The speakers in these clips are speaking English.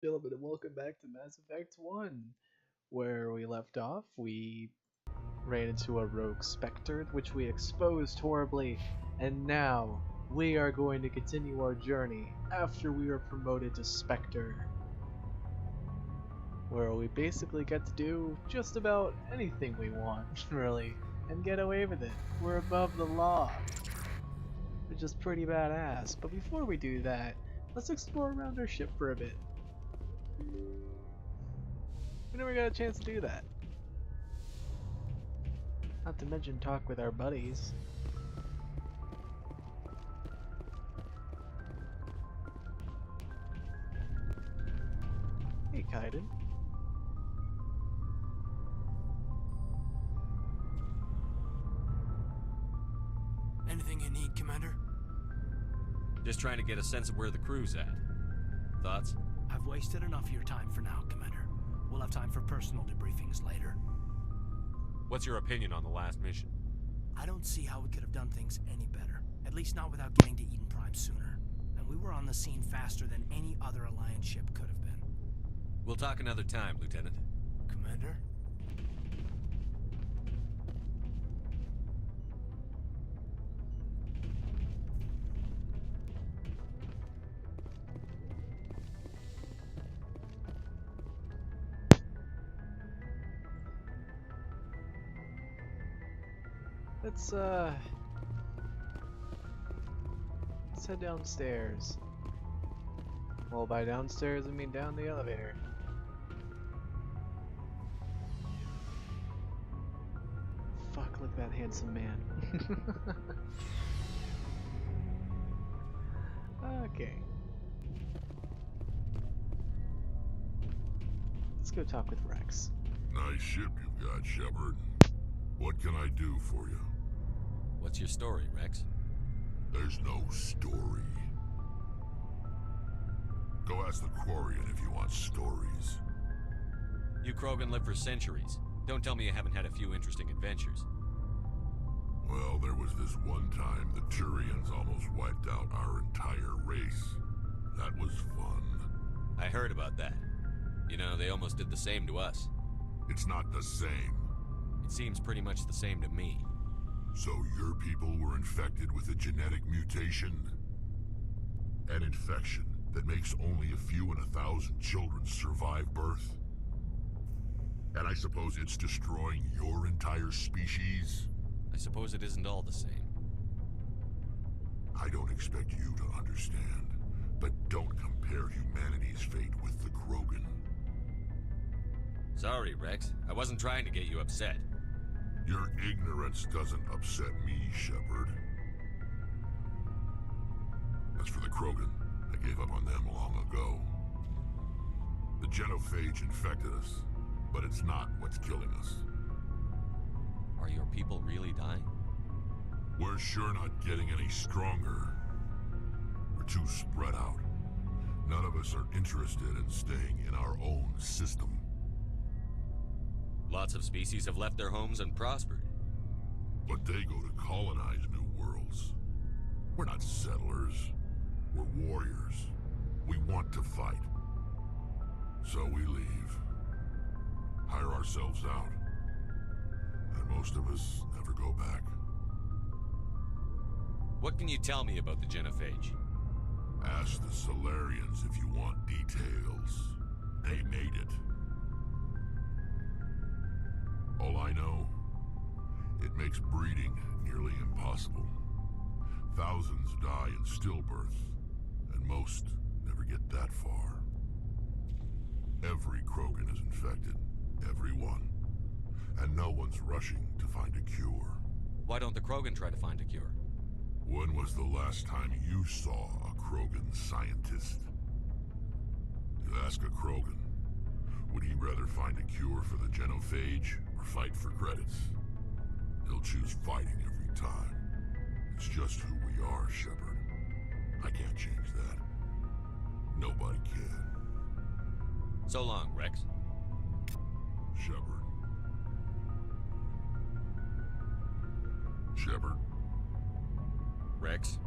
Gentlemen, and welcome back to Mass Effect 1. Where we left off, we ran into a rogue Spectre, which we exposed horribly, and now we are going to continue our journey after we were promoted to Spectre, where we basically get to do just about anything we want, really, and get away with it. We're above the law, which is pretty badass. But before we do that, let's explore around our ship for a bit. We never got a chance to do that. Not to mention talk with our buddies. Hey, Kaiden. Anything you need, Commander? Just trying to get a sense of where the crew's at. Thoughts? I've wasted enough of your time for now, Commander. We'll have time for personal debriefings later. What's your opinion on the last mission? I don't see how we could have done things any better. At least not without getting to Eden Prime sooner. And we were on the scene faster than any other Alliance ship could have been. We'll talk another time, Lieutenant. Commander? Let's head downstairs. Well, by downstairs I mean down the elevator. Fuck, look at that handsome man. Okay. Let's go talk with Rex. Nice ship you've got, Shepard. What can I do for you? What's your story, Rex? There's no story. Go ask the Quarian if you want stories. You Krogan lived for centuries. Don't tell me you haven't had a few interesting adventures. Well, there was this one time the Turians almost wiped out our entire race. That was fun. I heard about that. You know, they almost did the same to us. It's not the same. It seems pretty much the same to me. So your people were infected with a genetic mutation? An infection that makes only a few in 1,000 children survive birth? And I suppose it's destroying your entire species? I suppose it isn't all the same. I don't expect you to understand, but don't compare humanity's fate with the Krogan. Sorry, Rex. I wasn't trying to get you upset. Your ignorance doesn't upset me, Shepard. As for the Krogan, I gave up on them long ago. The genophage infected us, but it's not what's killing us. Are your people really dying? We're sure not getting any stronger. We're too spread out. None of us are interested in staying in our own system. Lots of species have left their homes and prospered. But they go to colonize new worlds. We're not settlers. We're warriors. We want to fight. So we leave. Hire ourselves out. And most of us never go back. What can you tell me about the genophage? Ask the Solarians if you want details. They made it. All I know, it makes breeding nearly impossible. Thousands die in stillbirth, and most never get that far. Every Krogan is infected. Every one. And no one's rushing to find a cure. Why don't the Krogan try to find a cure? When was the last time you saw a Krogan scientist? You ask a Krogan, would he rather find a cure for the genophage or fight for credits? He'll choose fighting every time. It's just who we are, Shepard. I can't change that. Nobody can. So long, Rex. Shepard. Shepard. Rex?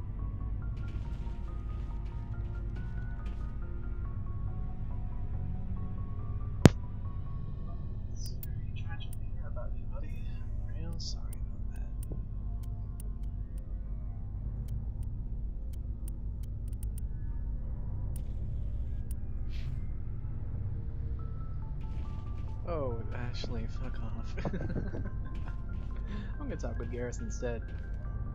Oh, Ashley, fuck off. I'm gonna talk with Garrus instead.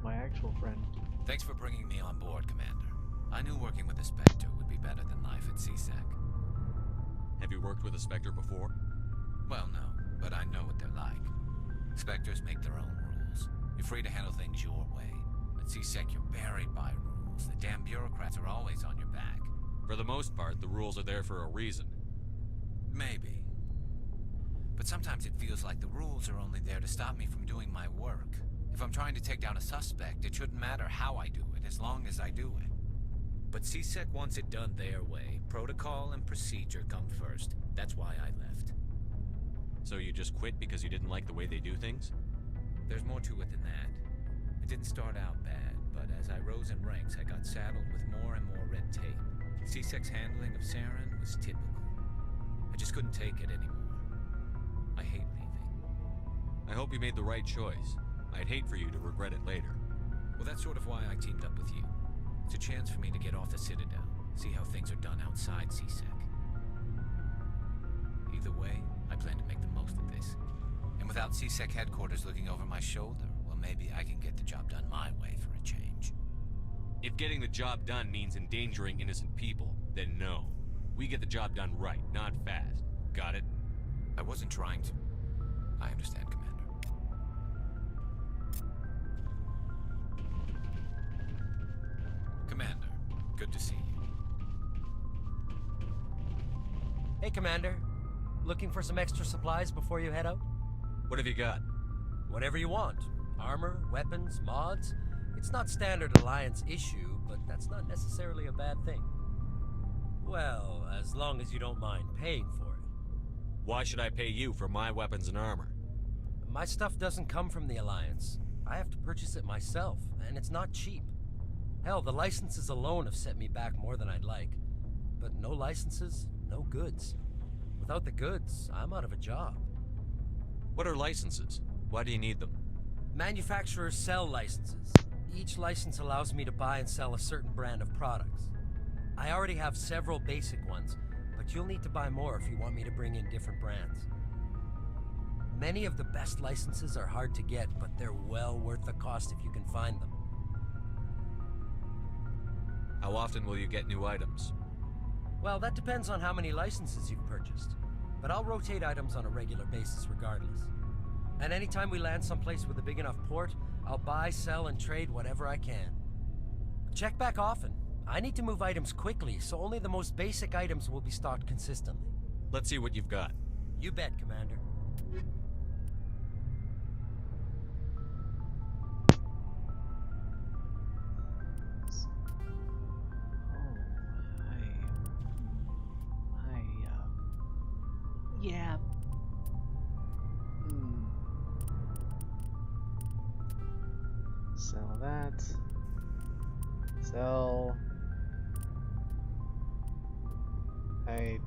My actual friend. Thanks for bringing me on board, Commander. I knew working with a Spectre would be better than life at CSEC. Have you worked with a Spectre before? Well, no, but I know what they're like. Spectres make their own rules. You're free to handle things your way. At CSEC, you're buried by rules. The damn bureaucrats are always on your back. For the most part, the rules are there for a reason. Maybe. But sometimes it feels like the rules are only there to stop me from doing my work. If I'm trying to take down a suspect, it shouldn't matter how I do it, as long as I do it. But CSEC wants it done their way. Protocol and procedure come first. That's why I left. So you just quit because you didn't like the way they do things? There's more to it than that. It didn't start out bad, but as I rose in ranks, I got saddled with more and more red tape. CSEC's handling of Saren was typical. I just couldn't take it anymore. I hate leaving. I hope you made the right choice. I'd hate for you to regret it later. Well, that's sort of why I teamed up with you. It's a chance for me to get off the Citadel, see how things are done outside CSEC. Either way, I plan to make the most of this. And without CSEC headquarters looking over my shoulder, well, maybe I can get the job done my way for a change. If getting the job done means endangering innocent people, then no. We get the job done right, not fast. Got it? I wasn't trying to. I understand, Commander. Commander, good to see you. Hey, Commander. Looking for some extra supplies before you head out? What have you got? Whatever you want. Armor, weapons, mods. It's not standard Alliance issue, but that's not necessarily a bad thing. Well, as long as you don't mind paying for it. Why should I pay you for my weapons and armor? My stuff doesn't come from the Alliance. I have to purchase it myself, and it's not cheap. Hell, the licenses alone have set me back more than I'd like. But no licenses, no goods. Without the goods, I'm out of a job. What are licenses? Why do you need them? Manufacturers sell licenses. Each license allows me to buy and sell a certain brand of products. I already have several basic ones, but you'll need to buy more if you want me to bring in different brands. Many of the best licenses are hard to get, but they're well worth the cost if you can find them. How often will you get new items? Well, that depends on how many licenses you've purchased. But I'll rotate items on a regular basis regardless. And anytime we land someplace with a big enough port, I'll buy, sell, and trade whatever I can. Check back often. I need to move items quickly, so only the most basic items will be stocked consistently. Let's see what you've got. You bet, Commander. Yeah. Sell that. Sell. Hey.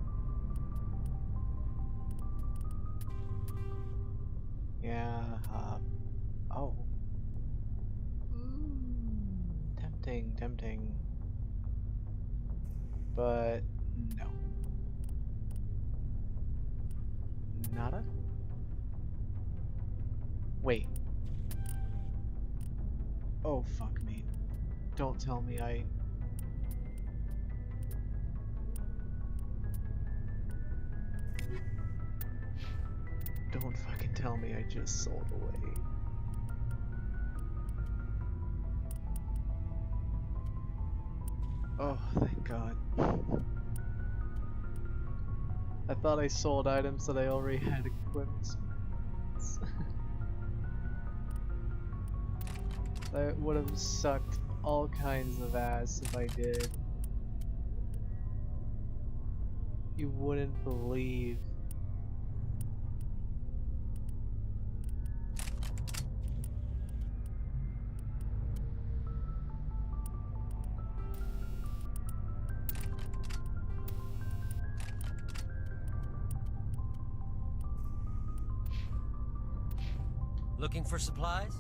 Yeah. Oh. Tempting, tempting. But no. Nada? Wait. Oh, fuck me. Don't tell me I... Don't fucking tell me I just sold away. Oh, thank God. I thought I sold items that I already had equipped. That would have sucked all kinds of ass if I did. You wouldn't believe. Looking for supplies?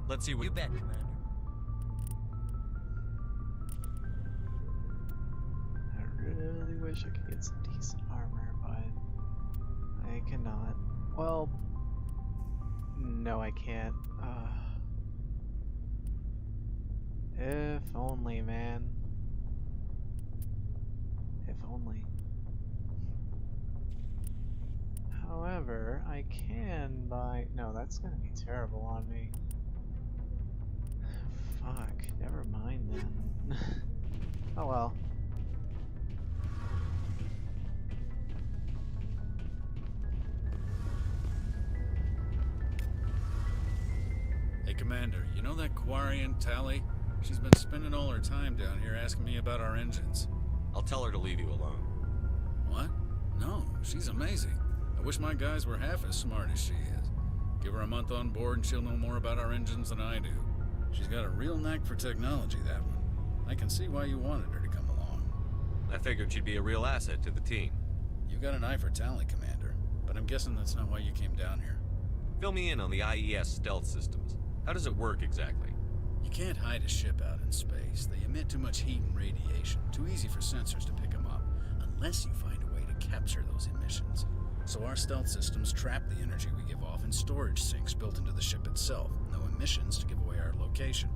Let's see what... You bet, Commander. I really wish I could get some decent armor, but I I cannot. Well, no, I can't. If only, man. If only. However, I can buy... No, that's gonna be terrible on me. Fuck, never mind then. Oh well. Hey, Commander, you know that Quarian, Tally? She's been spending all her time down here asking me about our engines. I'll tell her to leave you alone. What? No, she's amazing. I wish my guys were half as smart as she is. Give her a month on board and she'll know more about our engines than I do. She's got a real knack for technology, that one. I can see why you wanted her to come along. I figured she'd be a real asset to the team. You got an eye for Tally, Commander, but I'm guessing that's not why you came down here. Fill me in on the IES stealth systems. How does it work exactly? You can't hide a ship out in space. They emit too much heat and radiation. Too easy for sensors to pick them up, unless you find a way to capture those emissions. So our stealth systems trap the energy we give off in storage sinks built into the ship itself. No emissions to give away our location.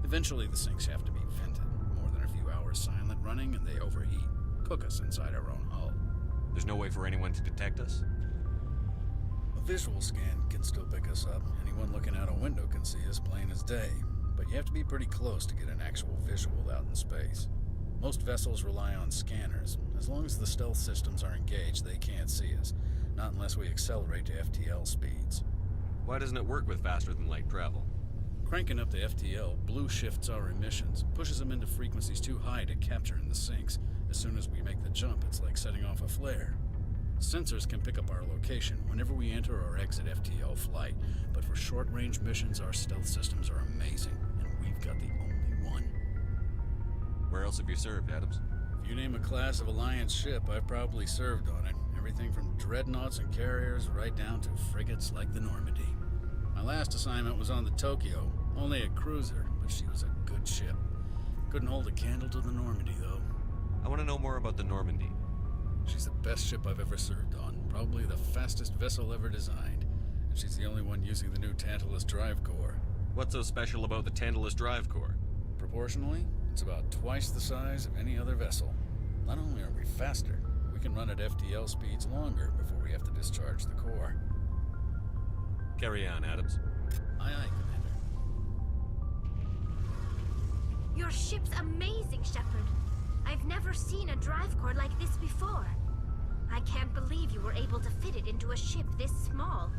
Eventually the sinks have to be vented. More than a few hours silent running and they overheat. Cook us inside our own hull. There's no way for anyone to detect us? A visual scan can still pick us up. Anyone looking out a window can see us plain as day. But you have to be pretty close to get an actual visual out in space. Most vessels rely on scanners. As long as the stealth systems are engaged, they can't see us. Not unless we accelerate to FTL speeds. Why doesn't it work with faster-than-light travel? Cranking up the FTL blue shifts our emissions, pushes them into frequencies too high to capture in the sinks. As soon as we make the jump, it's like setting off a flare. Sensors can pick up our location whenever we enter or exit FTL flight, but for short-range missions, our stealth systems are amazing, and we've got the only one. Where else have you served, Adams? If you name a class of Alliance ship, I've probably served on it. Everything from dreadnoughts and carriers right down to frigates like the Normandy. My last assignment was on the Tokyo, only a cruiser, but she was a good ship. Couldn't hold a candle to the Normandy, though. I want to know more about the Normandy. She's the best ship I've ever served on, probably the fastest vessel ever designed, and she's the only one using the new Tantalus drive core. What's so special about the Tantalus drive core? Proportionally, it's about twice the size of any other vessel. Not only are we faster, we can run at FTL speeds longer before we have to discharge the core. Carry on, Adams. Aye, aye, Commander. Your ship's amazing, Shepard. I've never seen a drive core like this before. I can't believe you were able to fit it into a ship this small.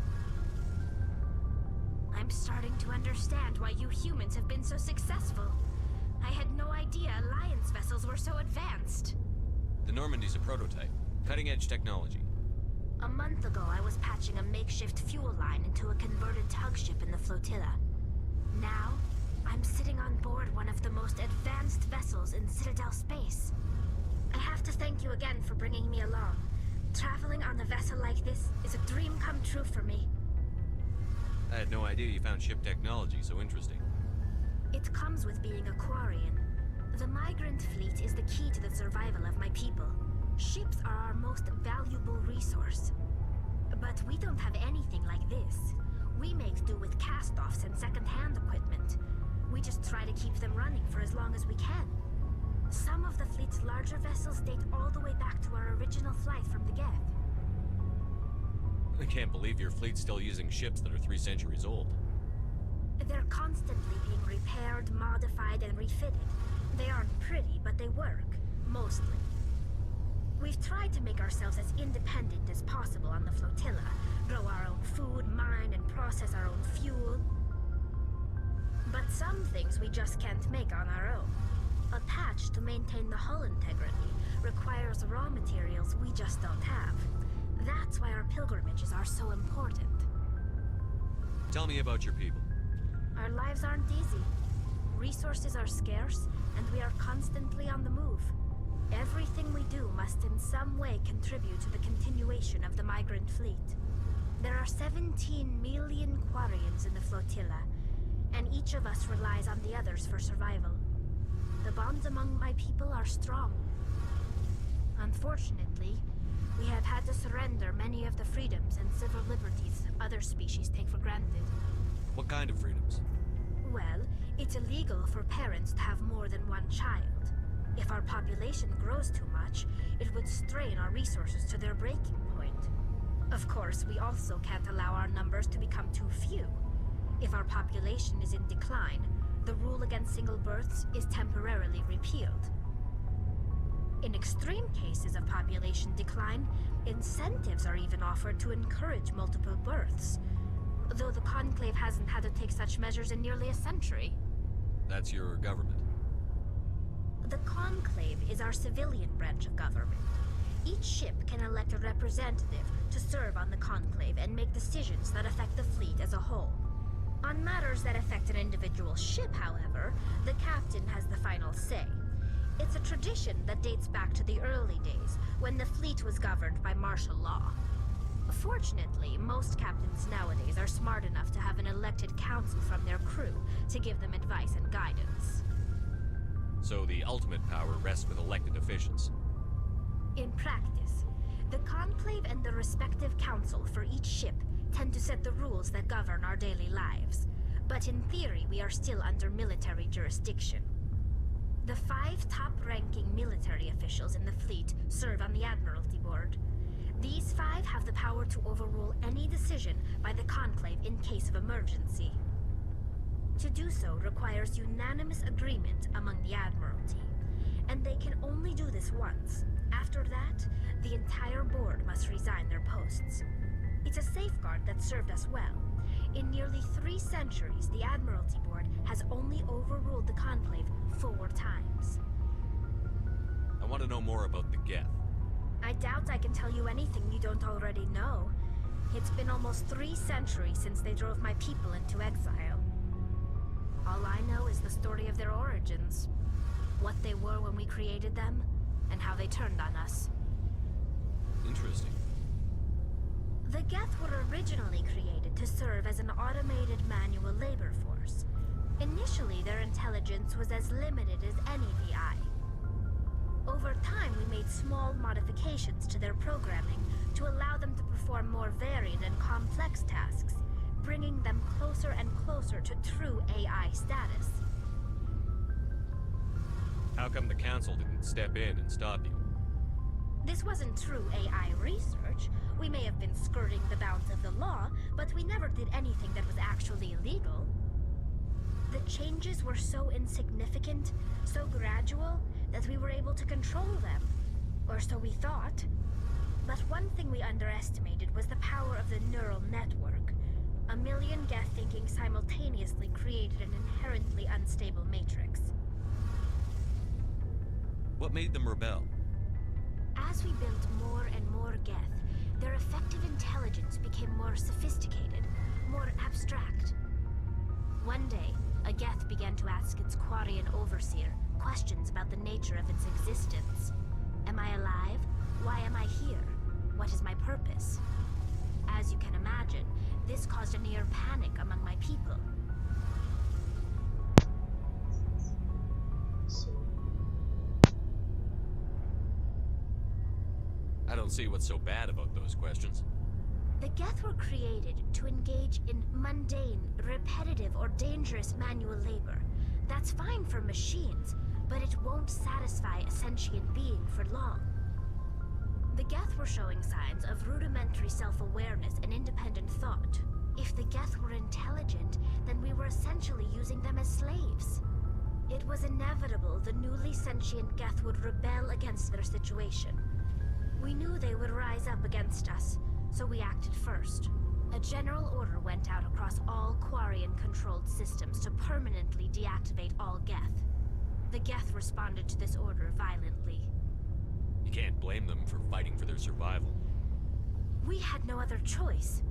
I'm starting to understand why you humans have been so successful. I had no idea Alliance vessels were so advanced. The Normandy's a prototype. Cutting-edge technology. A month ago, I was patching a makeshift fuel line into a converted tug ship in the flotilla. Now, I'm sitting on board one of the most advanced vessels in Citadel space. I have to thank you again for bringing me along. Traveling on a vessel like this is a dream come true for me. I had no idea you found ship technology so interesting. It comes with being a Quarian. The migrant fleet is the key to the survival of my people. Ships are our most valuable resource. But we don't have anything like this. We make do with cast-offs and second-hand equipment. We just try to keep them running for as long as we can. Some of the fleet's larger vessels date all the way back to our original flight from the Geth. I can't believe your fleet's still using ships that are 3 centuries old. They're constantly being repaired, modified, and refitted. They aren't pretty, but they work. Mostly. We've tried to make ourselves as independent as possible on the flotilla. Grow our own food, mine, and process our own fuel. But some things we just can't make on our own. A patch to maintain the hull integrity requires raw materials we just don't have. That's why our pilgrimages are so important. Tell me about your people. Our lives aren't easy. Resources are scarce, and we are constantly on the move. Everything we do must in some way contribute to the continuation of the migrant fleet. There are 17 million Quarians in the flotilla, and each of us relies on the others for survival. The bonds among my people are strong. Unfortunately, we have had to surrender many of the freedoms and civil liberties other species take for granted. What kind of freedoms? Well, it's illegal for parents to have more than one child. If our population grows too much, it would strain our resources to their breaking point. Of course, we also can't allow our numbers to become too few. If our population is in decline, the rule against single births is temporarily repealed. In extreme cases of population decline, incentives are even offered to encourage multiple births, though the Conclave hasn't had to take such measures in nearly a century. That's your government. The Conclave is our civilian branch of government. Each ship can elect a representative to serve on the Conclave and make decisions that affect the fleet as a whole. On matters that affect an individual ship, however, the captain has the final say. It's a tradition that dates back to the early days, when the fleet was governed by martial law. Fortunately, most captains nowadays are smart enough to have an elected council from their crew to give them advice and guidance. So the ultimate power rests with elected officials. In practice, the Conclave and the respective council for each ship tend to set the rules that govern our daily lives. But in theory, we are still under military jurisdiction. The 5 top-ranking military officials in the fleet serve on the Admiralty Board. These 5 have the power to overrule any decision by the Conclave in case of emergency. To do so requires unanimous agreement among the Admiralty, and they can only do this once. After that, the entire board must resign their posts. It's a safeguard that served us well. In nearly 3 centuries, the Admiralty Board has only overruled the Conclave 4 times. I want to know more about the Geth. I doubt I can tell you anything you don't already know. It's been almost 3 centuries since they drove my people into exile. All I know is the story of their origins, what they were when we created them, and how they turned on us. Interesting. The Geth were originally created to serve as an automated manual labor force. Initially, their intelligence was as limited as any VI. Over time, we made small modifications to their programming to allow them to perform more varied and complex tasks, bringing them closer and closer to true AI status. How come the Council didn't step in and stop you? This wasn't true AI research. We may have been skirting the bounds of the law, but we never did anything that was actually illegal. The changes were so insignificant, so gradual, that we were able to control them. Or so we thought. But one thing we underestimated was the power of the neural network. 1 million Geth thinking simultaneously created an inherently unstable matrix. What made them rebel? As we built more and more Geth, their effective intelligence became more sophisticated, more abstract. One day, a Geth began to ask its Quarian overseer questions about the nature of its existence. Am I alive? Why am I here? What is my purpose? As you can imagine, this caused a near panic among my people. I don't see what's so bad about those questions. The Geth were created to engage in mundane, repetitive, or dangerous manual labor. That's fine for machines, but it won't satisfy a sentient being for long. The Geth were showing signs of rudimentary self-awareness and independent thought. If the Geth were intelligent, then we were essentially using them as slaves. It was inevitable the newly sentient Geth would rebel against their situation. We knew they would rise up against us, so we acted first. A general order went out across all Quarian-controlled systems to permanently deactivate all Geth. The Geth responded to this order violently. You can't blame them for fighting for their survival. We had no other choice.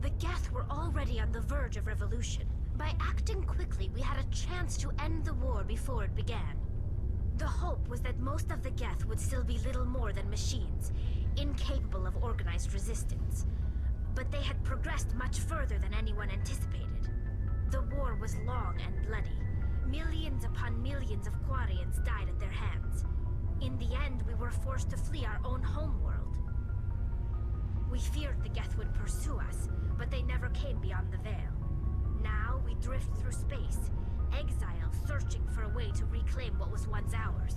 The Geth were already on the verge of revolution. By acting quickly, we had a chance to end the war before it began. The hope was that most of the Geth would still be little more than machines, incapable of organized resistance. But they had progressed much further than anyone anticipated. The war was long and bloody. Millions upon millions of Quarians died at their hands. In the end, we were forced to flee our own homeworld. and pursue us, but they never came beyond the veil. Now we drift through space, exile searching for a way to reclaim what was once ours.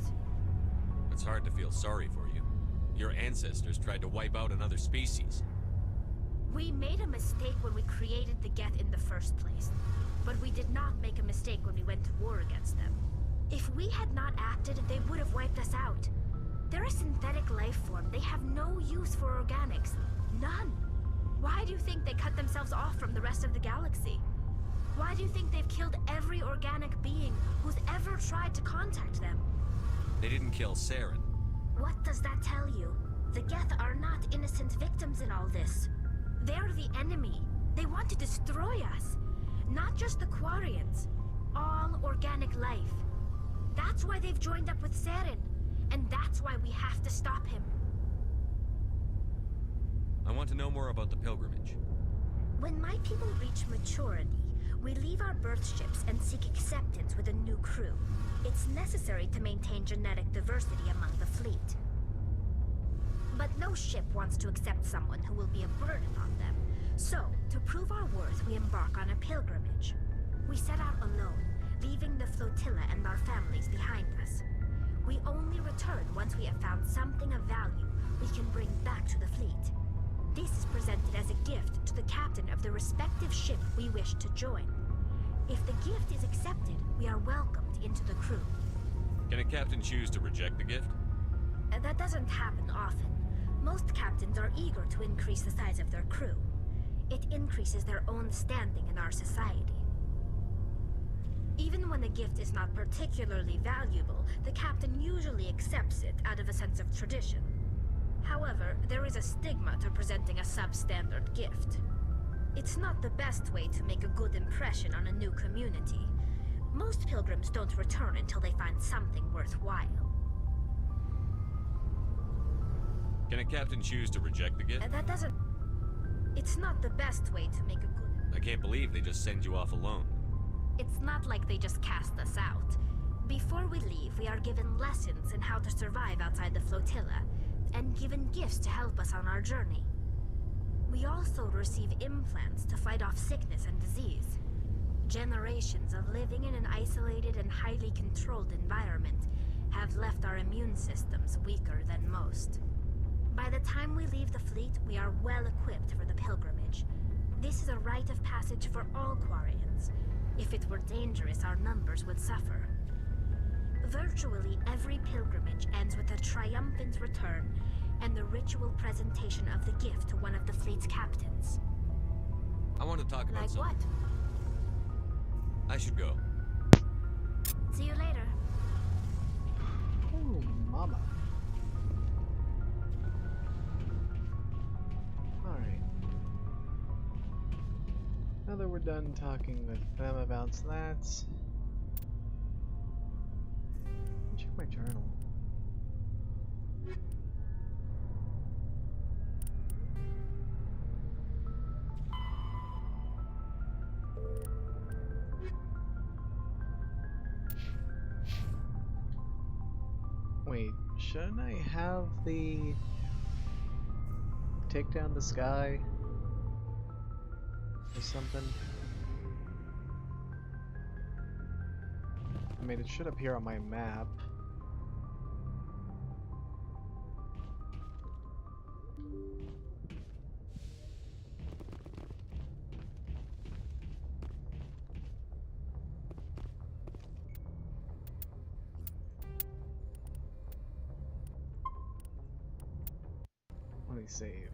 It's hard to feel sorry for you. Your ancestors tried to wipe out another species. We made a mistake when we created the Geth in the first place, but we did not make a mistake when we went to war against them. If we had not acted, they would have wiped us out. They're a synthetic life form. They have no use for organics. None. Why do you think they cut themselves off from the rest of the galaxy? Why do you think they've killed every organic being who's ever tried to contact them? They didn't kill Saren. What does that tell you? The Geth are not innocent victims in all this. They're the enemy. They want to destroy us. Not just the Quarians. All organic life. That's why they've joined up with Saren. And that's why we have to stop him. I want to know more about the pilgrimage. When my people reach maturity, we leave our birth ships and seek acceptance with a new crew. It's necessary to maintain genetic diversity among the fleet. But no ship wants to accept someone who will be a burden on them. So, to prove our worth, we embark on a pilgrimage. We set out alone, leaving the flotilla and our families behind us. We only return once we have found something of value we can bring back to the fleet. This is presented as a gift to the captain of the respective ship we wish to join. If the gift is accepted, we are welcomed into the crew. Can a captain choose to reject the gift? That doesn't happen often. Most captains are eager to increase the size of their crew. It increases their own standing in our society. Even when the gift is not particularly valuable, the captain usually accepts it out of a sense of tradition. However, there is a stigma to presenting a substandard gift. It's not the best way to make a good impression on a new community. Most pilgrims don't return until they find something worthwhile. Can a captain choose to reject the gift? That doesn't... It's not the best way to make a good... I can't believe they just send you off alone. It's not like they just cast us out. Before we leave, we are given lessons in how to survive outside the flotilla, and given gifts to help us on our journey. We also receive implants to fight off sickness and disease. Generations of living in an isolated and highly controlled environment have left our immune systems weaker than most. By the time we leave the fleet, we are well equipped for the pilgrimage. This is a rite of passage for all Quarians. If it were dangerous, our numbers would suffer. Virtually every pilgrimage ends with a triumphant return and the ritual presentation of the gift to one of the fleet's captains. I want to talk about Like something. what? I should go. See you later. Oh, mama. Alright. Now that we're done talking with them about that, check my journal. Wait, shouldn't I have the take down the sky or something? I mean, it should appear on my map. Let me save.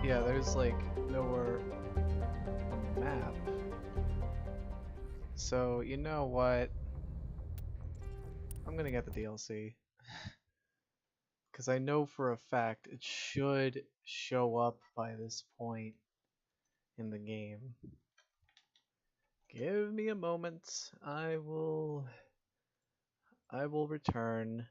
Yeah, there's like nowhere on the map. So, you know what? I'm gonna get the DLC. Because I know for a fact it should show up by this point in the game. Give me a moment. I will return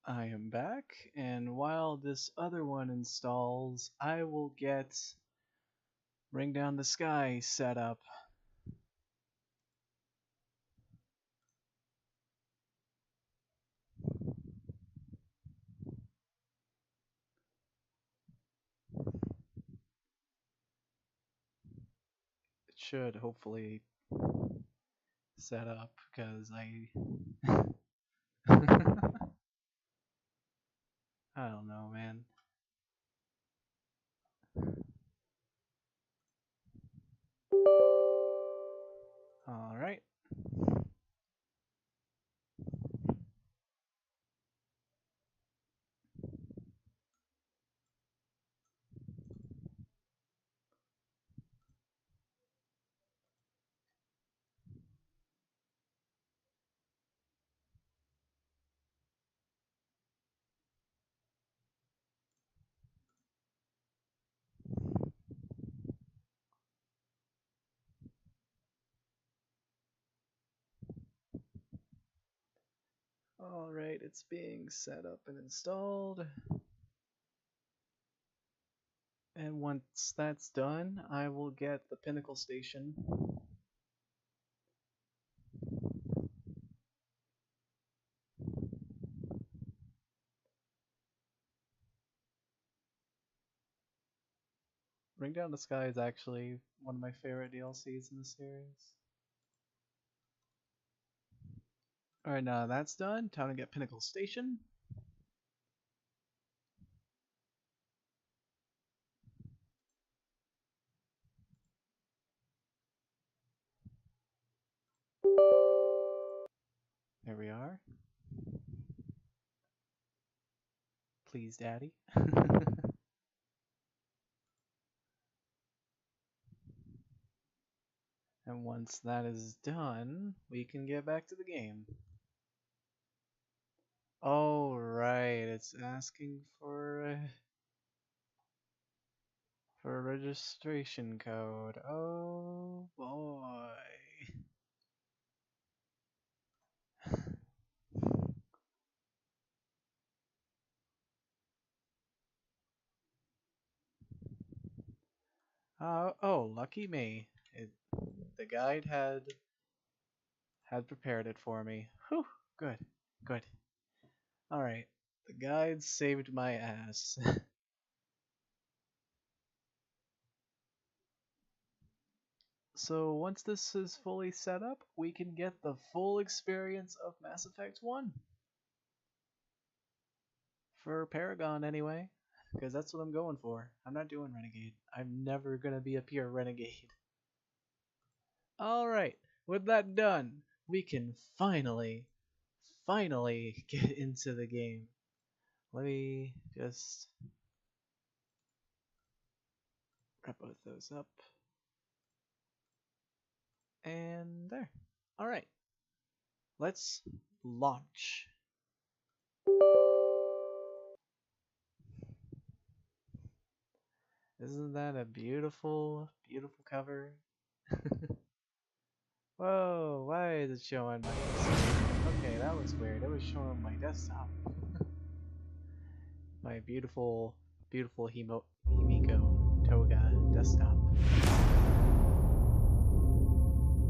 I am back, and while this other one installs, I will get Ring Down the Sky set up. It should hopefully set up, because I I don't know, man. Alright. Alright, it's being set up and installed. And once that's done, I will get the Pinnacle Station. Ring Down the Sky is actually one of my favorite DLCs in the series. Alright, now that's done. Time to get Pinnacle Station. There we are. Please, Daddy. And once that is done, we can get back to the game. Oh, right, it's asking for a registration code. Oh boy. Oh, lucky me. The guide had prepared it for me. Whew, good, good. Alright, the guide saved my ass. So once this is fully set up, we can get the full experience of Mass Effect 1. For Paragon anyway, because that's what I'm going for. I'm not doing Renegade. I'm never gonna be a pure Renegade. Alright, with that done, we can finally get into the game. Let me just wrap both those up. And there. Alright. Let's launch. Isn't that a beautiful, beautiful cover? Whoa, why is it showing my... Okay, that was weird. It was showing my desktop. My beautiful, beautiful Himiko Toga desktop.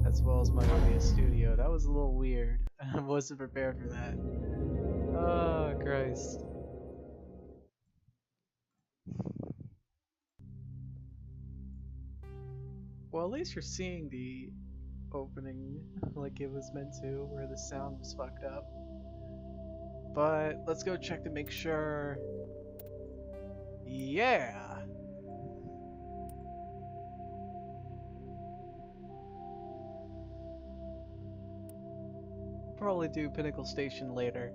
As well as my OBS studio. That was a little weird. I wasn't prepared for that. Oh, Christ. Well, at least you're seeing the opening like it was meant to, where the sound was fucked up. But let's go check to make sure. Yeah! Probably do Pinnacle Station later.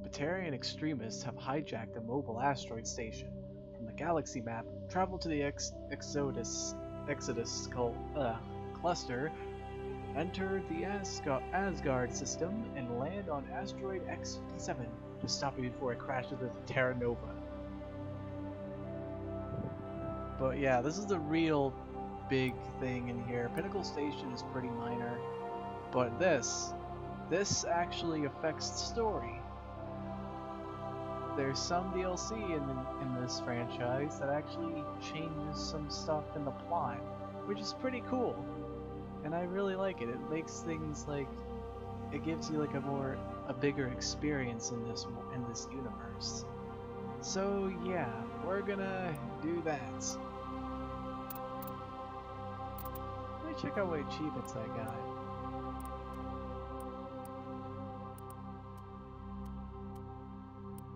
Batarian extremists have hijacked a mobile asteroid station. From the galaxy map, travel to the Exodus cluster, enter the Asgard system, and land on asteroid X-57 to stop it before it crashes into Terra Nova. But yeah, this is the real big thing in here. Pinnacle Station is pretty minor, but this this actually affects the story. There's some DLC in this franchise that actually changes some stuff in the plot, which is pretty cool. And I really like it. It makes things like, it gives you like a bigger experience in this universe. So yeah, we're gonna do that. Let me check out what achievements I got.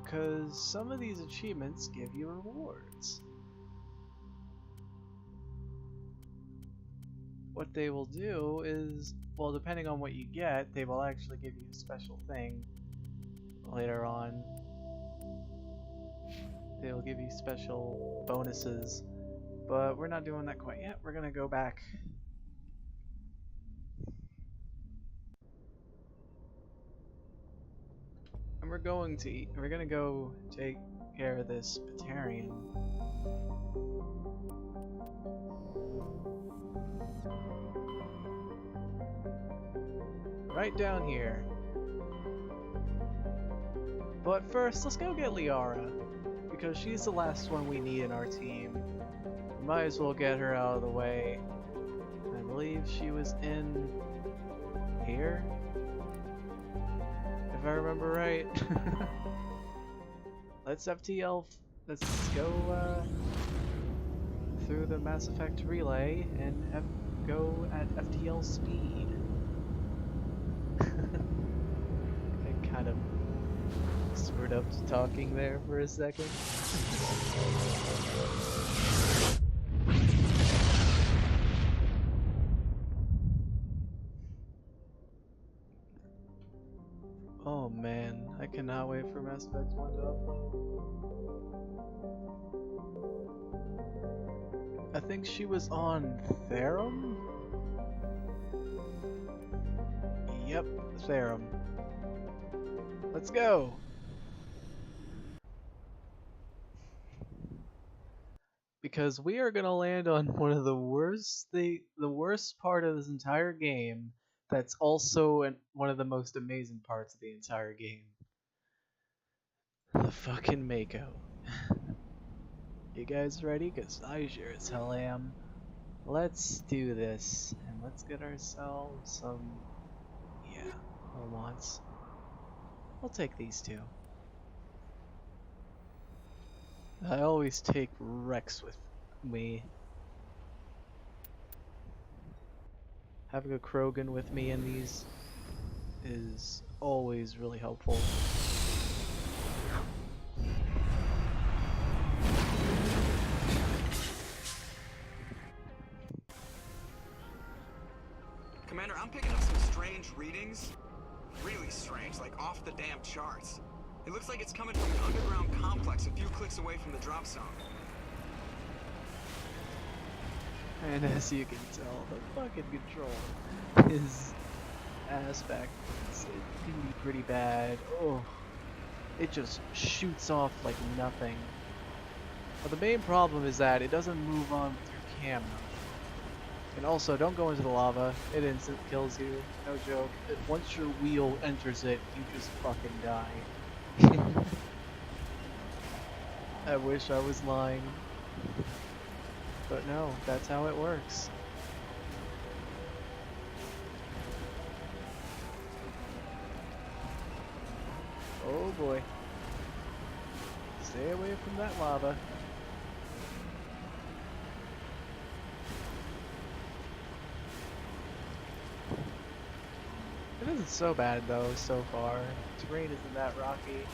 Because some of these achievements give you rewards. What they will do is, well, depending on what you get, they will actually give you a special thing later on. They'll give you special bonuses, but we're not doing that quite yet. We're gonna go back. And we're gonna go take care of this Batarian. Right down here. But first, let's go get Liara, because she's the last one we need in our team. We might as well get her out of the way. I believe she was in here, if I remember right. Let's go through the Mass Effect relay and go at FTL speed. I kind of screwed up talking there for a second. Oh man, I cannot wait for Mass Effect 1 to upload. I think she was on Therum? Yep, Therum. Let's go! Because we are gonna land on one of the worst part of this entire game, that's also one of the most amazing parts of the entire game. The fucking Mako. You guys ready? Cause I sure as hell am. Let's do this, and let's get ourselves some, yeah, Homons. I'll take these two. I always take Rex with me. Having a Krogan with me in these is always really helpful. Commander, I'm picking up some strange readings. Really strange, like off the damn charts. It looks like it's coming from an underground complex a few clicks away from the drop zone. And as you can tell, the fucking control is aspect. It can be pretty bad. Oh, it just shoots off like nothing. But the main problem is that it doesn't move on with your camera. And also, don't go into the lava. It instant kills you. No joke. Once your wheel enters it, you just fucking die. I wish I was lying. But no, that's how it works. Oh boy. Stay away from that lava. It isn't so bad though, so far. Terrain isn't that rocky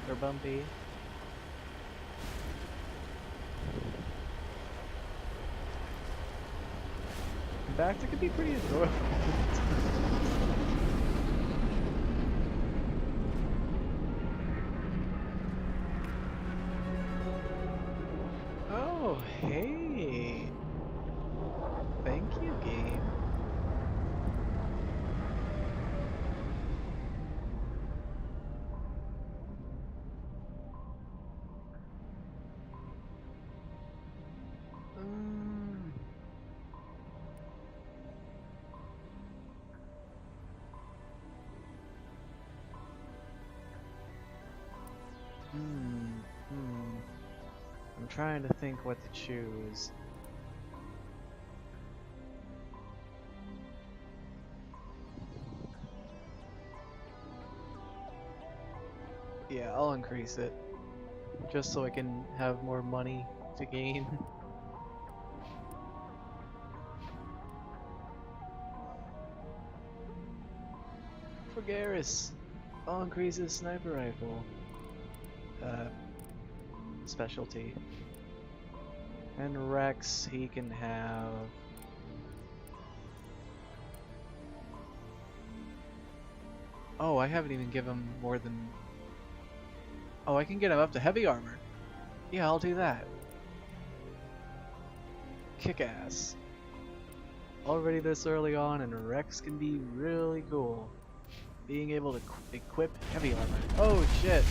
or bumpy. In fact, it could be pretty enjoyable. Oh, hey! Thank you, game. I'm trying to think what to choose. Yeah, I'll increase it. Just so I can have more money to gain. For Garrus, I'll increase his sniper rifle specialty. And Rex, he can have... Oh, I haven't even given him more than... Oh, I can get him up to heavy armor. Yeah, I'll do that. Kick-ass. Already this early on, and Rex can be really cool. Being able to equip heavy armor. Oh shit!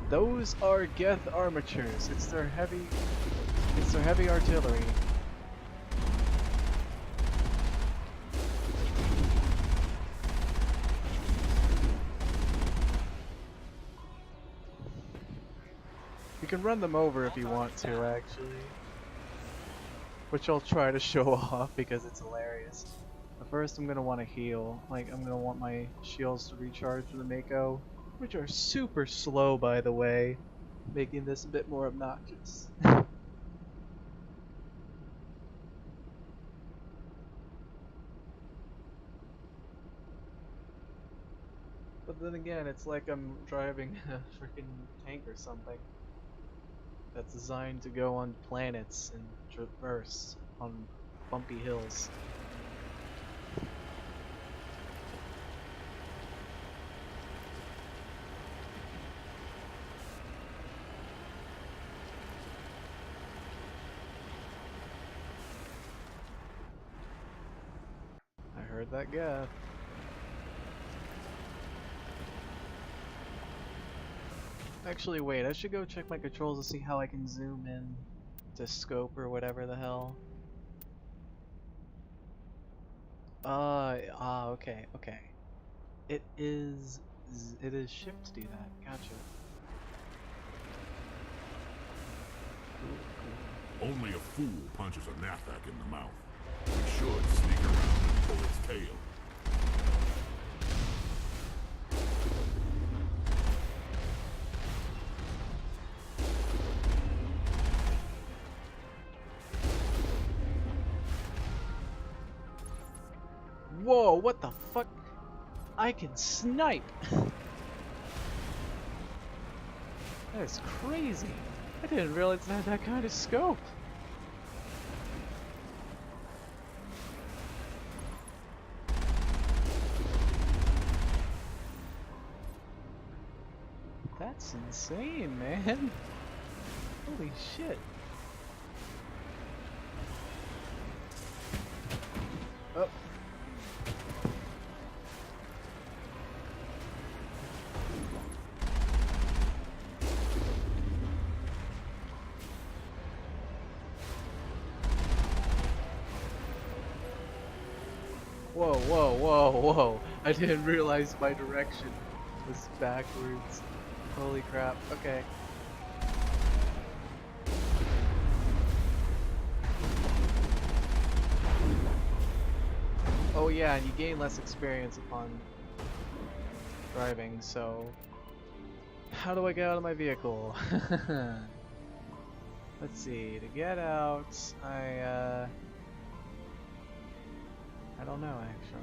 Those are Geth armatures. It's their heavy artillery. You can run them over if you want to, actually. Which I'll try to show off because it's hilarious. But first I'm gonna want to heal. Like, I'm gonna want my shields to recharge from the Mako. Which are super slow, by the way. Making this a bit more obnoxious. But then again, it's like I'm driving a freaking tank or something. That's designed to go on planets and traverse on bumpy hills. I heard that Geth. Actually, wait, I should go check my controls to see how I can zoom in to scope or whatever the hell. Okay. It is shift to do that. Gotcha. Only a fool punches a Nathak in the mouth. He should sneak around and pull its tail. Whoa, what the fuck? I can snipe! That is crazy. I didn't realize it had that kind of scope. That's insane, man. Holy shit. Oh. Whoa. I didn't realize my direction was backwards. Holy crap. Okay. Oh yeah, and you gain less experience upon driving, so... How do I get out of my vehicle? Let's see, to get out, I don't know, actually.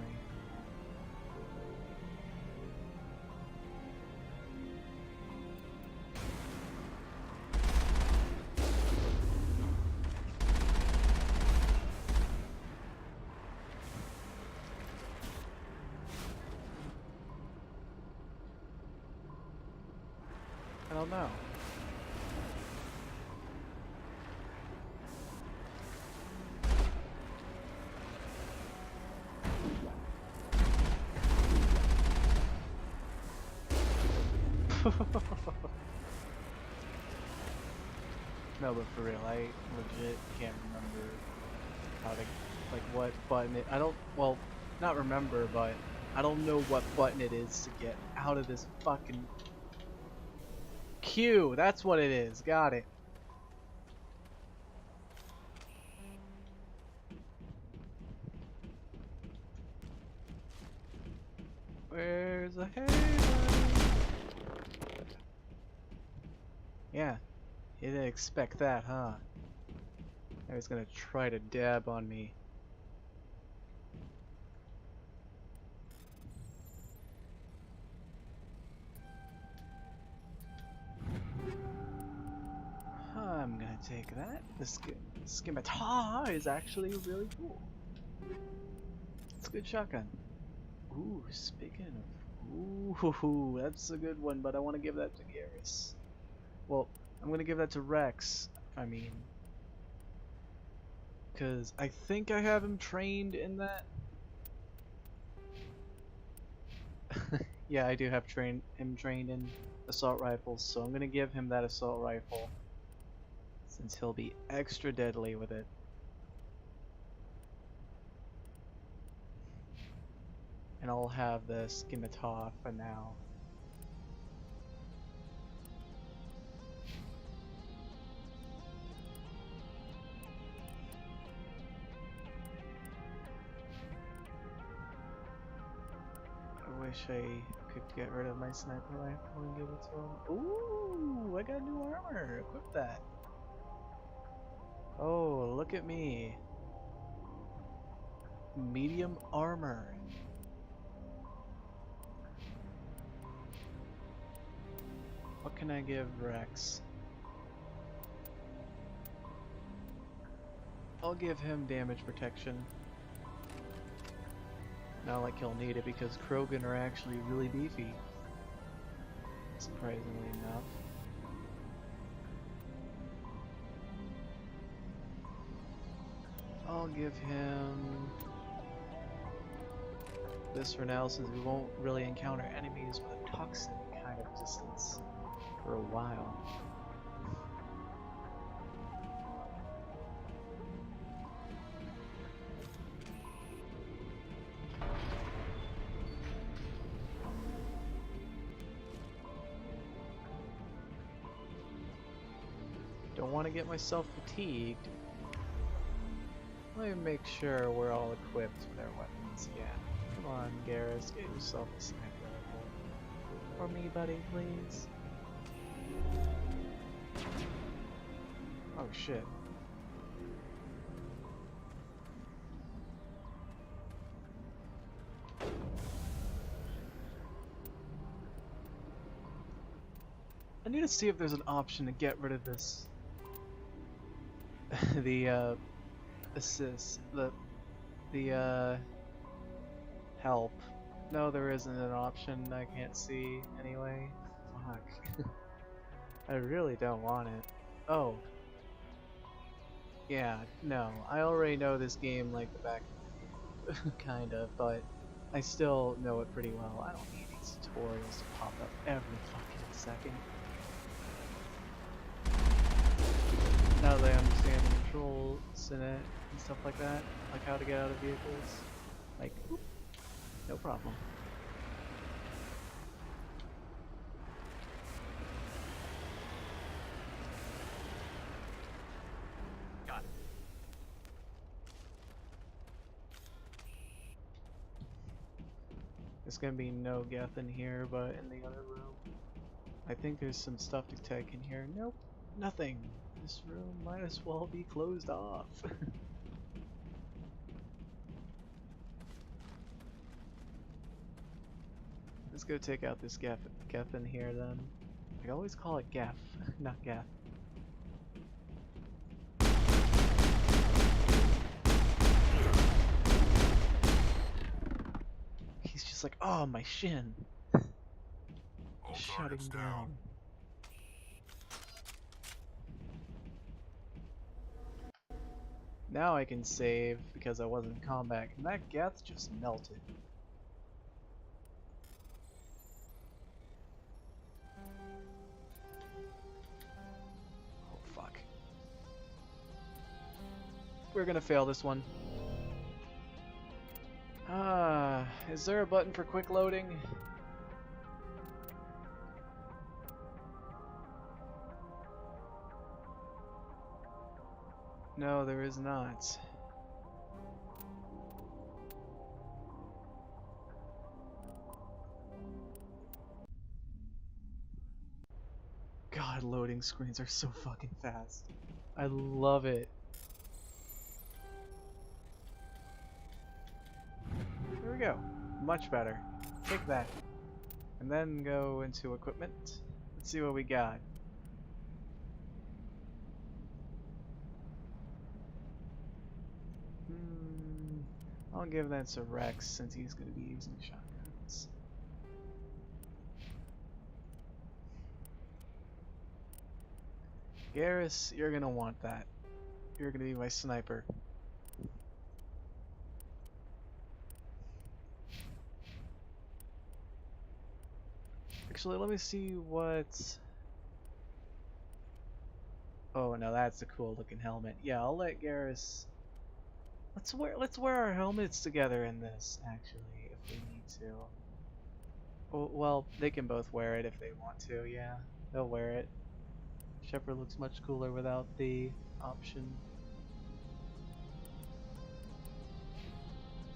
I don't know. No, but for real, I legit can't remember how to, like, what button it, I don't, well, not remember, but I don't know what button it is to get out of this fucking Q. That's what it is. Got it. Where's the hay? Yeah, you didn't expect that, huh? I was gonna try to dab on me. I'm gonna take that. The scimitar is actually really cool. It's a good shotgun. Ooh, speaking of... Ooh, that's a good one, but I want to give that to Garrus. Well, I'm gonna give that to Rex, I mean. Because I think I have him trained in that. Yeah, I do have him trained in assault rifles, so I'm gonna give him that assault rifle. Since he'll be extra deadly with it. And I'll have the scimitar for now. I wish I could get rid of my sniper rifle and give it to him. Ooh, I got new armor. Equip that. Oh, look at me. Medium armor. What can I give Rex? I'll give him damage protection. Not like he'll need it because Krogan are actually really beefy. Surprisingly enough. I'll give him this for now since we won't really encounter enemies with a toxin kind of resistance for a while. Don't want to get myself fatigued. Let me make sure we're all equipped with our weapons again. Come on, Garrus, get yourself a sniper rifle. For me, buddy, please. Oh shit. I need to see if there's an option to get rid of this. The assist, the help. No, there isn't an option. I can't see anyway. Fuck. I really don't want it. Oh. Yeah, no. I already know this game like the back of my kind of, but I still know it pretty well. I don't need these tutorials to pop up every fucking second. Now that I understand the controls in it and stuff like that, like how to get out of vehicles, like, whoop, no problem. Got it. There's gonna be no Geth in here, but in the other room, I think there's some stuff to take in here. Nope, nothing. This room might as well be closed off. Let's go take out this Geth in here then. I always call it Geth, not Geth. He's just like, oh, my shin. Shutting down. Now I can save because I wasn't in combat, and that Geth just melted. Oh fuck. We're gonna fail this one. Is there a button for quick loading? No, there is not. God, loading screens are so fucking fast. I love it. There we go. Much better. Take that. And then go into equipment. Let's see what we got. I'll give that to Rex since he's going to be using shotguns. Garrus, you're going to want that. You're going to be my sniper. Actually, let me see what... Oh, no, that's a cool looking helmet. Yeah, I'll let Garrus... Let's wear our helmets together in this, actually, if we need to. Oh, well, they can both wear it if they want to, yeah. They'll wear it. Shepard looks much cooler without the option.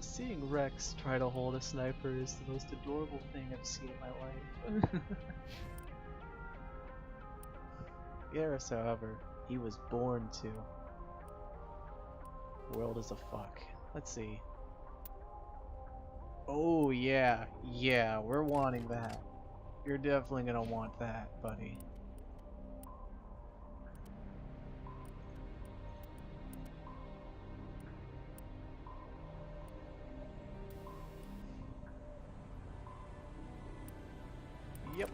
Seeing Rex try to hold a sniper is the most adorable thing I've seen in my life. Garrus, however, he was born to. World is a fuck. Let's see. Oh yeah, yeah, we're wanting that. You're definitely gonna want that, buddy. Yep.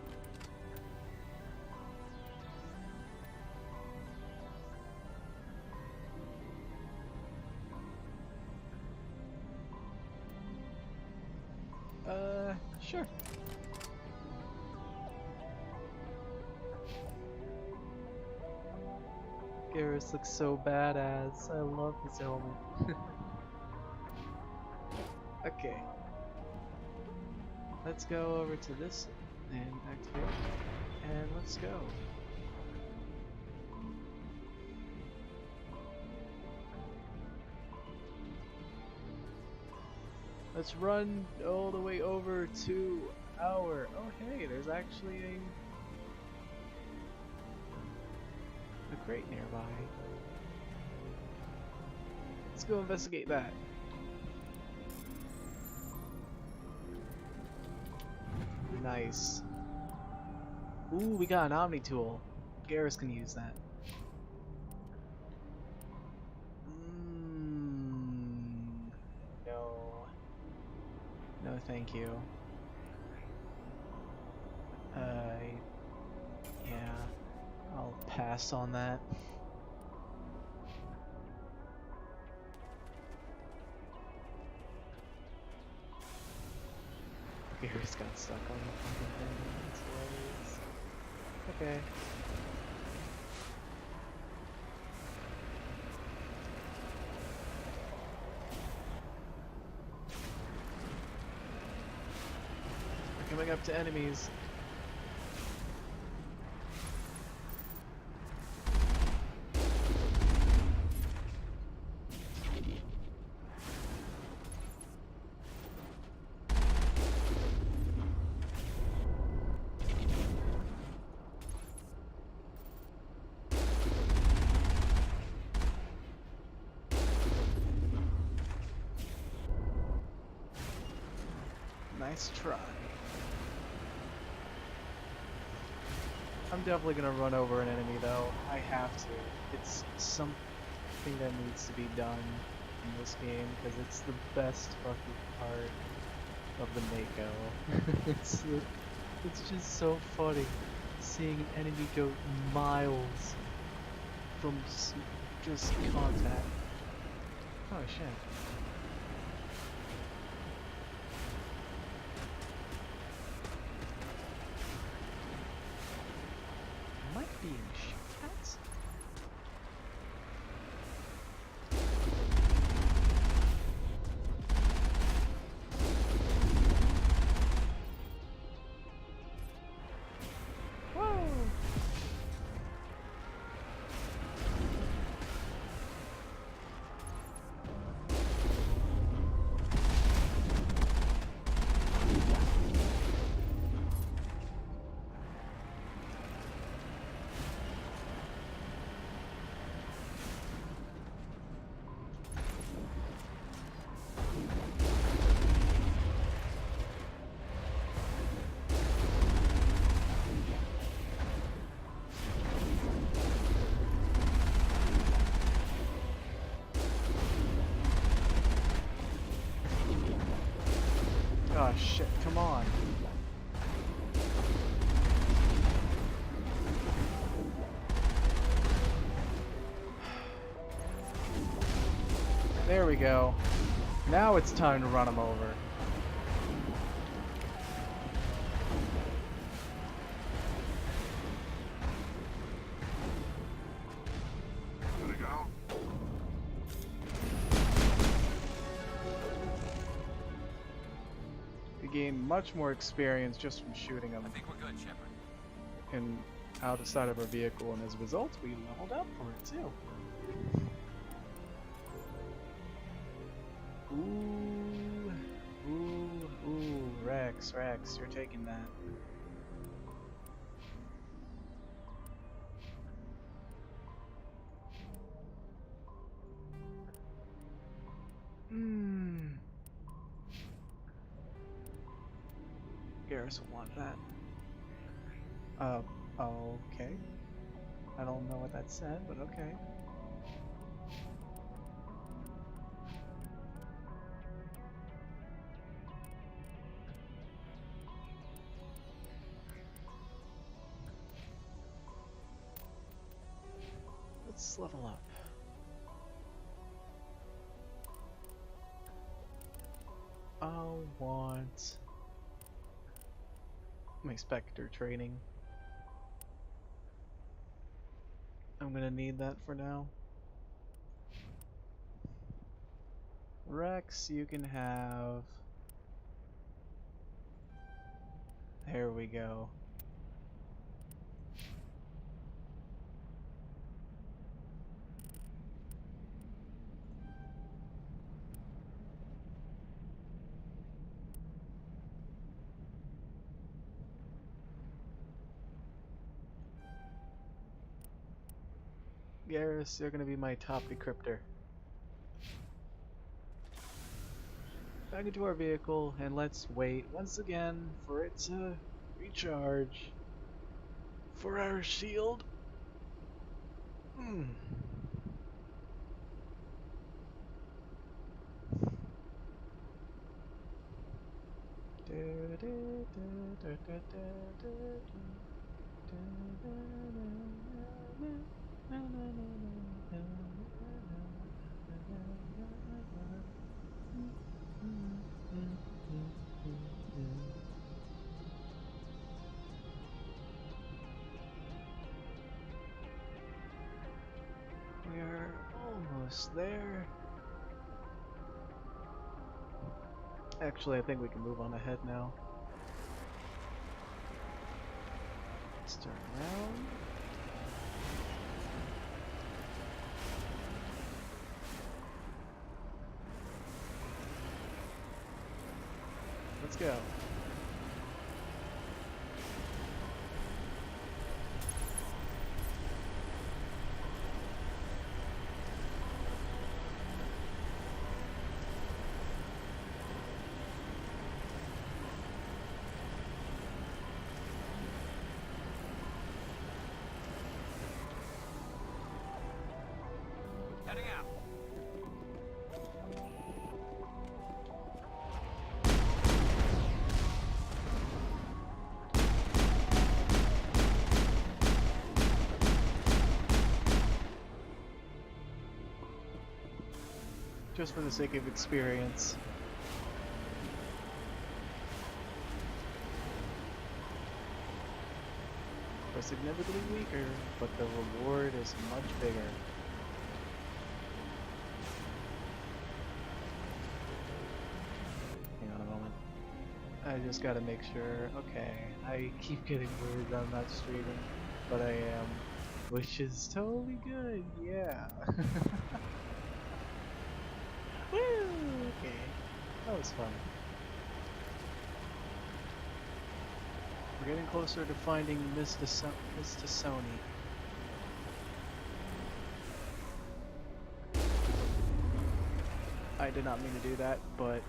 Sure. Garrus looks so badass. I love his helmet. Okay. Let's go over to this and activate. And let's go. Let's run all the way over to our... Oh hey, there's actually a crate nearby. Let's go investigate that. Nice. Ooh, we got an Omni tool. Garrus can use that. No, thank you. Yeah, I'll pass on that. Garrus got stuck on the fucking thing. That's hilarious. Okay. Coming up to enemies. Nice try. I'm definitely gonna run over an enemy though. I have to. It's something that needs to be done in this game because it's the best fucking part of the Mako. It's just so funny seeing an enemy go miles from just contact. Oh shit. Being shot at? Oh shit, come on. There we go. Now it's time to run him over. Gonna go? We gain much more experience just from shooting him I think we're good, Shepard. and out of sight of our vehicle, and as a result, we leveled up for it too. Ooh, Rex, you're taking that. Garrus will want that. Okay. I don't know what that said, but okay. Let's level up. I'll want my Spectre training. I'm gonna need that for now. Rex, you can have... There we go. Garrus, you're gonna be my top decryptor. Back into our vehicle, and let's wait once again for it to recharge for our shield. We're almost there. Actually, I think we can move on ahead now. Let's turn around. Let's go. Heading out. Just for the sake of experience. We're significantly weaker, but the reward is much bigger. Hang on a moment. I just gotta make sure. Okay, I keep getting worried I'm not streaming, but I am, which is totally good. Yeah. Woo! Okay, that was fun. We're getting closer to finding Mr. Sony. I did not mean to do that, but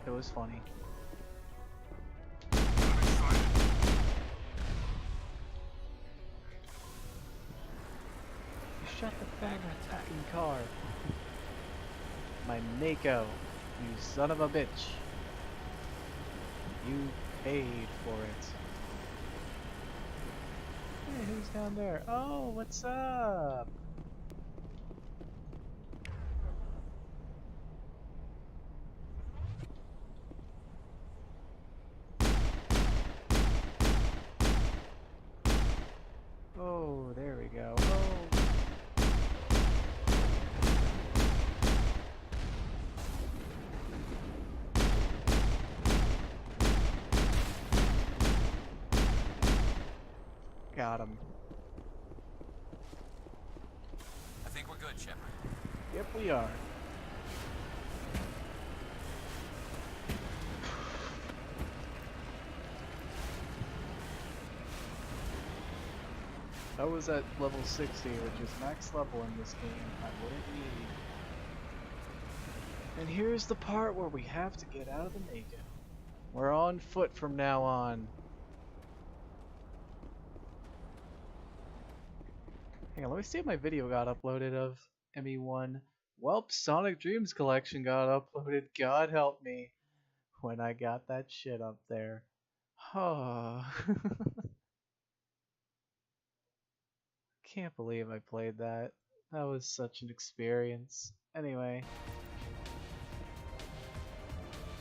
it was funny. Shut the fucking car. My Mako, you son of a bitch. You paid for it. Hey, who's down there? Oh, what's up? Oh, there we go. Oh. Got him. I think we're good, Shepard. Yep, we are. I was at level 60, which is max level in this game. I wouldn't need. And here's the part where we have to get out of the Mako. We're on foot from now on. Hang on, let me see if my video got uploaded of ME1. Welp, Sonic Dreams Collection got uploaded. God help me when I got that shit up there. Oh. Can't believe I played that. That was such an experience. Anyway.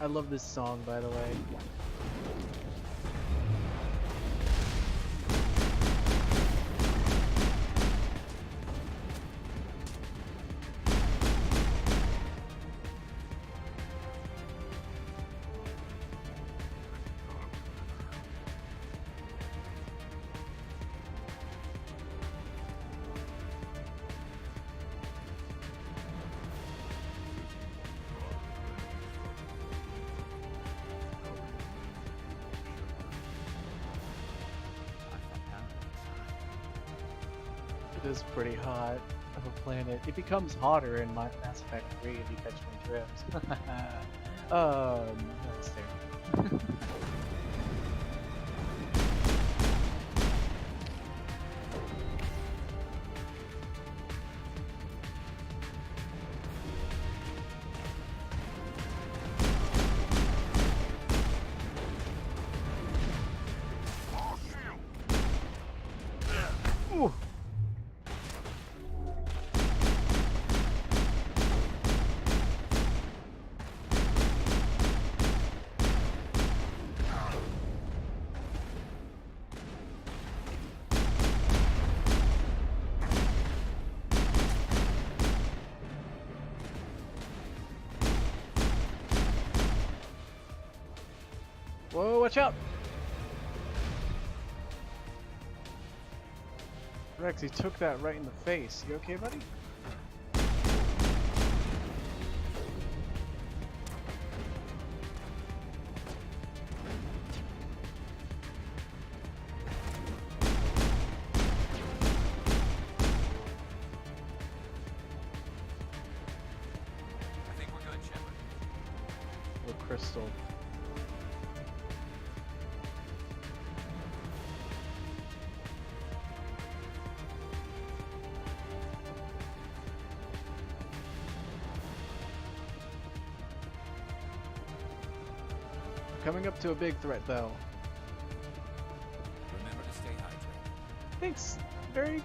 I love this song, by the way. It is pretty hot of a planet. It becomes hotter in Mass Effect 3 if you catch my drift. That's terrible. Ooh. Whoa, watch out! Rex, he took that right in the face. You okay, buddy? I think we're good, Shepard. Little crystal. Coming up to a big threat, though. Remember to stay hydrated. Thanks, very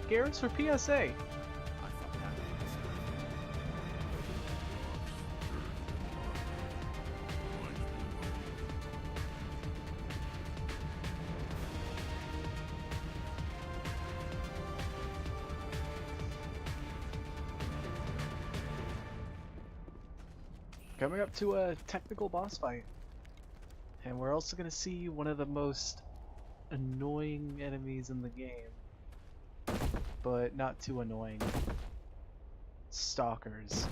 Garrus for PSA. I fucked that Coming up to a technical boss fight. And we're also going to see one of the most annoying enemies in the game. But not too annoying. Stalkers.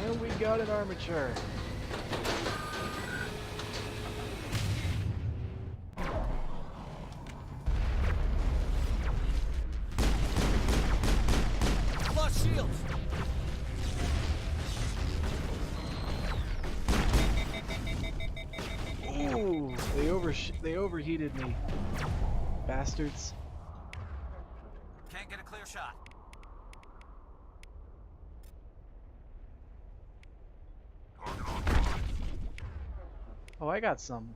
And we got an armature. Shields. Ooh, they overheated me, bastards. your shot. Oh, I got some.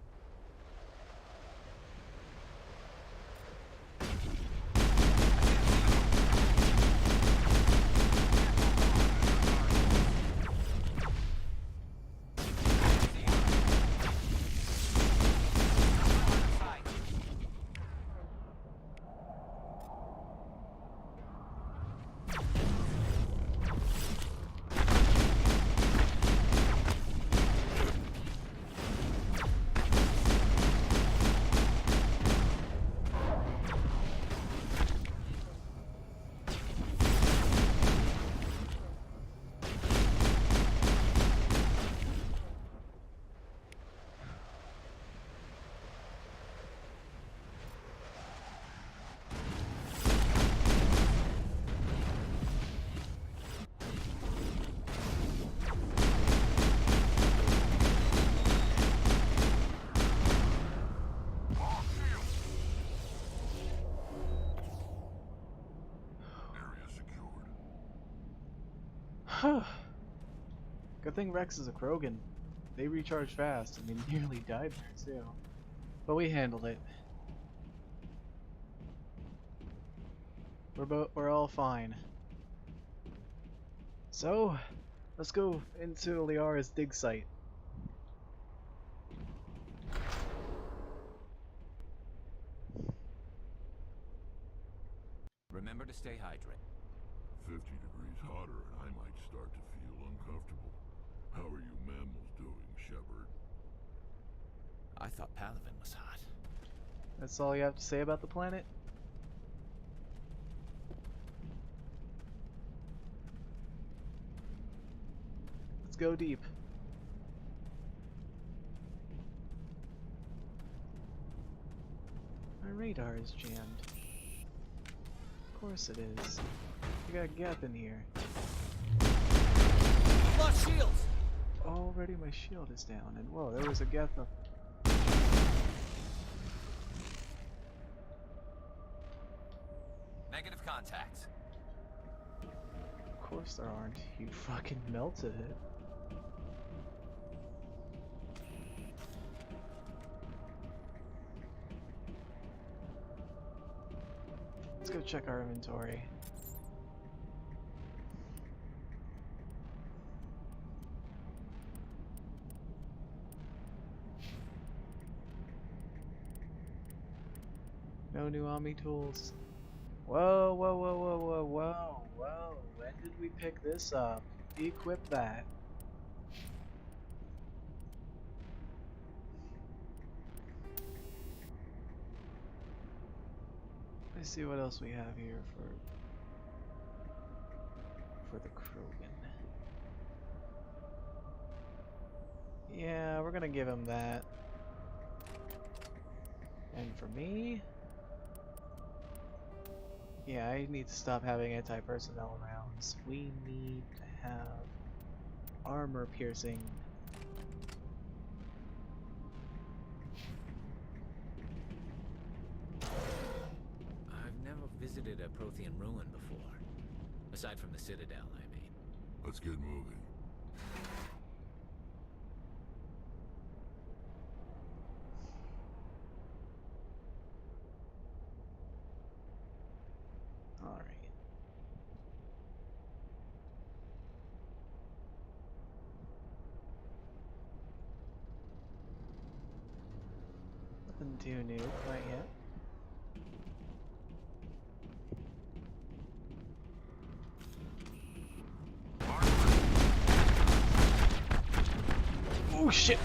Good thing Rex is a Krogan. They recharge fast, and we nearly died there too. But we handled it. We're all fine. So, let's go into Liara's dig site. Remember to stay hydrated. 50 degrees hotter and I might start to feel uncomfortable. How are you mammals doing, Shepard? I thought Palaven was hot. That's all you have to say about the planet? Let's go deep. My radar is jammed. Of course it is. We got a gap in here. Lost shields! Already my shield is down, and whoa, there was a gap up. Negative contacts. Of course there aren't. You fucking melted it. Let's go check our inventory. No new Omni tools. Whoa, whoa, whoa, whoa, whoa, whoa, whoa. When did we pick this up? Equip that. Let's see what else we have here for the Krogan. Yeah, we're gonna give him that. And for me, yeah, I need to stop having anti-personnel rounds. We need to have armor piercing. I've never visited a Prothean ruin before. Aside from the Citadel, I mean. Let's get moving. Alright. Nothing too new quite yet. Oh shit!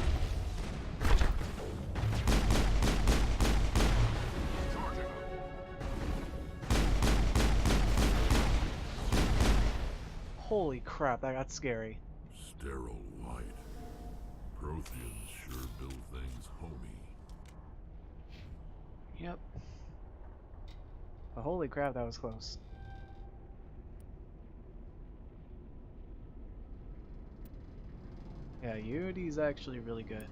Holy crap, that got scary. Sterile white. Protheans sure build things homey. Yep. But holy crap, that was close. Yeah, Unity's actually really good.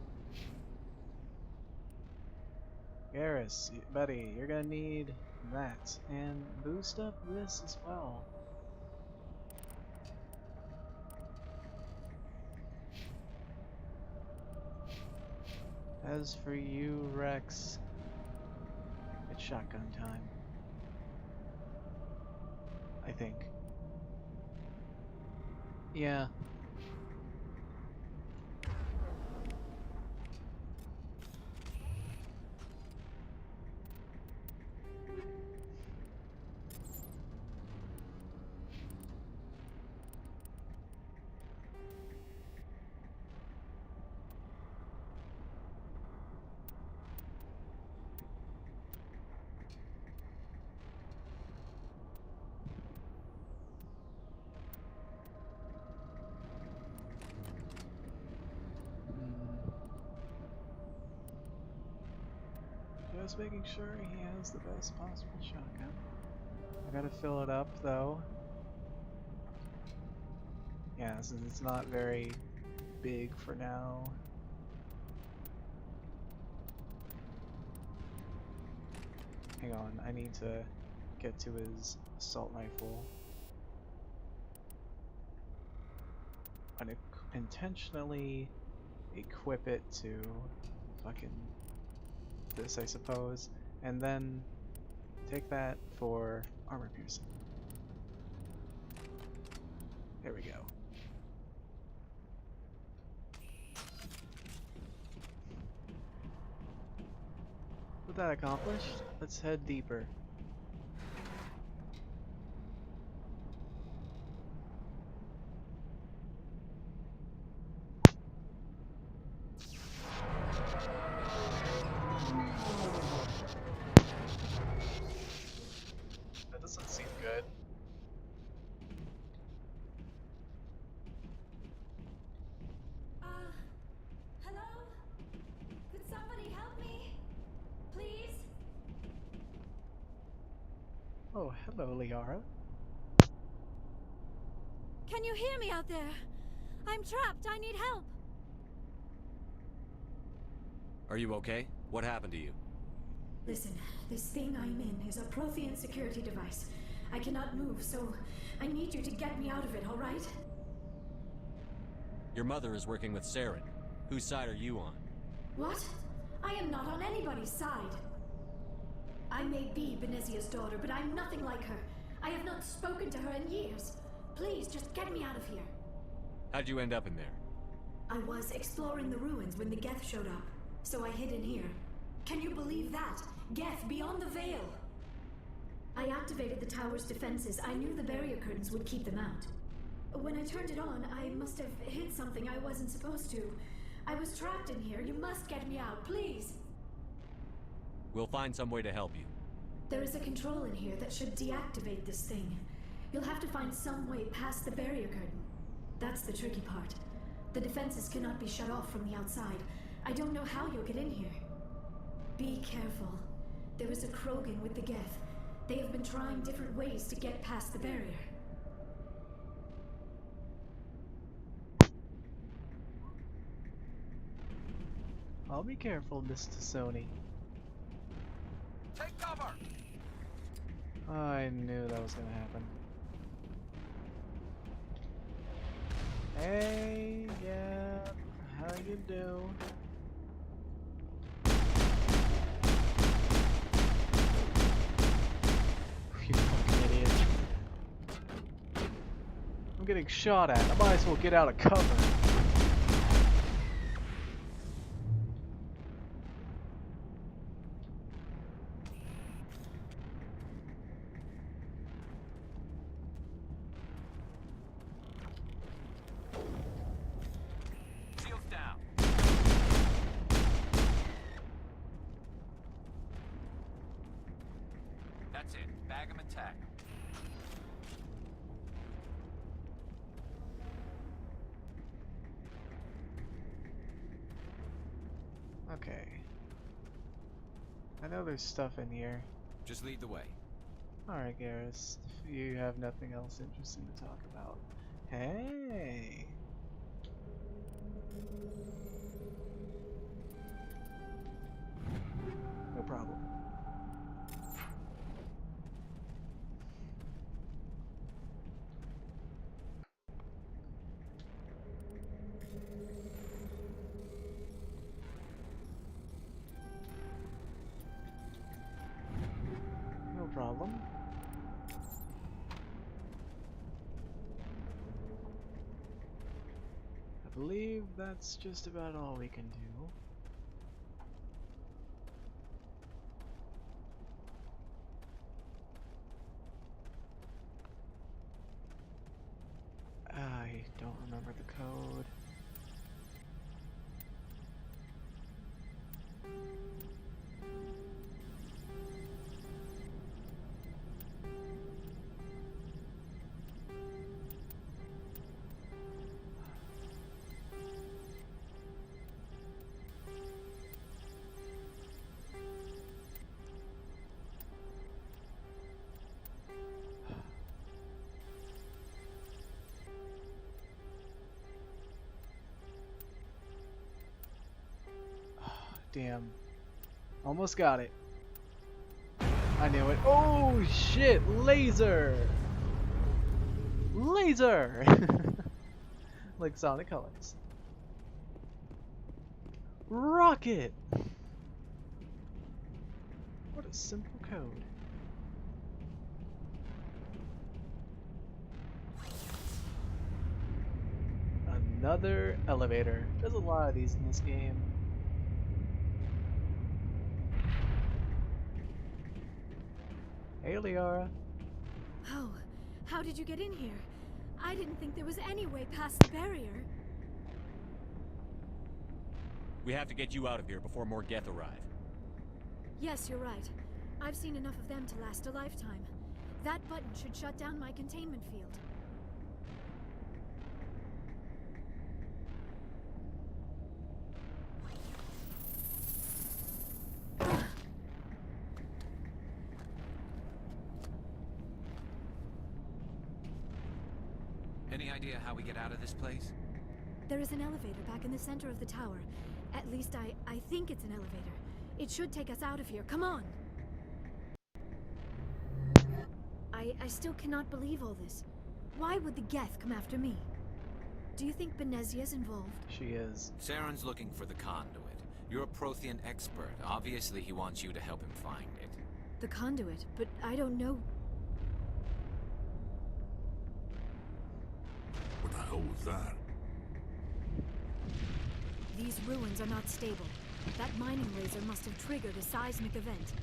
Garrus, buddy, you're gonna need that. And boost up this as well. As for you, Rex, it's shotgun time. I think. Yeah. Just making sure he has the best possible shotgun. I gotta fill it up though. Yeah, since it's not very big for now. Hang on, I need to get to his assault rifle. Unintentionally equip it to fucking this, I suppose, and then take that for armor piercing. There we go. With that accomplished, let's head deeper. That doesn't seem good. Hello? Could somebody help me? Please? Oh, hello, Liara. Can you hear me out there? I'm trapped. I need help. Are you okay? What happened to you? Listen, this thing I'm in is a Prothean security device. I cannot move, so I need you to get me out of it, all right? Your mother is working with Saren. Whose side are you on? What? I am not on anybody's side. I may be Benezia's daughter, but I'm nothing like her. I have not spoken to her in years. Please, just get me out of here. How'd you end up in there? I was exploring the ruins when the Geth showed up, so I hid in here. Can you believe that? Geth beyond the veil! I activated the tower's defenses. I knew the barrier curtains would keep them out. When I turned it on, I must have hit something I wasn't supposed to. I was trapped in here. You must get me out, please! We'll find some way to help you. There is a control in here that should deactivate this thing. You'll have to find some way past the barrier curtain. That's the tricky part. The defenses cannot be shut off from the outside. I don't know how you'll get in here. Be careful. There is a Krogan with the Geth. They have been trying different ways to get past the barrier. I'll be careful, Mr. Sony. Take cover! I knew that was gonna happen. Hey, yeah, how you do? You fucking idiot. I'm getting shot at. I might as well get out of cover. Shields down. That's it. Bag 'em and tag 'em. Okay. I know there's stuff in here. Just lead the way. Alright, Garrus. If you have nothing else interesting to talk about. Hey! No problem. problem. I believe that's just about all we can do. I don't remember the code. Damn. Almost got it. I knew it. Oh shit! Laser! Laser! Like Sonic Colors. Rocket! What a simple code. Another elevator. There's a lot of these in this game. Hey, Liara. Oh, how did you get in here? I didn't think there was any way past the barrier. We have to get you out of here before more Geth arrive. Yes, you're right. I've seen enough of them to last a lifetime. That button should shut down my containment field. Any idea how we get out of this place? There is an elevator back in the center of the tower. At least I think it's an elevator. It should take us out of here. Come on! I still cannot believe all this. Why would the Geth come after me? Do you think Benezia's involved? She is. Saren's looking for the conduit. You're a Prothean expert. Obviously, he wants you to help him find it. The conduit, but I don't know. What the hell was that? These ruins are not stable. That mining laser must have triggered a seismic event.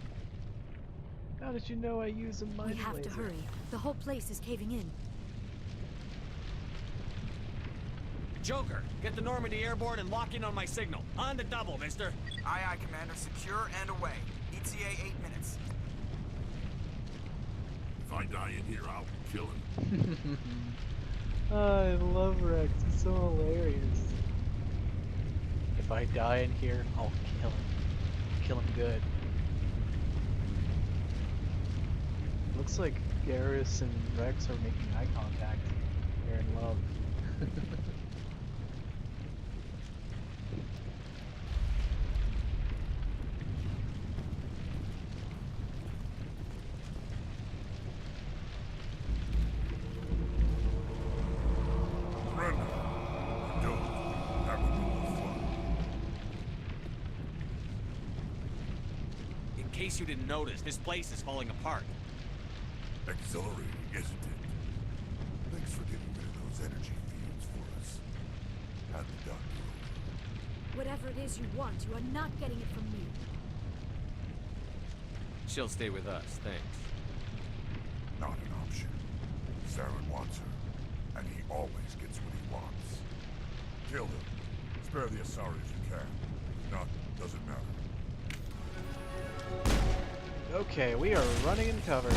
How did you know I use a mining We have laser? to hurry. The whole place is caving in. Joker, get the Normandy airborne and lock in on my signal. On the double, mister. Aye, aye, Commander. Secure and away. ETA 8 minutes. If I die in here, I'll kill him. I love Rex. He's so hilarious. If I die in here, I'll kill him. Kill him good. Looks like Garrus and Rex are making eye contact. They're in love. Brenda, don't. That would be no fun. In case you didn't notice, this place is falling apart. Exhilarating, isn't it? Thanks for getting rid of those energy fields for us. Had the doctor over. Whatever it is you want, you are not getting it from me. She'll stay with us, thanks. Not an option. Saren wants her, and he always gets what he wants. Kill him. Spare the Asari if you can. If not, doesn't matter. Okay, we are running in cover.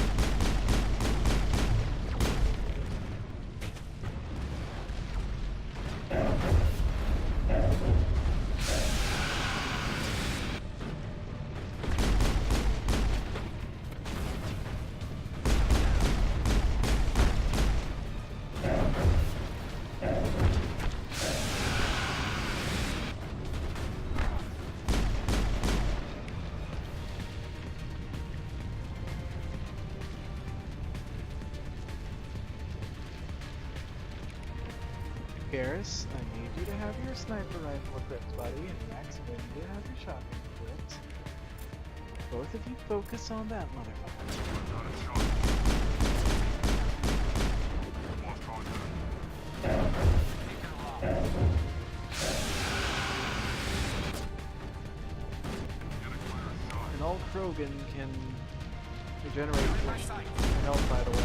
Garrus, I need you to have your sniper rifle equipped, buddy, and Max, I need you to have your shotgun equipped. Both of you focus on that motherfucker. Not a all Krogan can regenerate health, by the way.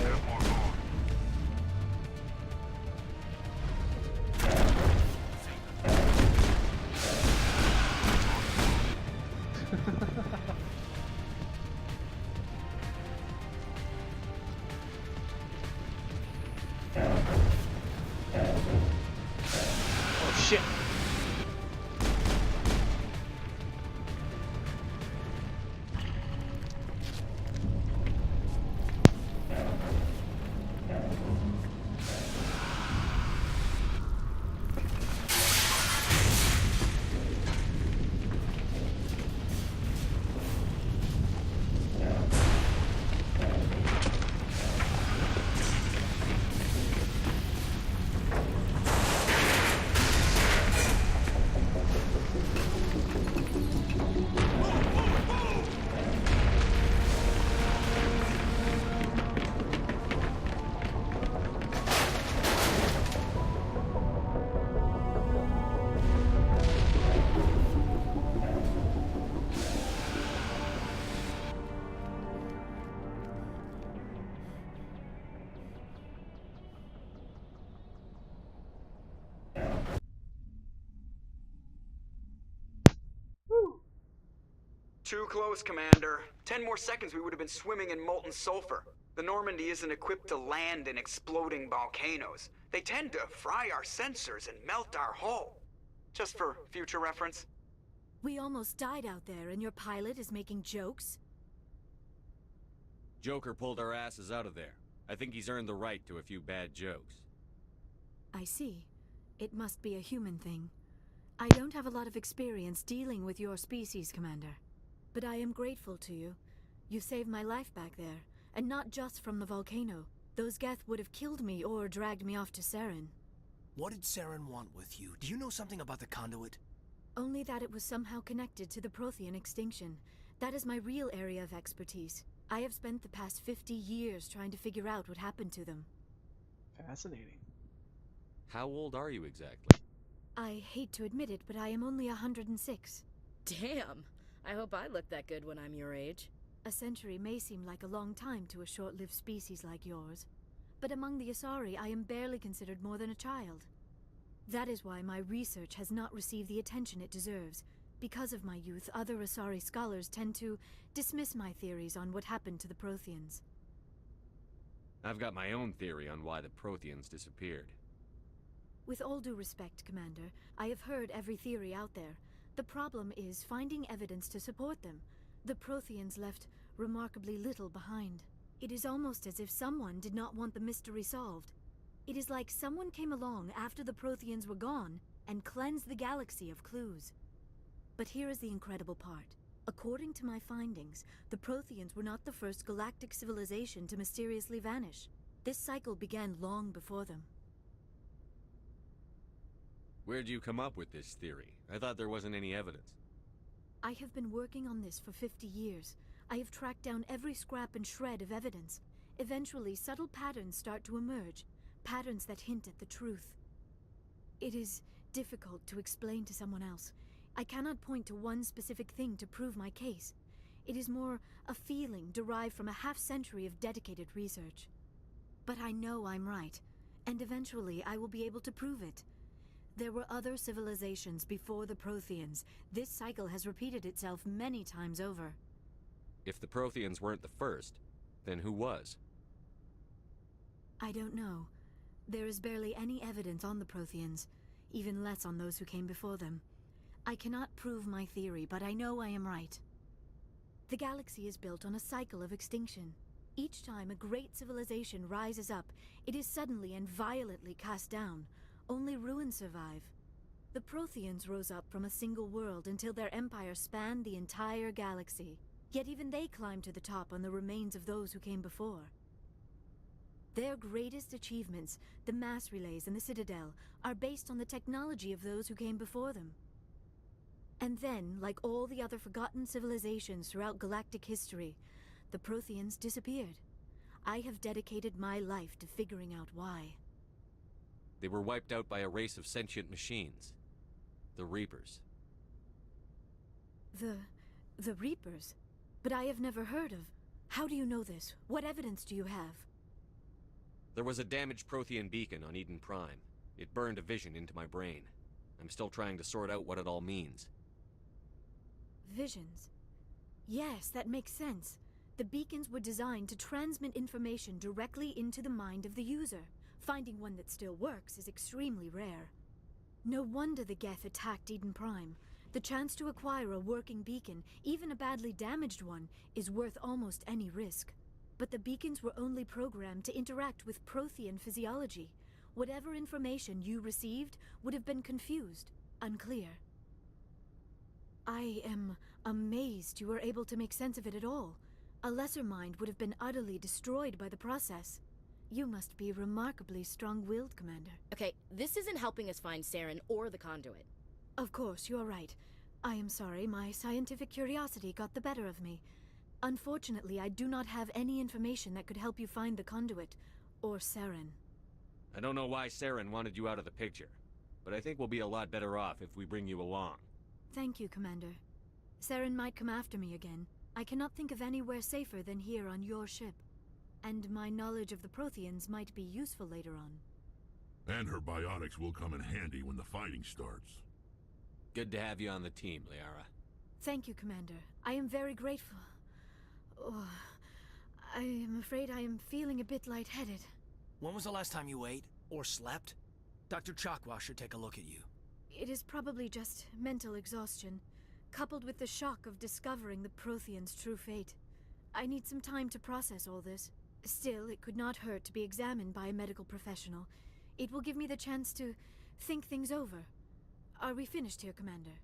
Oh shit! Too close, Commander. 10 more seconds we would have been swimming in molten sulfur. The Normandy isn't equipped to land in exploding volcanoes. They tend to fry our sensors and melt our hull. Just for future reference. We almost died out there, and your pilot is making jokes? Joker pulled our asses out of there. I think he's earned the right to a few bad jokes. I see. It must be a human thing. I don't have a lot of experience dealing with your species, Commander. But I am grateful to you. You saved my life back there, and not just from the volcano. Those Geth would have killed me or dragged me off to Saren. What did Saren want with you? Do you know something about the conduit? Only that it was somehow connected to the Prothean extinction. That is my real area of expertise. I have spent the past 50 years trying to figure out what happened to them. Fascinating. How old are you exactly? I hate to admit it, but I am only 106. Damn! I hope I look that good when I'm your age. A century may seem like a long time to a short-lived species like yours, but among the Asari I am barely considered more than a child. That is why my research has not received the attention it deserves. Because of my youth, other Asari scholars tend to dismiss my theories on what happened to the Protheans. I've got my own theory on why the Protheans disappeared. With all due respect, Commander, I have heard every theory out there. The problem is finding evidence to support them. The Protheans left remarkably little behind. It is almost as if someone did not want the mystery solved. It is like someone came along after the Protheans were gone and cleansed the galaxy of clues. But here is the incredible part. According to my findings, the Protheans were not the first galactic civilization to mysteriously vanish. This cycle began long before them. Where'd you come up with this theory? I thought there wasn't any evidence. I have been working on this for 50 years. I have tracked down every scrap and shred of evidence. Eventually, subtle patterns start to emerge, patterns that hint at the truth. It is difficult to explain to someone else. I cannot point to one specific thing to prove my case. It is more a feeling derived from a half-century of dedicated research. But I know I'm right, and eventually I will be able to prove it. There were other civilizations before the Protheans. This cycle has repeated itself many times over. If the Protheans weren't the first, then who was? I don't know. There is barely any evidence on the Protheans, even less on those who came before them. I cannot prove my theory, but I know I am right. The galaxy is built on a cycle of extinction. Each time a great civilization rises up, it is suddenly and violently cast down. Only ruins survive. The Protheans rose up from a single world until their empire spanned the entire galaxy. Yet even they climbed to the top on the remains of those who came before. Their greatest achievements, the mass relays and the Citadel, are based on the technology of those who came before them. And then, like all the other forgotten civilizations throughout galactic history, the Protheans disappeared. I have dedicated my life to figuring out why. They were wiped out by a race of sentient machines. The Reapers. The Reapers? But I have never heard of... How do you know this? What evidence do you have? There was a damaged Prothean beacon on Eden Prime. It burned a vision into my brain. I'm still trying to sort out what it all means. Visions. Yes, that makes sense. The beacons were designed to transmit information directly into the mind of the user. Finding one that still works is extremely rare. No wonder the Geth attacked Eden Prime. The chance to acquire a working beacon, even a badly damaged one, is worth almost any risk. But the beacons were only programmed to interact with Prothean physiology. Whatever information you received would have been confused, unclear. I am amazed you were able to make sense of it at all. A lesser mind would have been utterly destroyed by the process. You must be remarkably strong-willed, Commander. Okay, this isn't helping us find Saren or the conduit. Of course, you're right. I am sorry, my scientific curiosity got the better of me. Unfortunately, I do not have any information that could help you find the conduit, or Saren. I don't know why Saren wanted you out of the picture, but I think we'll be a lot better off if we bring you along. Thank you, Commander. Saren might come after me again. I cannot think of anywhere safer than here on your ship. And my knowledge of the Protheans might be useful later on. And her biotics will come in handy when the fighting starts. Good to have you on the team, Liara. Thank you, Commander. I am very grateful. Oh, I am afraid I am feeling a bit lightheaded. When was the last time you ate or slept? Dr. Chakwa should take a look at you. It is probably just mental exhaustion, coupled with the shock of discovering the Protheans' true fate. I need some time to process all this. Still, it could not hurt to be examined by a medical professional. It will give me the chance to think things over. Are we finished here, Commander?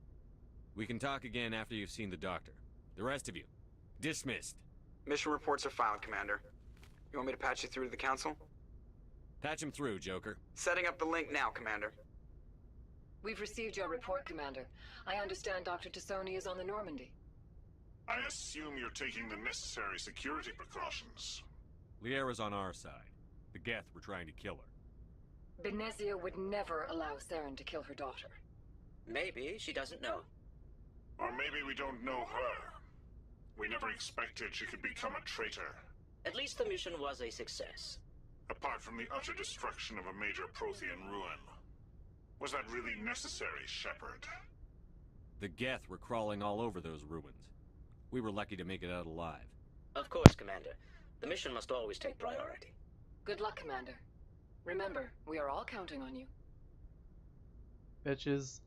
We can talk again after you've seen the doctor. The rest of you, dismissed. Mission reports are filed, Commander. You want me to patch you through to the Council? Patch him through, Joker. Setting up the link now, Commander. We've received your report, Commander. I understand Dr. Tassoni is on the Normandy. I assume you're taking the necessary security precautions. Liara's on our side. The Geth were trying to kill her. Benezia would never allow Saren to kill her daughter. Maybe she doesn't know. Or maybe we don't know her. We never expected she could become a traitor. At least the mission was a success. Apart from the utter destruction of a major Prothean ruin. Was that really necessary, Shepard? The Geth were crawling all over those ruins. We were lucky to make it out alive. Of course, Commander. The mission must always take priority. Good luck, Commander. Remember, we are all counting on you. Bitches.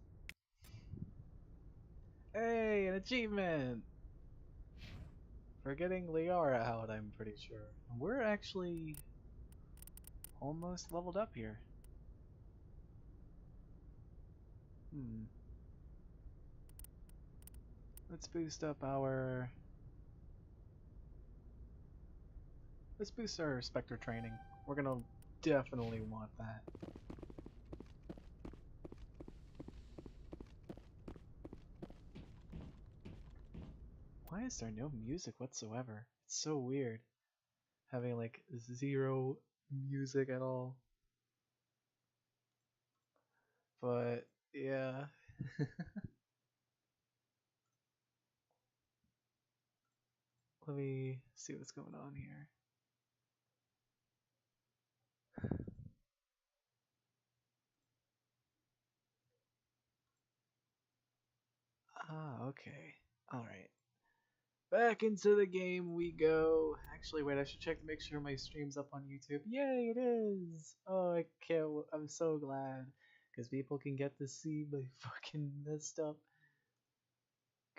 Hey, an achievement! For getting Liara out, I'm pretty sure. We're actually almost leveled up here. Let's boost up our... Let's boost our Spectre training. We're gonna definitely want that. Why is there no music whatsoever? It's so weird. Having like zero music at all. But yeah. Let me see what's going on here. Ah, okay. Alright. Back into the game we go. Actually, wait, I should check to make sure my stream's up on YouTube. Yay, it is! Oh, I can't. I'm so glad. Because people can get to see my fucking messed up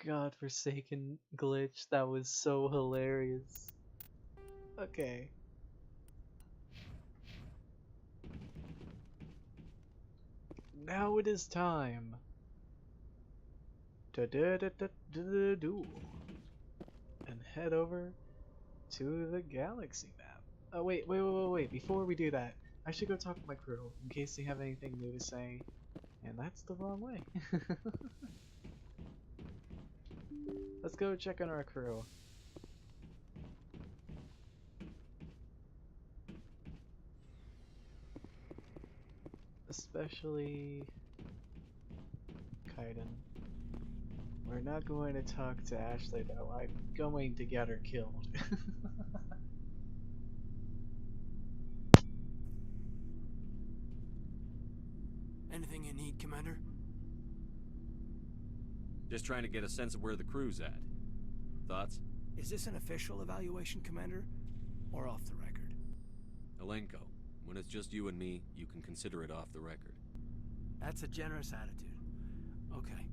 godforsaken glitch. That was so hilarious. Okay. Now it is time to duel and head over to the galaxy map. Oh wait, before we do that, I should go talk to my crew in case they have anything new to say. And that's the wrong way. Let's go check on our crew. Especially Kaiden. We're not going to talk to Ashley though. I'm going to get her killed. Anything you need, Commander? Just trying to get a sense of where the crew's at. Thoughts? Is this an official evaluation, Commander? Or off the record? Alenko, when it's just you and me, you can consider it off the record. That's a generous attitude. Okay.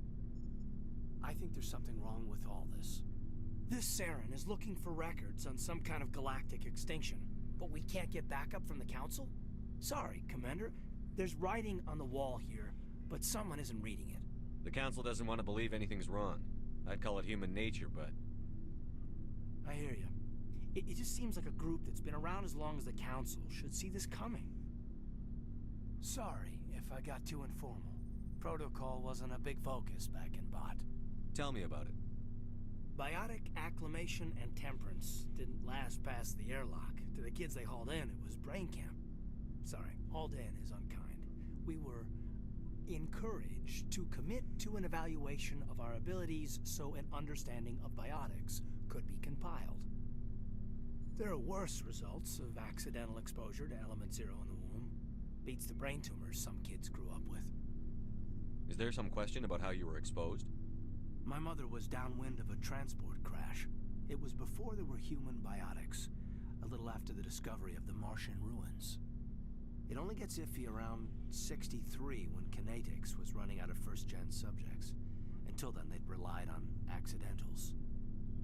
I think there's something wrong with all this. This Saren is looking for records on some kind of galactic extinction, but we can't get backup from the Council? Sorry, Commander. There's writing on the wall here, but someone isn't reading it. The Council doesn't want to believe anything's wrong. I'd call it human nature, but... I hear you. It just seems like a group that's been around as long as the Council should see this coming. Sorry if I got too informal. Protocol wasn't a big focus back in Bot. Tell me about it. Biotic acclimation and temperance didn't last past the airlock. To the kids they hauled in, it was brain camp. Sorry, hauled in is unkind. We were encouraged to commit to an evaluation of our abilities so an understanding of biotics could be compiled. There are worse results of accidental exposure to Element Zero in the womb. Beats the brain tumors some kids grew up with. Is there some question about how you were exposed? My mother was downwind of a transport crash. It was before there were human biotics, a little after the discovery of the Martian ruins. It only gets iffy around 63 when Kinetics was running out of first-gen subjects. Until then, they'd relied on accidentals.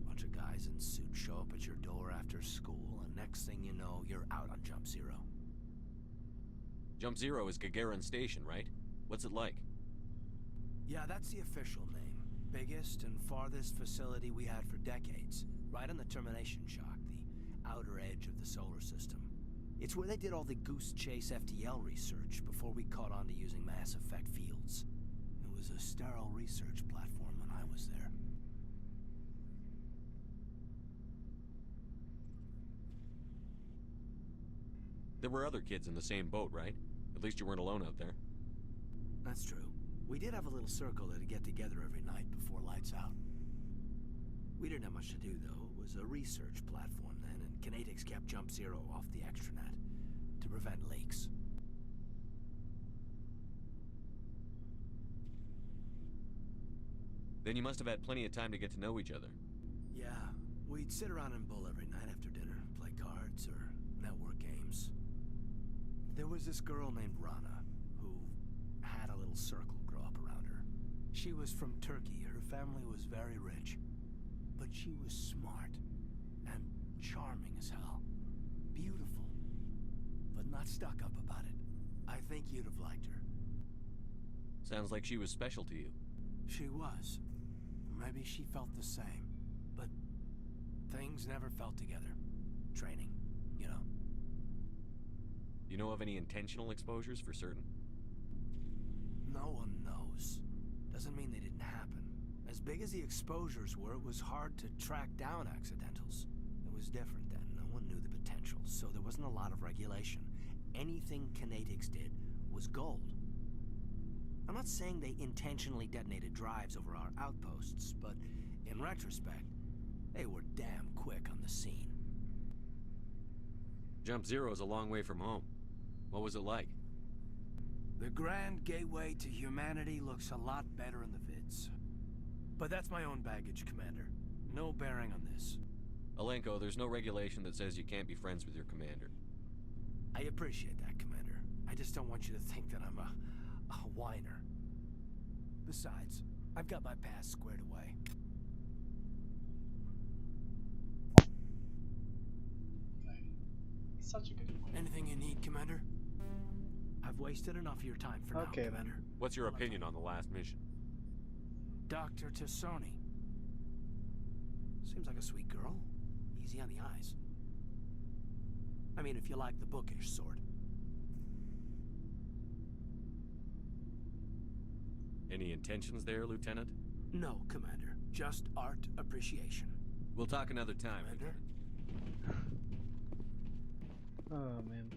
A bunch of guys in suits show up at your door after school, and next thing you know, you're out on Jump Zero. Jump Zero is Gagarin Station, right? What's it like? Yeah, that's the official name. Biggest and farthest facility we had for decades. Right on the termination shock, the outer edge of the solar system. It's where they did all the Goose Chase FTL research before we caught on to using mass effect fields. It was a sterile research platform when I was there. There were other kids in the same boat, right? At least you weren't alone out there. That's true. We did have a little circle that'd get together every night before lights out. We didn't have much to do, though. It was a research platform then, and Kinetics kept Jump Zero off the extranet to prevent leaks. Then you must have had plenty of time to get to know each other. Yeah, we'd sit around and bull every night after dinner, play cards or network games. There was this girl named Rana, who had a little circle grow up around her. She was from Turkey. Her family was very rich. But she was smart and charming as hell. Beautiful, but not stuck up about it. I think you'd have liked her. Sounds like she was special to you. She was. Maybe she felt the same. But things never felt together. Training, you know. You know of any intentional exposures for certain? No one knows. Doesn't mean they didn't happen. As big as the exposures were, it was hard to track down accidentals. It was different then. No one knew the potential, so there wasn't a lot of regulation. Anything Kinetics did was gold. I'm not saying they intentionally detonated drives over our outposts, but in retrospect, they were damn quick on the scene. Jump Zero is a long way from home. What was it like? The grand gateway to humanity looks a lot better in the vids. But that's my own baggage, Commander. No bearing on this. Alenko, there's no regulation that says you can't be friends with your commander. I appreciate that, Commander. I just don't want you to think that I'm a whiner. Besides, I've got my past squared away. Such a good point. Anything you need, Commander? I've wasted enough of your time for now, Commander. What's your opinion on the last mission? Dr. Tassoni. Seems like a sweet girl. Easy on the eyes. I mean, if you like the bookish sort. Any intentions there, Lieutenant? No, Commander. Just art appreciation. We'll talk another time, Commander. Oh, man.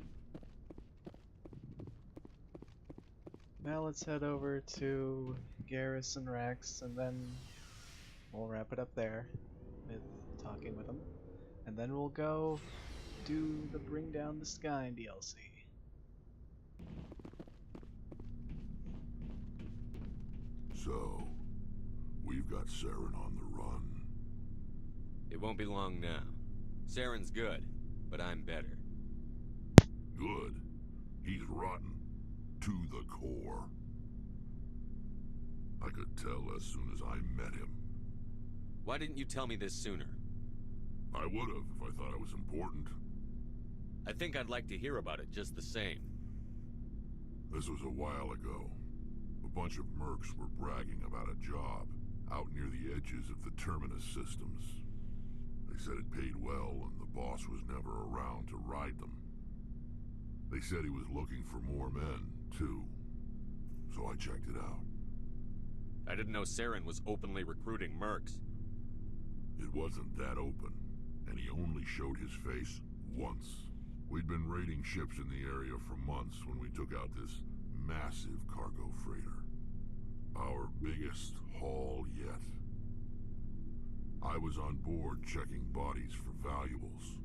Now let's head over to Garrus and Rex, and then we'll wrap it up there with talking with him. And then we'll go do the Bring Down the Sky DLC. So, we've got Saren on the run. It won't be long now. Saren's good, but I'm better. Good? He's rotten. To the core. I could tell as soon as I met him. Why didn't you tell me this sooner? I would've if I thought it was important. I think I'd like to hear about it just the same. This was a while ago. A bunch of mercs were bragging about a job out near the edges of the Terminus systems. They said it paid well and the boss was never around to ride them. They said he was looking for more men, too. So I checked it out. I didn't know Saren was openly recruiting mercs. It wasn't that open, and he only showed his face once. We'd been raiding ships in the area for months when we took out this massive cargo freighter. Our biggest haul yet. I was on board checking bodies for valuables,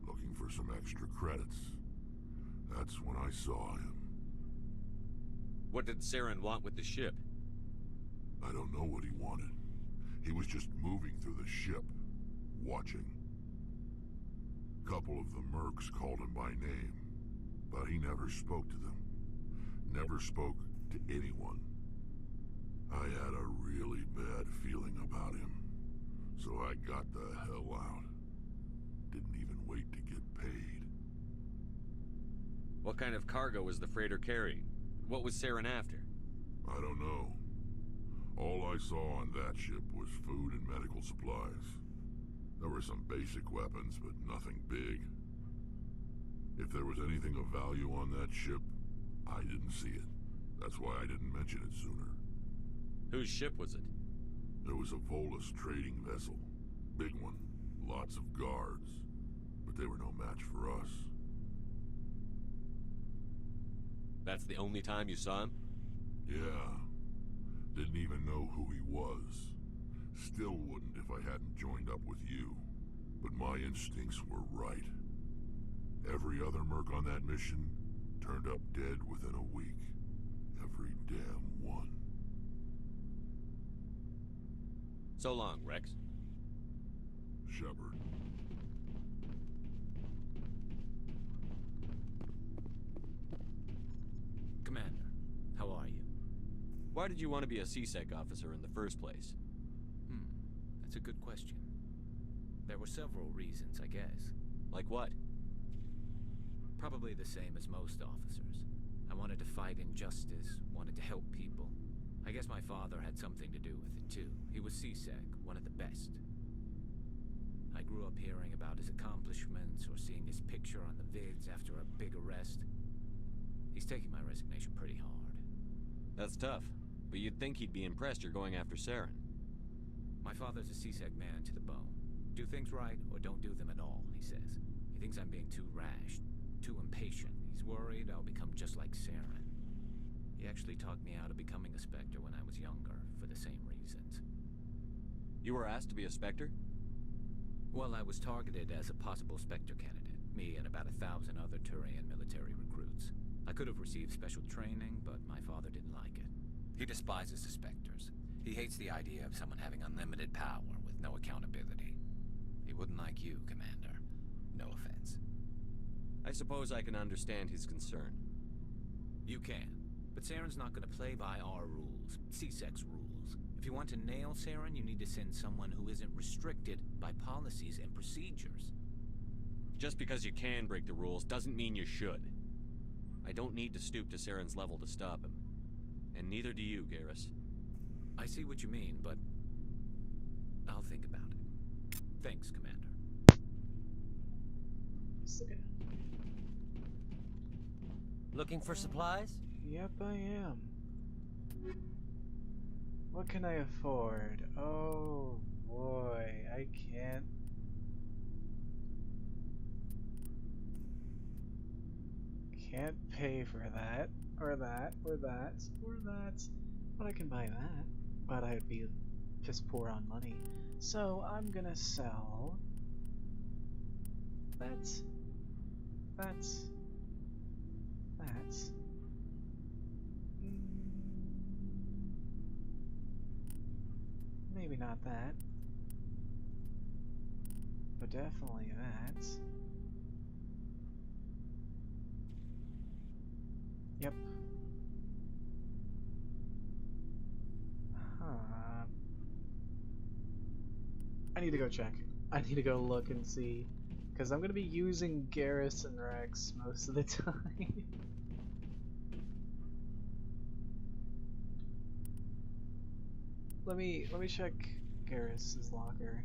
looking for some extra credits. That's when I saw him. What did Saren want with the ship? I don't know what he wanted. He was just moving through the ship, watching. A couple of the mercs called him by name, but he never spoke to them. Never spoke to anyone. I had a really bad feeling about him, so I got the hell out. Didn't even wait to get paid. What kind of cargo was the freighter carrying? What was Saren after? I don't know. All I saw on that ship was food and medical supplies. There were some basic weapons, but nothing big. If there was anything of value on that ship, I didn't see it. That's why I didn't mention it sooner. Whose ship was it? It was a Volus trading vessel. Big one. Lots of guards. But they were no match for us. That's the only time you saw him? Yeah. Didn't even know who he was. Still wouldn't if I hadn't joined up with you. But my instincts were right. Every other merc on that mission turned up dead within a week. Every damn one. So long, Rex. Shepard. Commander, how are you? Why did you want to be a C-Sec officer in the first place? That's a good question. There were several reasons, I guess. Like what? Probably the same as most officers. I wanted to fight injustice, wanted to help people. I guess my father had something to do with it too. He was C-Sec, one of the best. I grew up hearing about his accomplishments or seeing his picture on the vids after a big arrest. He's taking my resignation pretty hard. That's tough, but you'd think he'd be impressed you're going after Saren. My father's a C-Sec man to the bone. Do things right or don't do them at all, he says. He thinks I'm being too rash, too impatient. He's worried I'll become just like Saren. He actually talked me out of becoming a Spectre when I was younger, for the same reasons. You were asked to be a Spectre? Well, I was targeted as a possible Spectre candidate, me and about 1,000 other Turian military recruits. I could have received special training, but my father didn't like it. He despises the Spectres. He hates the idea of someone having unlimited power with no accountability. He wouldn't like you, Commander. No offense. I suppose I can understand his concern. You can. But Saren's not going to play by our rules, C-Sec's rules. If you want to nail Saren, you need to send someone who isn't restricted by policies and procedures. Just because you can break the rules doesn't mean you should. I don't need to stoop to Saren's level to stop him. And neither do you, Garrus. I see what you mean, but I'll think about it. Thanks, Commander. Looking for supplies? Yep, I am. What can I afford? Oh boy, I can't. Can't pay for that, or that, or that, or that. But I can buy that. But I'd be piss poor on money. So I'm gonna sell that's maybe not that, but definitely that. Yep. I need to go check. I need to go look and see, because I'm gonna be using Garrus and Rex most of the time. Let me check Garrus's locker.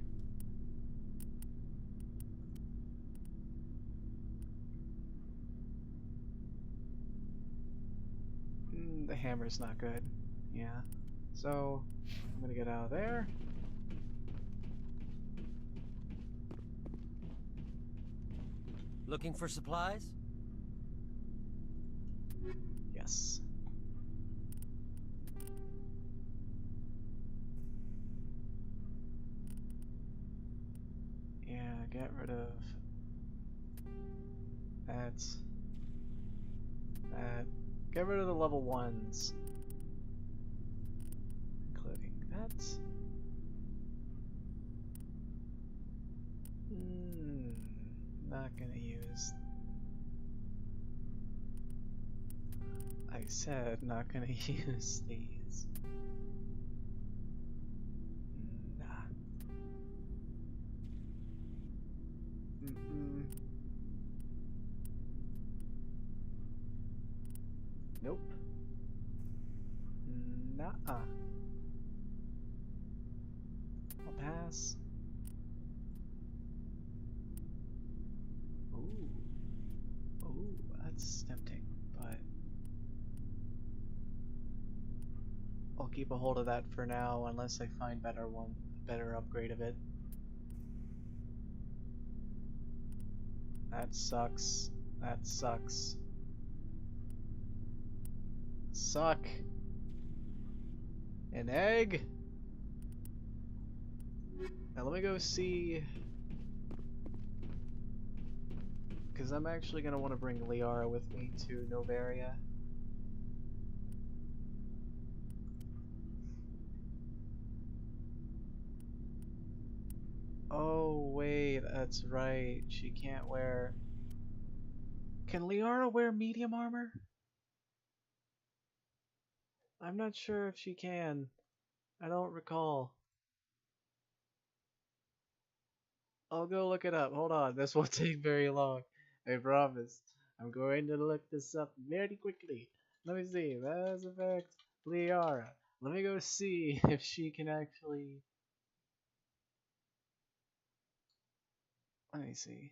The hammer's not good. Yeah. So I'm gonna get out of there. Looking for supplies? Yes. Yeah, get rid of that. Get rid of the level 1s. Including that. Not gonna use. I said not gonna use these. Nah. Nope. Nuh-uh. I'll pass. Ooh, that's tempting, but I'll keep a hold of that for now unless I find better upgrade of it. That sucks. That sucks. Suck. An egg? Now let me go see, because I'm actually going to want to bring Liara with me to Noveria. Oh wait, that's right, she can't wear... Can Liara wear medium armor? I'm not sure if she can. I don't recall. I'll go look it up. Hold on, this won't take very long. I promise. I'm going to look this up very quickly. Let me see. Mass Effect Liara. Let me go see if she can actually... Let me see.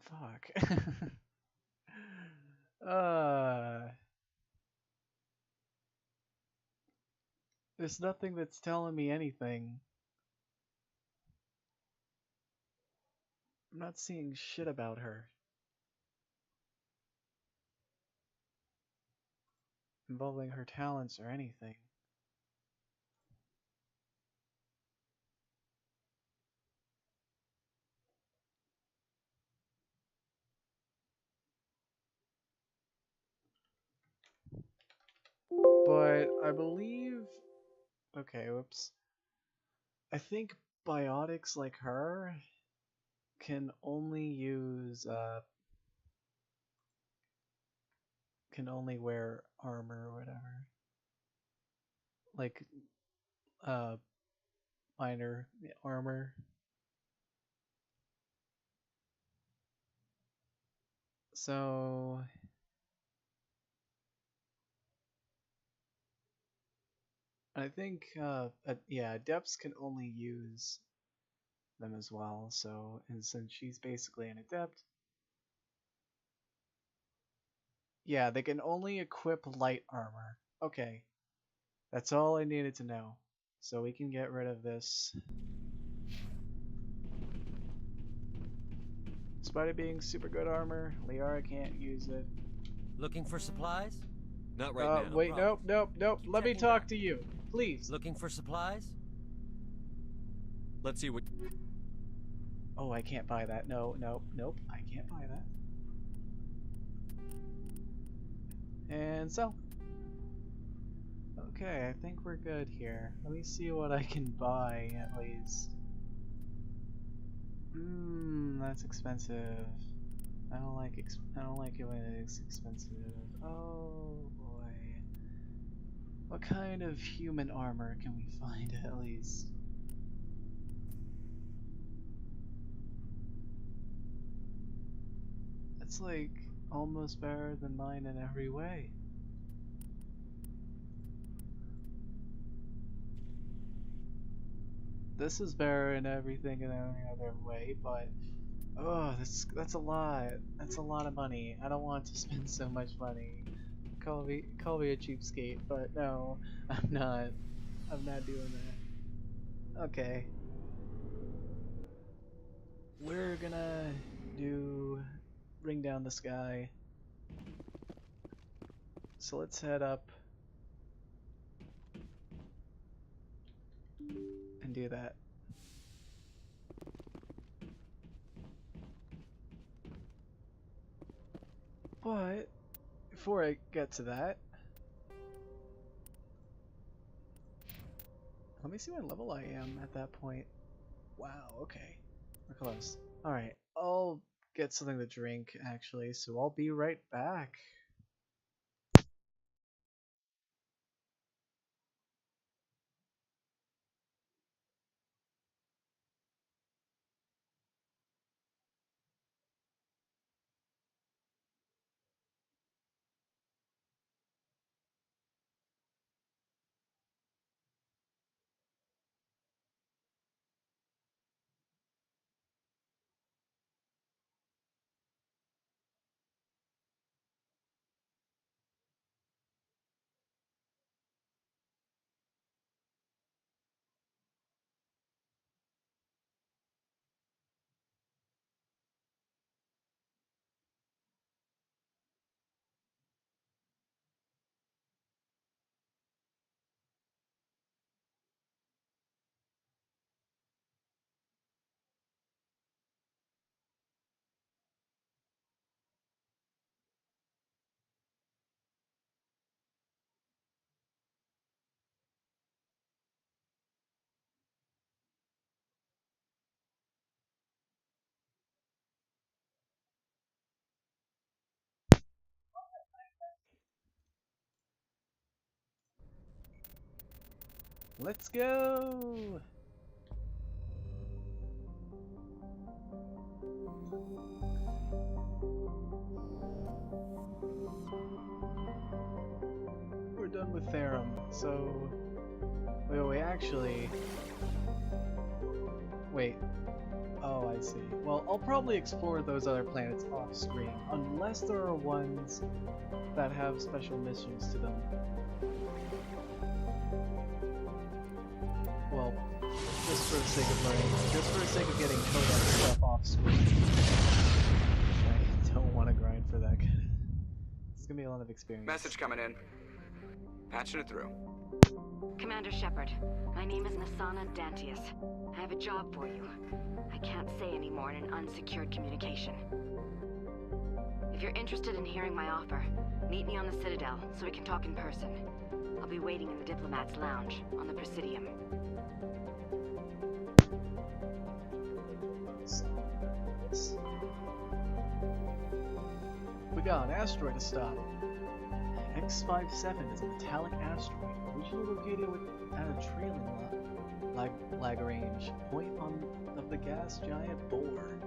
Fuck. There's nothing that's telling me anything. I'm not seeing shit about her involving her talents or anything. But I believe... Okay, whoops. I think biotics like her can only use, can only wear armor or whatever. Like, minor armor. So... I think, yeah, adepts can only use them as well, so, and since she's basically an adept, yeah, they can only equip light armor. Okay, that's all I needed to know. So we can get rid of this Despite it being super good armor, Liara can't use it. Looking for supplies? Not right now. Wait, nope. Let me talk to you, please. Looking for supplies? Let's see what... Oh, I can't buy that. Nope. I can't buy that. And sell. Okay, I think we're good here. Let me see what I can buy at least. That's expensive. I don't like it when it's expensive. Oh boy. What kind of human armor can we find at least? It's like almost better than mine in every way. This is better in everything in any other way, but oh, that's a lot. That's a lot of money. I don't want to spend so much money. Call me a cheapskate, but no, I'm not. I'm not doing that. Okay. We're gonna bring down the sky. So let's head up and do that. But before I get to that, let me see what level I am at that point. Wow, okay. We're close. Alright, I'll get something to drink actually, so I'll be right back. Let's go! We're done with Therum, so... Wait, actually... Wait. Oh, I see. Well, I'll probably explore those other planets off-screen, unless there are ones that have special missions to them. Well, just for the sake of learning, just for the sake of getting Kodak stuff off screen. I don't want to grind for that. It's gonna be a lot of experience. Message coming in. Patching it through. Commander Shepard, my name is Nasana Dantius. I have a job for you. I can't say any more in an unsecured communication. If you're interested in hearing my offer, meet me on the Citadel so we can talk in person. I'll be waiting in the Diplomat's Lounge on the Presidium. We got an asteroid to stop. X57 is a metallic asteroid, originally located at a trailing Lagrange point of the gas giant Bohr.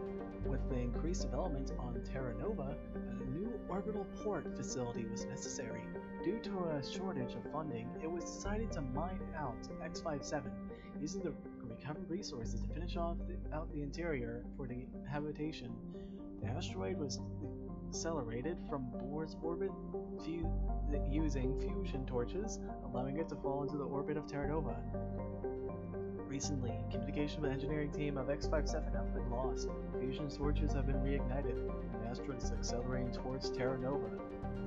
With the increased development on Terra Nova, a new orbital port facility was necessary. Due to a shortage of funding, it was decided to mine out X57, using the recovered resources to finish out the interior for the habitation. The asteroid was accelerated from Bohr's orbit using fusion torches, allowing it to fall into the orbit of Terra Nova. Recently, communication with the engineering team of X-57 have been lost. Fusion torches have been reignited, and the asteroid is accelerating towards Terra Nova.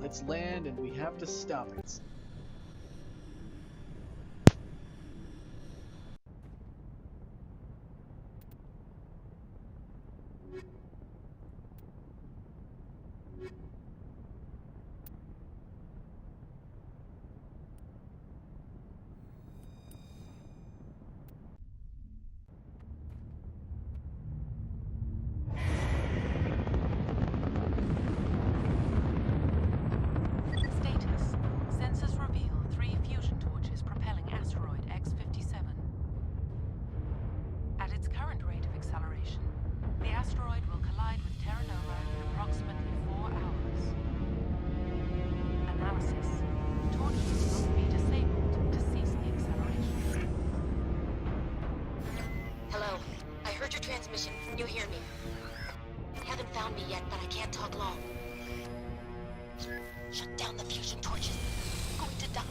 Let's land, and we have to stop it. Transmission. You hear me? Haven't found me yet, but I can't talk long. Shut down the fusion torches. I'm going to die.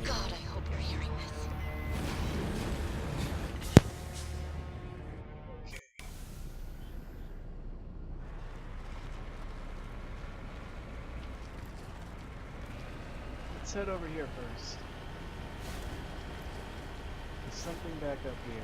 God, I hope you're hearing this. Okay. Let's head over here first. There's something back up here.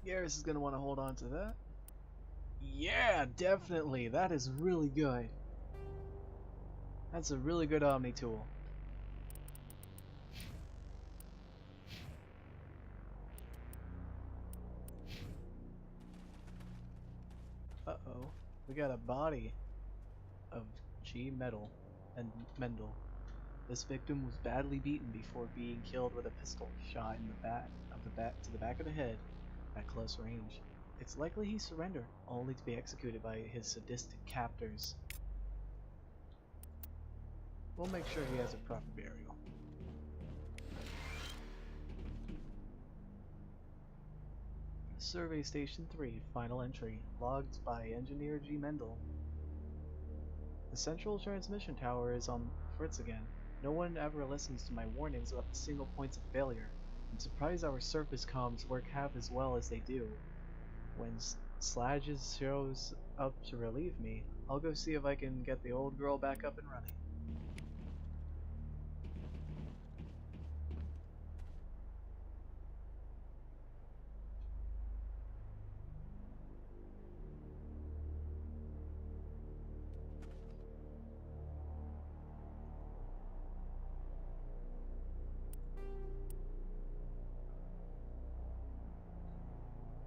Garrus is going to want to hold on to that. Yeah, definitely. That is really good. That's a really good Omni tool. Uh-oh. We got a body of G. Mendel. This victim was badly beaten before being killed with a pistol shot in the to the back of the head at close range. It's likely he surrendered, only to be executed by his sadistic captors. We'll make sure he has a proper burial. Survey Station 3, final entry, logged by Engineer G. Mendel. The central transmission tower is on fritz again. No one ever listens to my warnings about the single points of failure. I'm surprised our surface comms work half as well as they do. When Slages shows up to relieve me, I'll go see if I can get the old girl back up and running.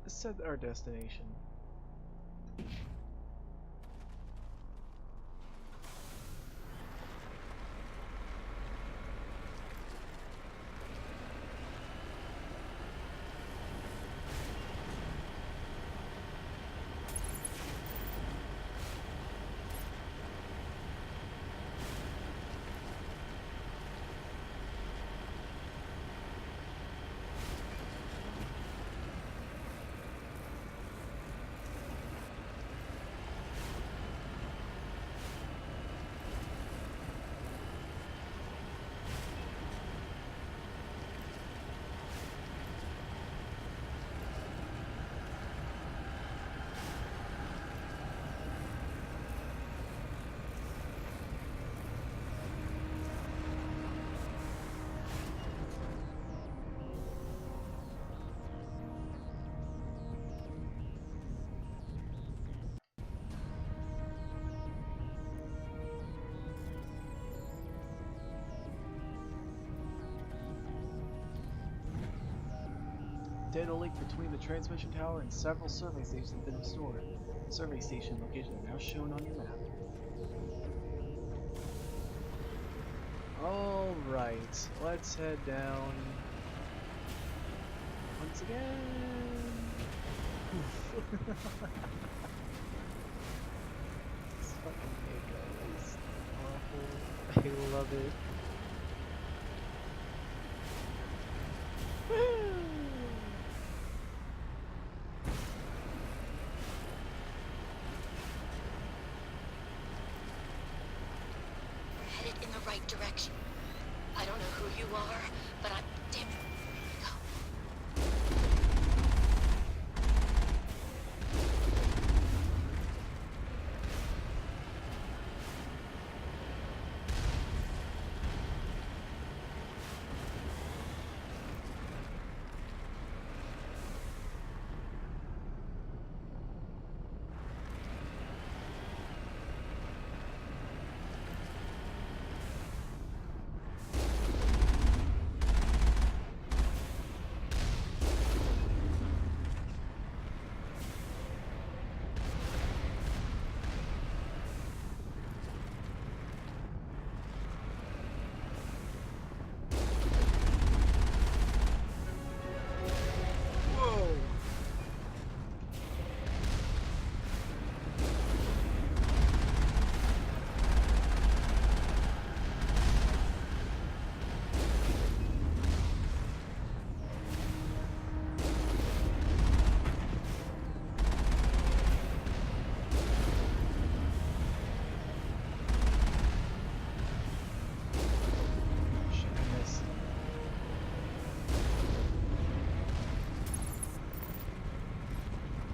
Let's set our destination. Data link between the transmission tower and several survey stations have been restored. Survey station locations are now shown on your map. Alright, let's head down once again. This fucking Mako is awful. I love it. We're headed in the right direction. I don't know who you are, but I'm damn it. Go.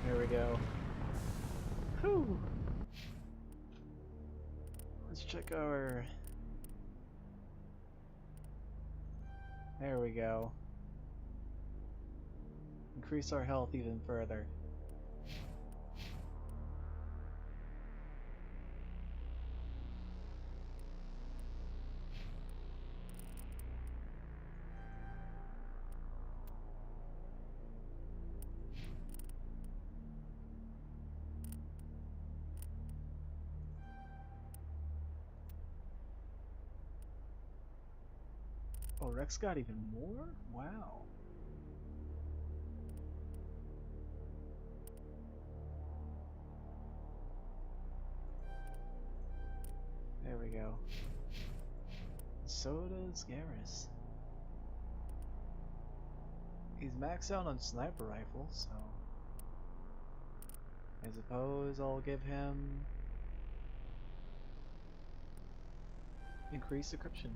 There we go. Whew. Let's check our... There we go. Increase our health even further. Oh, Rex got even more? Wow. There we go. So does Garrus. He's maxed out on sniper rifle, so I suppose I'll give him increased encryption.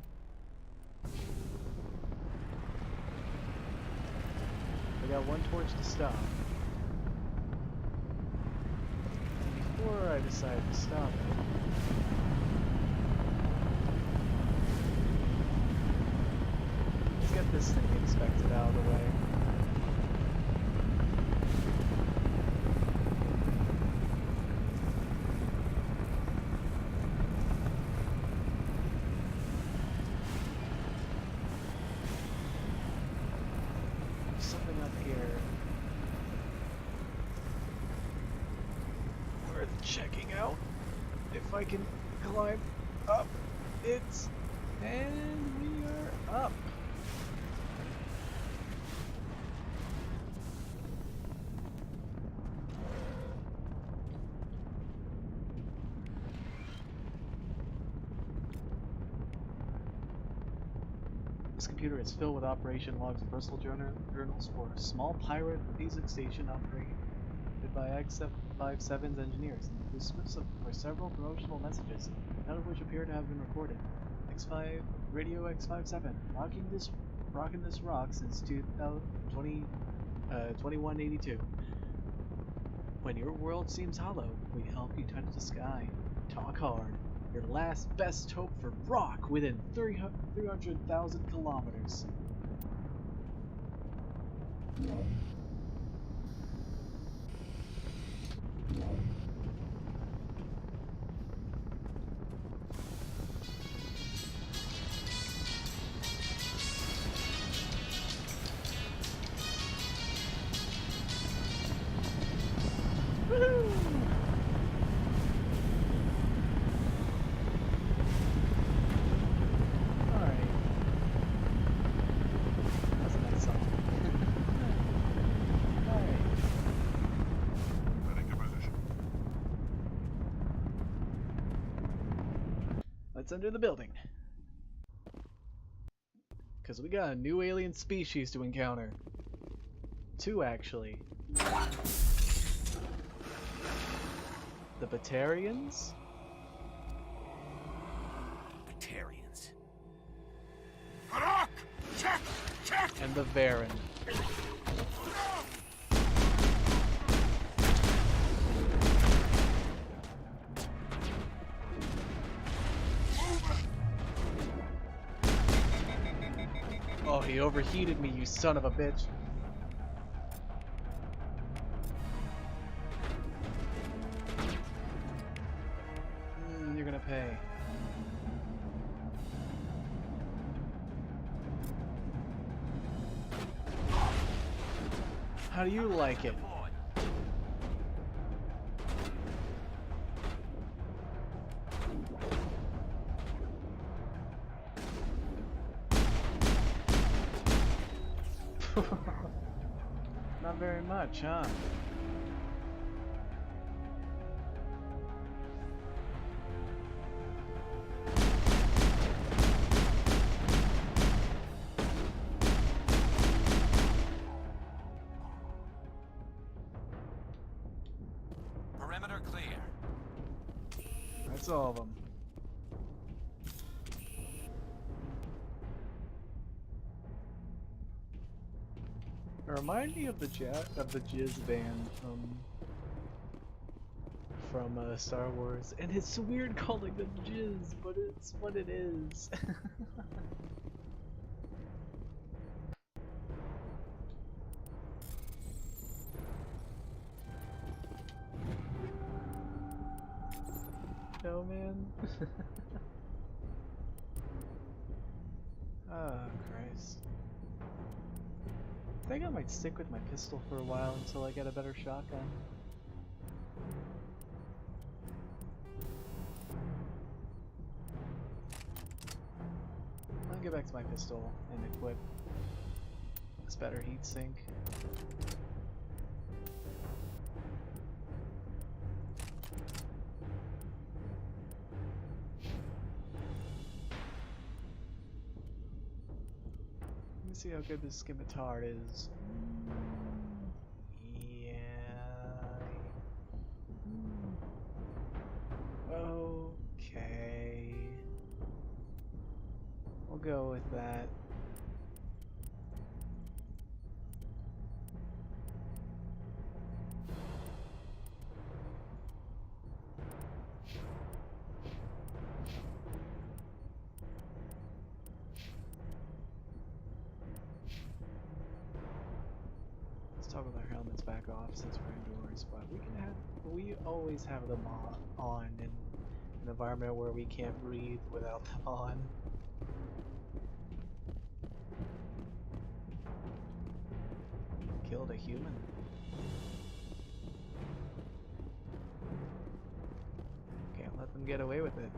We got one torch to stop. And before I decide to stop it, let's get this thing inspected out of the way. Something up here worth checking out. If I can climb up it, and we are up. This computer is filled with operation logs and personal journals for a small pirate music station operated by X57's engineers. The scripts for several promotional messages, none of which appear to have been recorded. Radio X57, rocking this rock since 2182. When your world seems hollow, we help you touch the sky. Talk hard. Your last best hope for rock within 300,000 kilometers. Woohoo! Let's enter the building. Because we got a new alien species to encounter. 2, actually. The Batarians? Batarians. And the Varen. Oh, he overheated me, you son of a bitch. You're gonna pay. How do you like it? Not very much, huh? Perimeter clear. That's all of them. Remind me of the Jizz band from Star Wars, and it's weird calling them Jizz, but it's what it is. No, man. Oh, Christ. I think I might stick with my pistol for a while until I get a better shotgun. I'll get back to my pistol and equip this better heatsink. See how good this scimitar is. Yeah. Okay. We'll go with that. With our helmets back off since we're indoors, but we always have them on in an environment where we can't breathe without them on. Killed a human. Can't let them get away with it.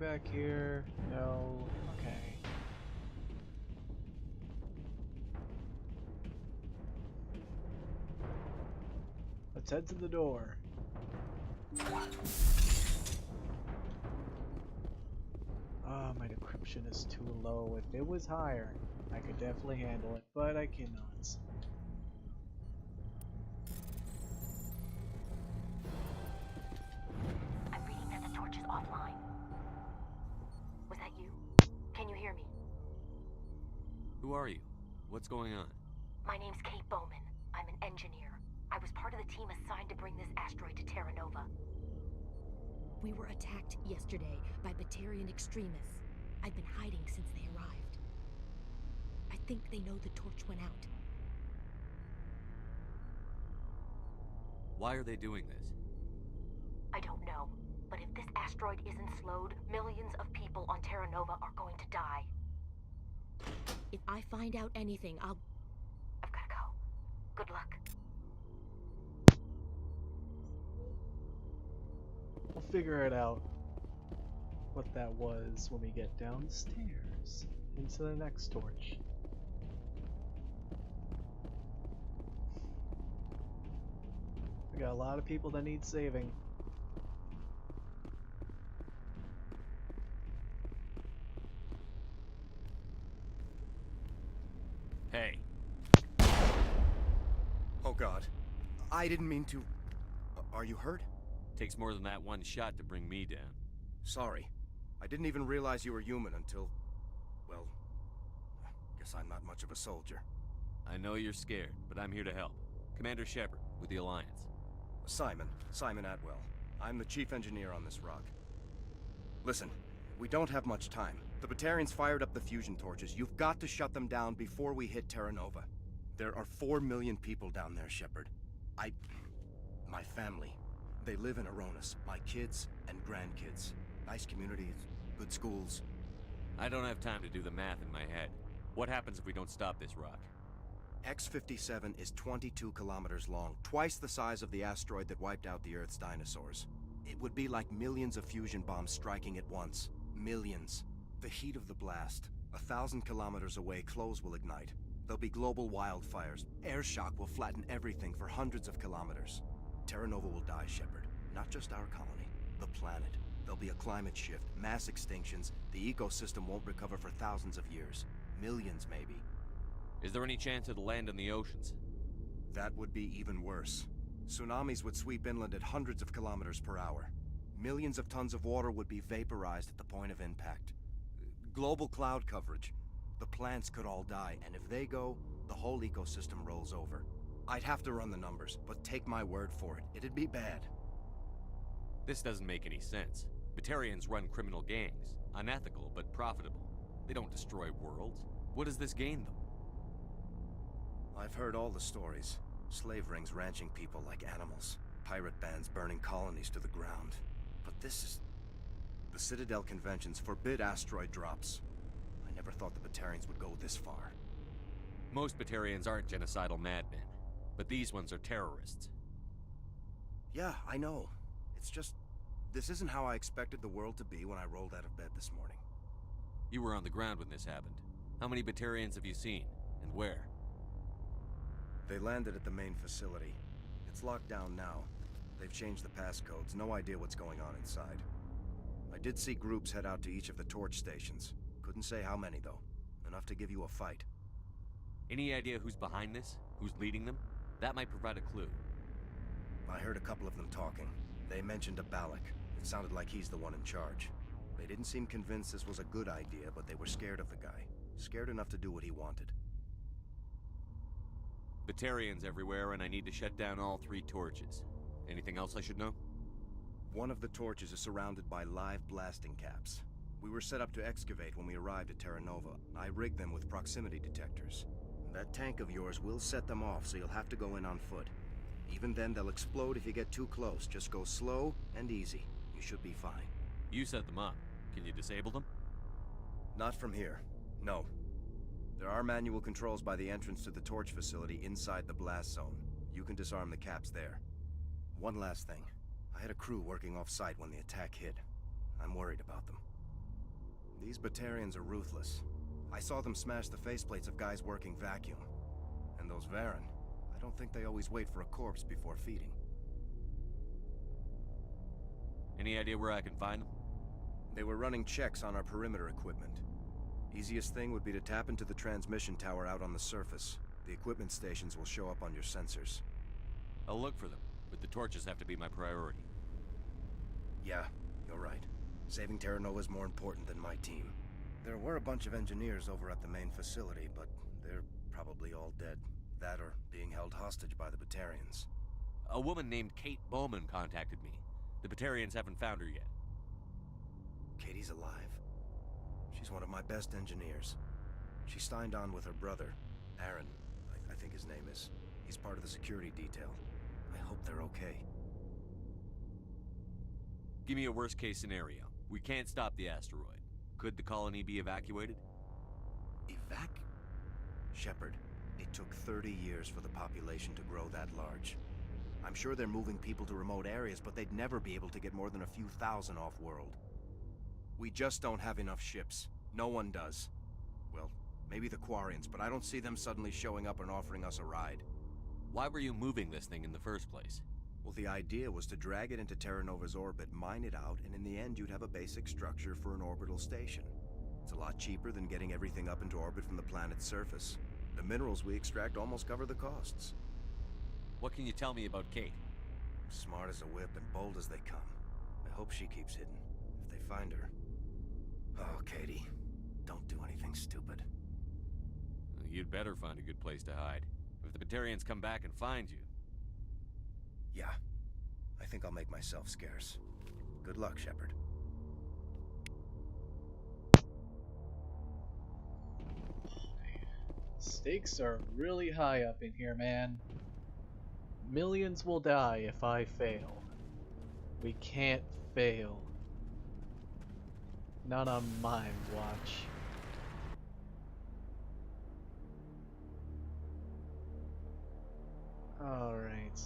Back here? No. Okay. Let's head to the door. Ah, my decryption is too low. If it was higher, I could definitely handle it, but I cannot. I'm reading that the torch is offline. Was that you? Can you hear me? Who are you? What's going on? My name's Kate Bowman. I'm an engineer. I was part of the team assigned to bring this asteroid to Terra Nova. We were attacked yesterday by Batarian extremists. I've been hiding since they arrived. I think they know the torch went out. Why are they doing this? I don't know. But if this asteroid isn't slowed, millions of people on Terra Nova are going to die. If I find out anything, I've gotta go. Good luck. We'll figure it out. what that was when we get downstairs into the next torch. We got a lot of people that need saving. Hey. Oh God. I didn't mean to... Are you hurt? Takes more than that one shot to bring me down. Sorry. I didn't even realize you were human until... Well... Guess I'm not much of a soldier. I know you're scared, but I'm here to help. Commander Shepard, with the Alliance. Simon Atwell. I'm the chief engineer on this rock. Listen, we don't have much time. The Batarians fired up the fusion torches. You've got to shut them down before we hit Terra Nova. There are 4 million people down there, Shepard. My family. They live in Aronis. My kids and grandkids. Nice communities, good schools. I don't have time to do the math in my head. What happens if we don't stop this rock? X-57 is 22 kilometers long, twice the size of the asteroid that wiped out the Earth's dinosaurs. It would be like millions of fusion bombs striking at once. Millions. The heat of the blast. 1,000 kilometers away, clothes will ignite. There'll be global wildfires. Air shock will flatten everything for hundreds of kilometers. Terra Nova will die, Shepard. Not just our colony, the planet. There'll be a climate shift, mass extinctions. The ecosystem won't recover for thousands of years. Millions, maybe. Is there any chance it'll land in the oceans? That would be even worse. Tsunamis would sweep inland at hundreds of kilometers per hour. Millions of tons of water would be vaporized at the point of impact. Global cloud coverage. The plants could all die, and if they go, the whole ecosystem rolls over. I'd have to run the numbers, but take my word for it, it'd be bad. This doesn't make any sense. Batarians run criminal gangs. Unethical, but profitable. They don't destroy worlds. What does this gain them? I've heard all the stories. Slave rings ranching people like animals. Pirate bands burning colonies to the ground. But this is... The Citadel conventions forbid asteroid drops. I never thought the Batarians would go this far. Most Batarians aren't genocidal madmen, but these ones are terrorists. Yeah, I know. It's just... This isn't how I expected the world to be when I rolled out of bed this morning. You were on the ground when this happened. How many Batarians have you seen, and where? They landed at the main facility. It's locked down now. They've changed the passcodes, no idea what's going on inside. I did see groups head out to each of the torch stations. Couldn't say how many, though. Enough to give you a fight. Any idea who's behind this? Who's leading them? That might provide a clue. I heard a couple of them talking. They mentioned a Balak. It sounded like he's the one in charge. They didn't seem convinced this was a good idea, but they were scared of the guy. Scared enough to do what he wanted. Batarians everywhere, and I need to shut down all 3 torches. Anything else I should know? One of the torches is surrounded by live blasting caps. We were set up to excavate when we arrived at Terra Nova. I rigged them with proximity detectors. That tank of yours will set them off, so you'll have to go in on foot. Even then, they'll explode if you get too close. Just go slow and easy. You should be fine. You set them up. Can you disable them? Not from here. No. There are manual controls by the entrance to the torch facility inside the blast zone. You can disarm the caps there. One last thing. I had a crew working off-site when the attack hit. I'm worried about them. These Batarians are ruthless. I saw them smash the faceplates of guys working vacuum. And those Varren, I don't think they always wait for a corpse before feeding. Any idea where I can find them? They were running checks on our perimeter equipment. Easiest thing would be to tap into the transmission tower out on the surface. The equipment stations will show up on your sensors. I'll look for them, but the torches have to be my priority. Yeah, you're right. Saving Terra Nova is more important than my team. There were a bunch of engineers over at the main facility, but they're probably all dead. That or being held hostage by the Batarians. A woman named Kate Bowman contacted me. The Batarians haven't found her yet. Katie's alive. She's one of my best engineers. She signed on with her brother, Aaron, I think his name is. He's part of the security detail. I hope they're okay. Give me a worst-case scenario. We can't stop the asteroid. Could the colony be evacuated? Shepard, it took 30 years for the population to grow that large. I'm sure they're moving people to remote areas, but they'd never be able to get more than a few thousand off-world. We just don't have enough ships. No one does. Well, maybe the Quarians, but I don't see them suddenly showing up and offering us a ride. Why were you moving this thing in the first place? Well, the idea was to drag it into Terra Nova's orbit, mine it out, and in the end you'd have a basic structure for an orbital station. It's a lot cheaper than getting everything up into orbit from the planet's surface. The minerals we extract almost cover the costs. What can you tell me about Kate? Smart as a whip and bold as they come. I hope she keeps hidden, if they find her. Oh, Katie, don't do anything stupid. You'd better find a good place to hide. If the Batarians come back and find you. Yeah, I think I'll make myself scarce. Good luck, Shepard. Stakes are really high up in here, man. Millions will die if I fail. We can't fail. Not on my watch. Alright.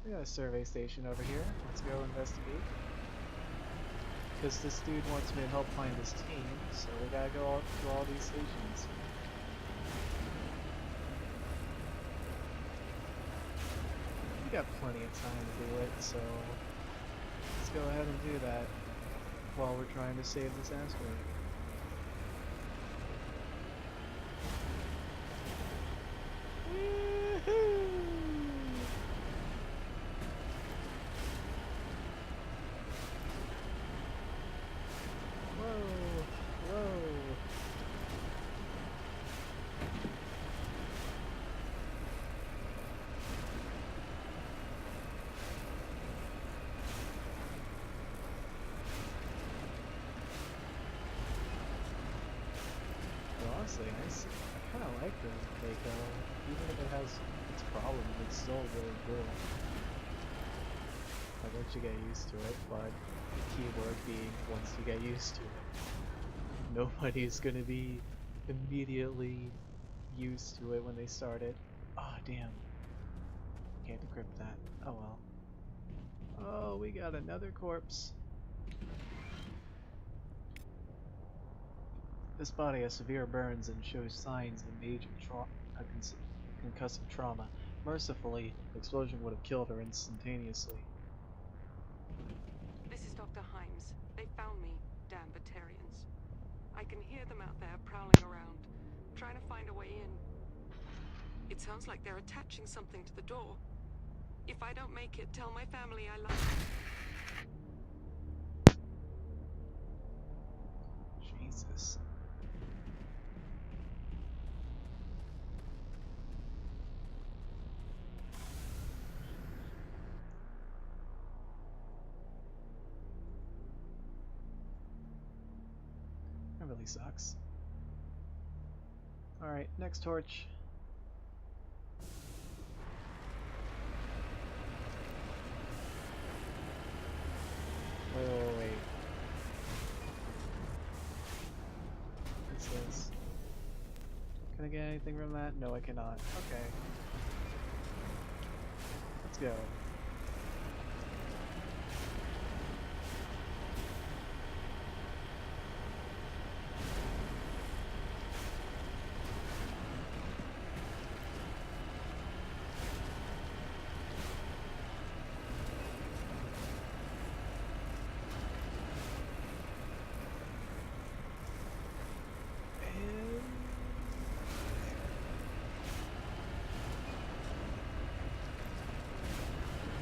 We got a survey station over here. Let's go investigate. Because this dude wants me to help find his team, so we gotta go out to all these stations. We got plenty of time to do it, so let's go ahead and do that while we're trying to save this asteroid. Honestly, I kind of like the Mako. Even if it has its problems, it's still really cool. Like once you get used to it, but the keyword being once you get used to it. Nobody's gonna be immediately used to it when they start it. Oh damn. Can't decrypt that. Oh well. Oh, we got another corpse. This body has severe burns and shows signs of major concussive trauma. Mercifully, the explosion would have killed her instantaneously. This is Dr. Himes. They found me, damn Batarians. I can hear them out there prowling around, trying to find a way in. It sounds like they're attaching something to the door. If I don't make it, tell my family I love them. Jesus. That really sucks. Alright, next torch. Wait. What's this? Can I get anything from that? No, I cannot. Okay. Let's go.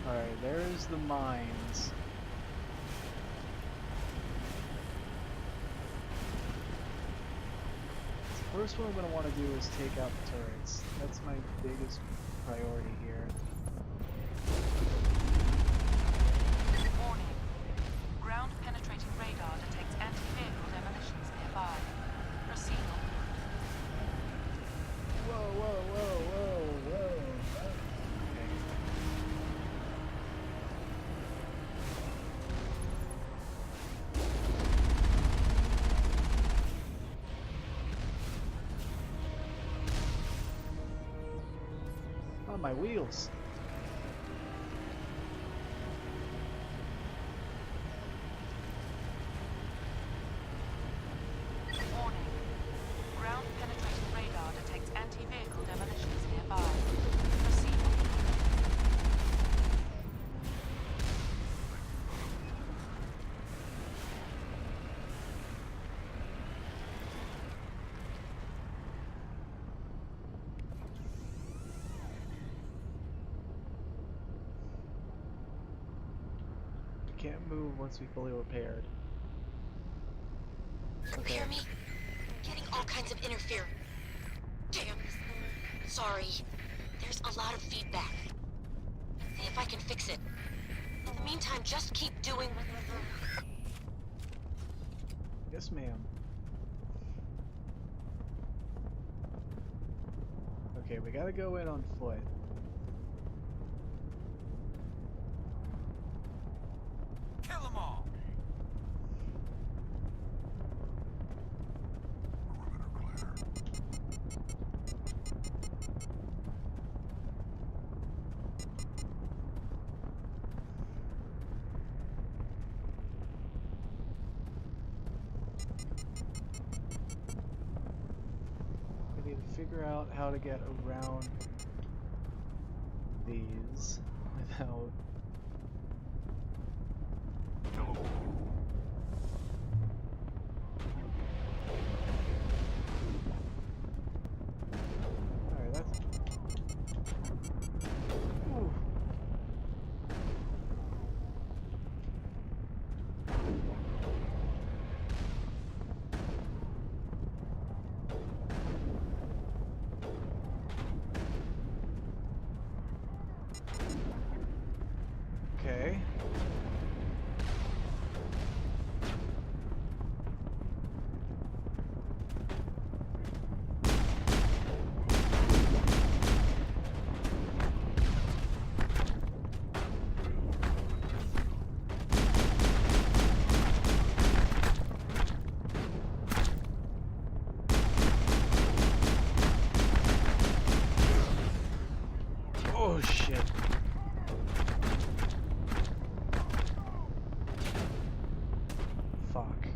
Alright, there's the mines. The first one I'm going to want to do is take out the turrets. That's my biggest priority here. Warning. Ground-penetrating radar detects anti-vehicle demolitions nearby. Proceed. Whoa. My wheels. can't move once we fully repaired. You hear me? Getting all kinds of interference. Damn. Sorry. There's a lot of feedback. See if I can fix it. In the meantime, just keep doing what you're doing. Yes, ma'am. Okay, we gotta go in on foot. Kill them all! We need to figure out how to get around these without... Alright, that's... Ooh. Okay. Oh shit. Fuck.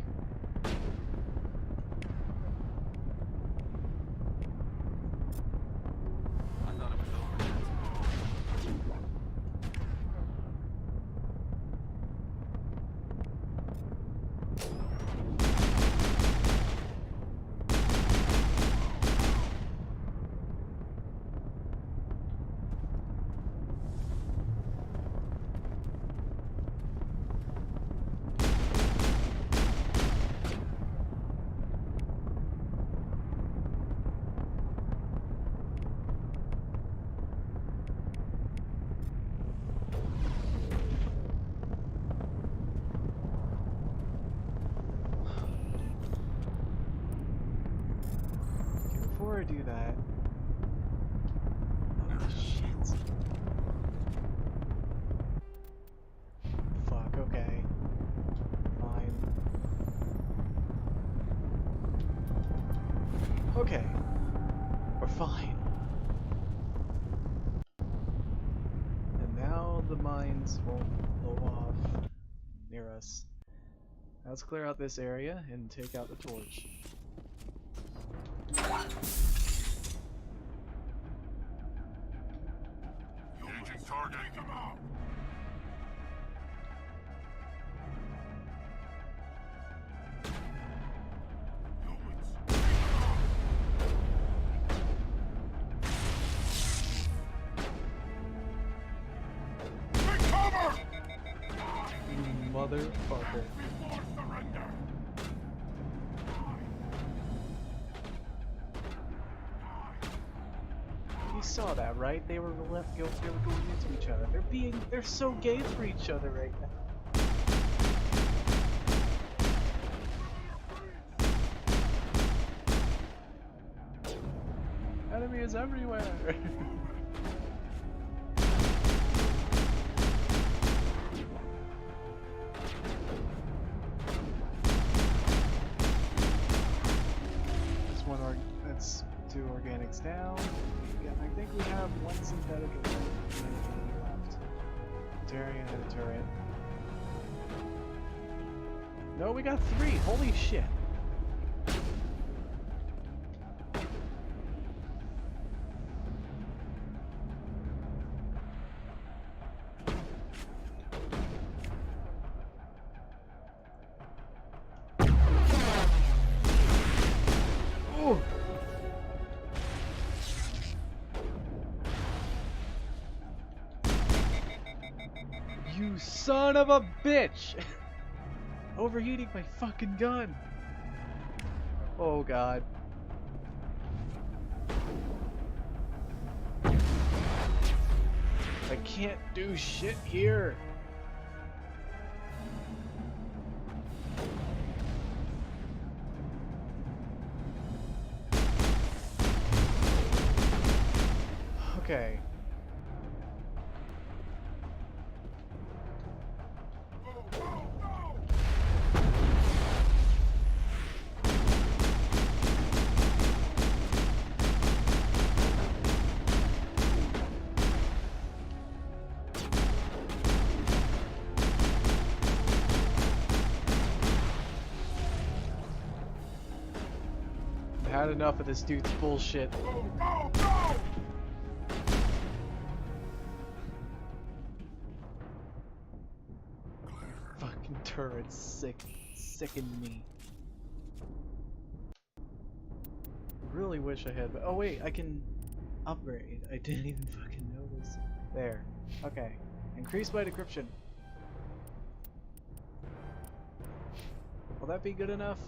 I thought it was over. Okay, before I do that... Oh shit. Fuck, okay. Fine. Okay. We're fine. And now the mines won't blow off near us. Now let's clear out this area and take out the torch. Engaging target. Take them out. Take cover! Motherfucker. Before surrender. You saw that, right? They were going into each other. They're so gay for each other right now. Enemies everywhere. Let's do organics down. Yeah, I think we have one synthetic and one left. Turian and a turret. No, we got 3. Holy shit. You son of a bitch! Overheating my fucking gun! Oh god. I can't do shit here! Okay. I've had enough of this dude's bullshit. Fucking turrets sicken me. Really wish I had. Oh wait, I can upgrade. I didn't even fucking notice. There. Okay. Increase my decryption. Will that be good enough?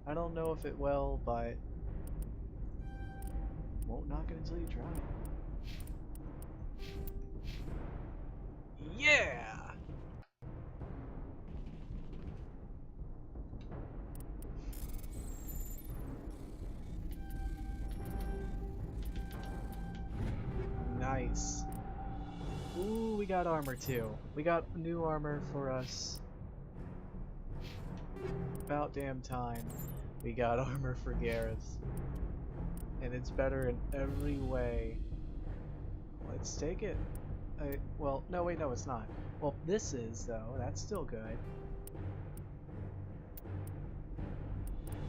I don't know if it will, but won't knock it until you try. Yeah! Nice. Ooh, we got armor too. We got new armor for us. About damn time we got armor for Garrus. And it's better in every way. Let's take it. Well, no, wait, no, it's not. Well, this is, though. That's still good.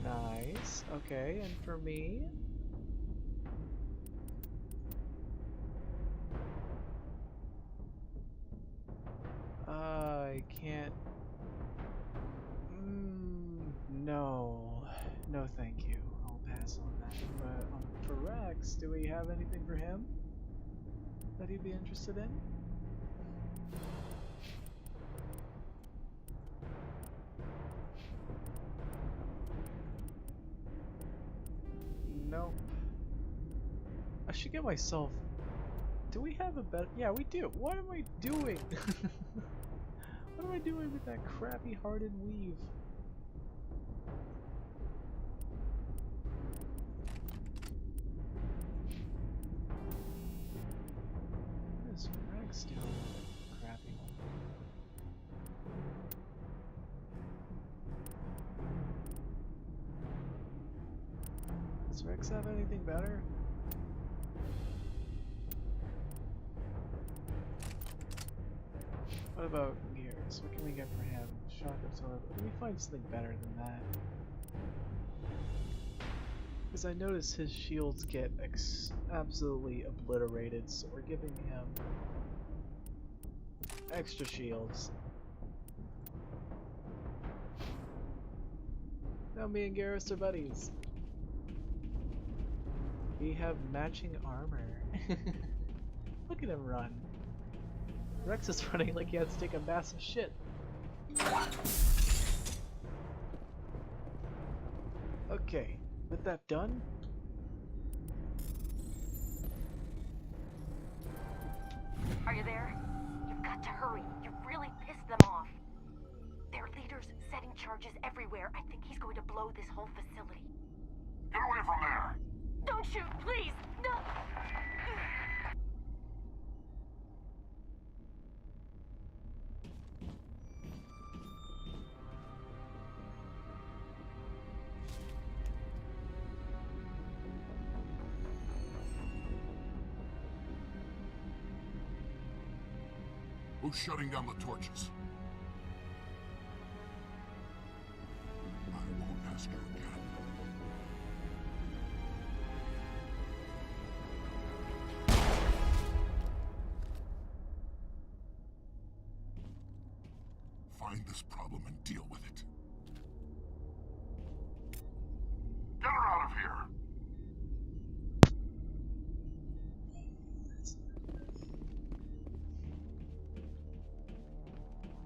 Nice. Okay, and for me? I can't... No. No, thank you. I'll pass on that. But for Rex, do we have anything for him that he'd be interested in? Nope. I should get myself... Do we have a better... Yeah, we do. What am I doing? What am I doing with that crappy hardened weave? What is Rex doing with that crappy one? Does Rex have anything better? What about Gears? What can we get for him? Shock absorber. Let me find something better than that. Because I notice his shields get absolutely obliterated, so we're giving him extra shields. Now me and Garrus are buddies. We have matching armor. Look at him run. Rex is running like he has to take a massive shit. Okay, with that done, are you there? You've got to hurry. You've really pissed them off. Their leader's setting charges everywhere. I think he's going to blow this whole facility. Get away from there! Don't shoot, please! No! Who's shutting down the torches? I won't ask you again. Find this problem and deal with it. Get her out of here!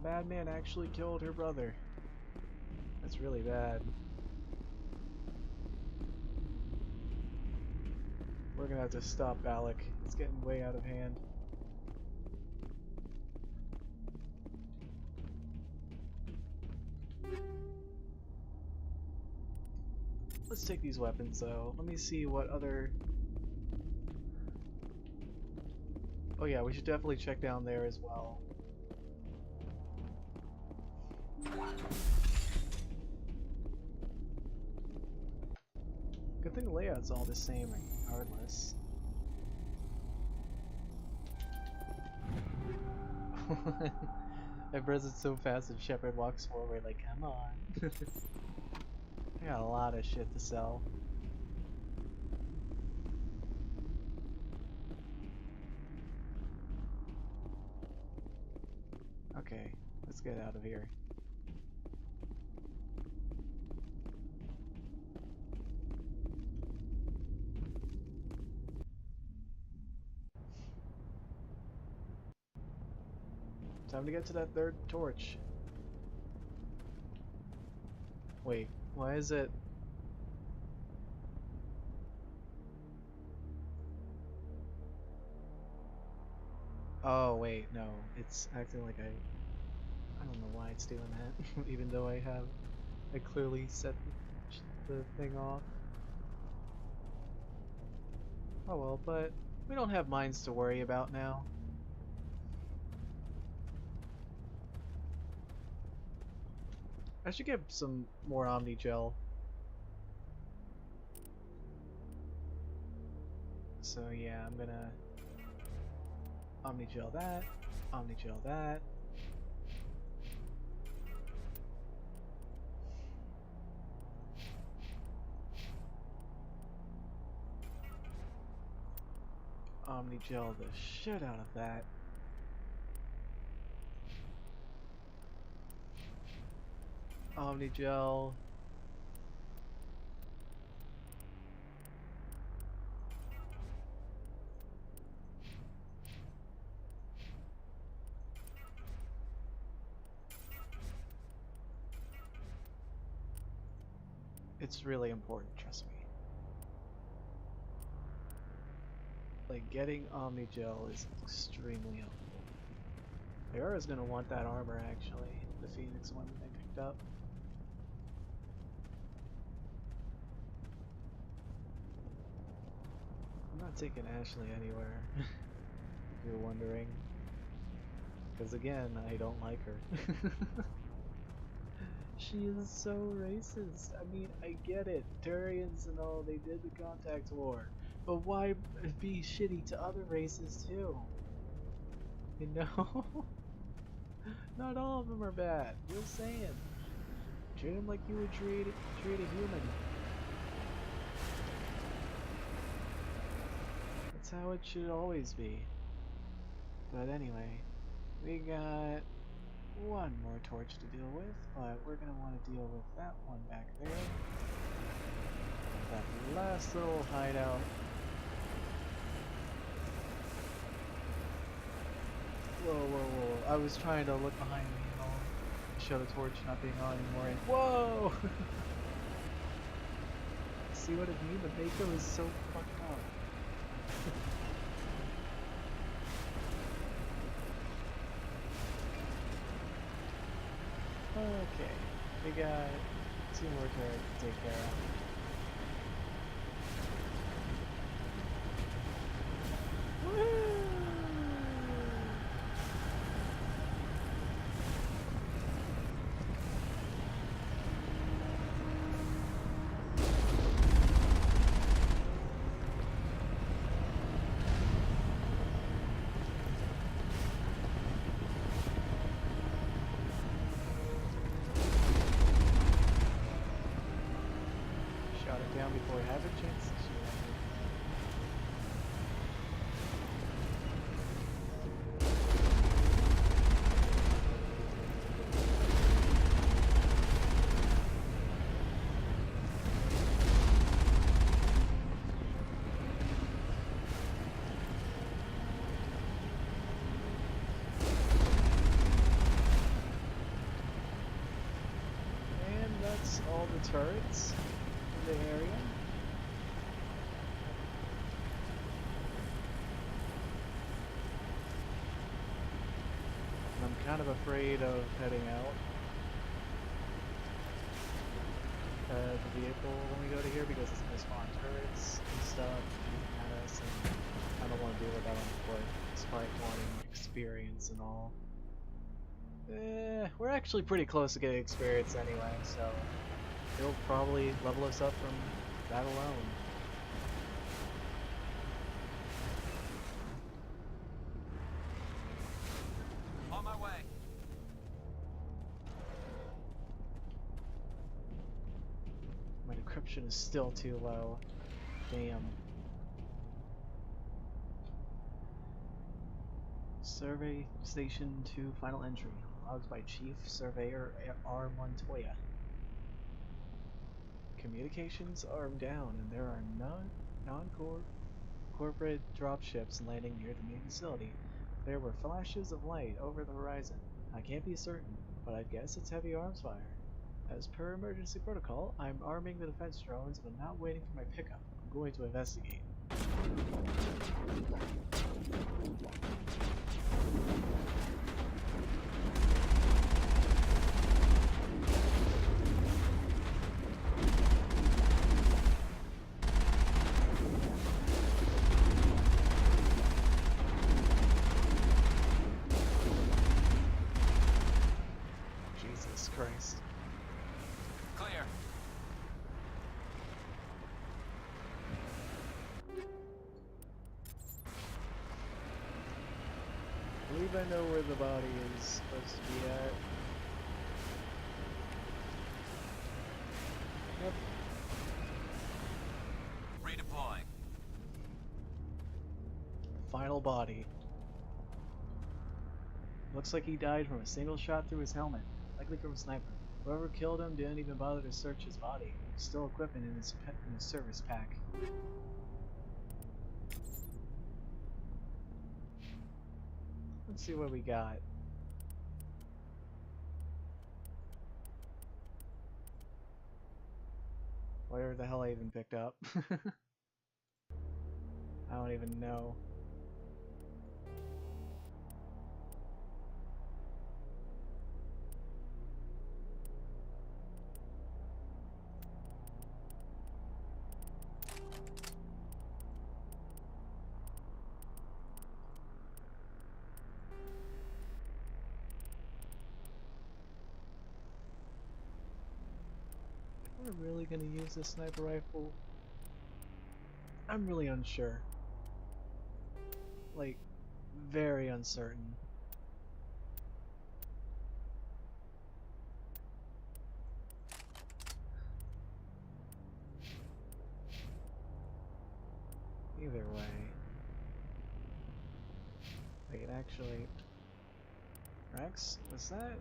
Bad man actually killed her brother. That's really bad. We're gonna have to stop Alec. It's getting way out of hand. Let's take these weapons though. Let me see what other... Oh yeah, we should definitely check down there as well. Good thing the layout's all the same regardless. I press it so fast that Shepard walks forward like, come on. I got a lot of shit to sell. Okay, let's get out of here. Time to get to that third torch. Wait, why is it... Oh wait, no, it's acting like I don't know why it's doing that, even though I clearly set the thing off. Oh well, but we don't have mines to worry about now. I should get some more Omni Gel. So yeah, I'm gonna Omni Gel that, Omni Gel that. Omni Gel the shit out of that. Omni Gel. It's really important, trust me. Like, getting Omni Gel is extremely helpful. Ayura's gonna want that armor, actually. The Phoenix one that I picked up. I'm not taking Ashley anywhere, if you're wondering. Because again, I don't like her. She is so racist. I mean, I get it. Turians and all, they did the contact war. But why be shitty to other races too? You know? Not all of them are bad. Just saying. Treat them like you would treat a human. That's how it should always be. But anyway, we got one more torch to deal with, but we're gonna want to deal with that one back there. That last little hideout. Whoa, whoa, whoa. I was trying to look behind me and all, show the torch not being on anymore, and whoa! See what I mean? The Mako is so fucked up. Okay, we got 2 more turrets to take care of. Woohoo! Down before I have a chance to shoot at it. turrets in the area. And I'm kind of afraid of heading out the vehicle when we go to here because it's going to spawn turrets and stuff at us, and I don't want to deal with that on foot, despite wanting experience and all. We're actually pretty close to getting experience anyway, so it'll probably level us up from that alone. On my way. My decryption is still too low. Damn. Survey Station 2 final entry. Logs by Chief Surveyor R. Montoya. Communications are down and there are non-corporate dropships landing near the main facility. There were flashes of light over the horizon. I can't be certain, but I guess it's heavy arms fire. As per emergency protocol, I'm arming the defense drones and I'm not waiting for my pickup. I'm going to investigate. Jesus Christ. Clear. I believe I know where the body is supposed to be at. Yep. Redeploying. Final body. Looks like he died from a single shot through his helmet, likely from a sniper. Whoever killed him didn't even bother to search his body. Still equipment in his service pack. Let's see what we got. Whatever the hell I even picked up. I don't even know. We're really gonna use this sniper rifle? I'm really unsure. Like, very uncertain. Either way. Wait, actually... Rex, was that...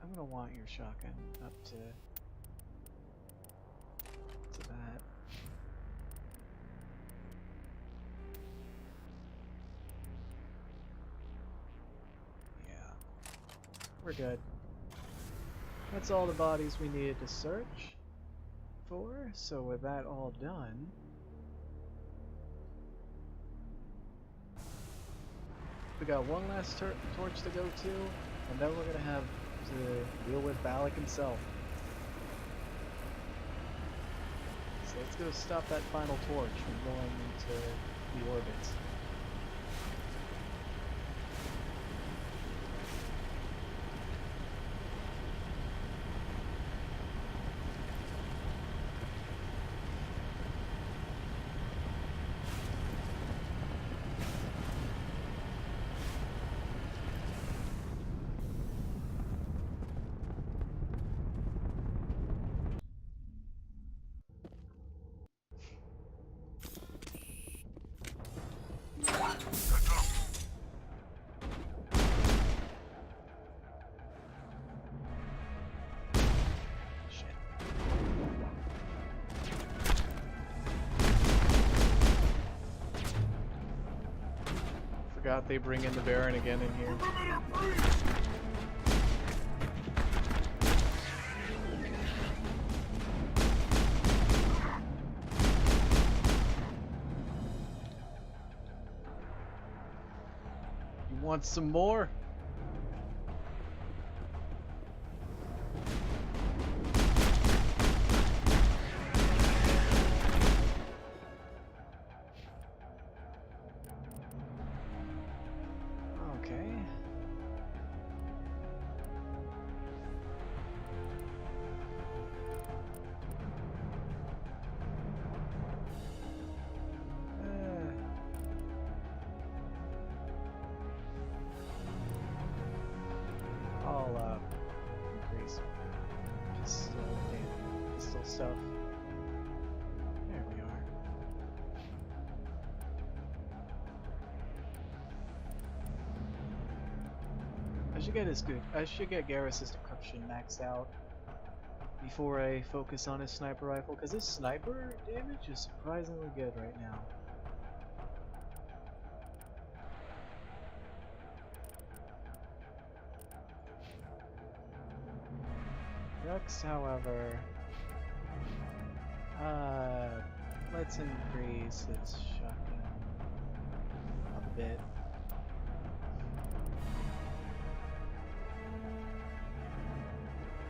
I'm gonna want your shotgun up to that. Yeah. We're good. That's all the bodies we needed to search for, so with that all done, we got one last torch to go to, and then we're gonna have to deal with Balak himself. So let's go stop that final torch from going into the orbit. Forgot they bring in the Baron again in here. You want some more? Okay. I'll increase pistol stuff. There we are. I should get Garrus's decryption maxed out before I focus on his sniper rifle, because his sniper damage is surprisingly good right now. Rex, however, let's increase his shotgun a bit.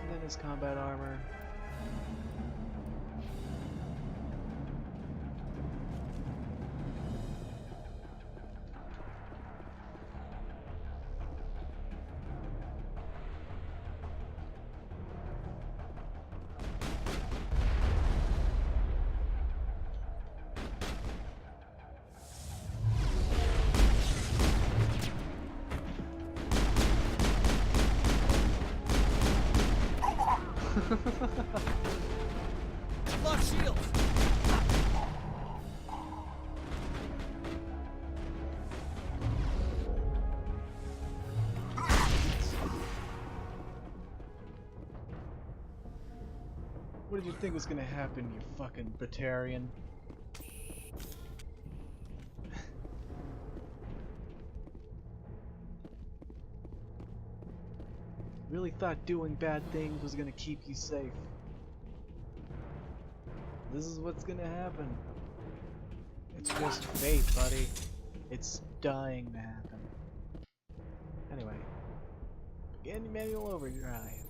And then his combat armor. Lock shields! What did you think was gonna happen, you fucking Batarian? Really thought doing bad things was gonna keep you safe. This is what's gonna happen. It's just fate, buddy. It's dying to happen. Anyway. Begin manual overdrive.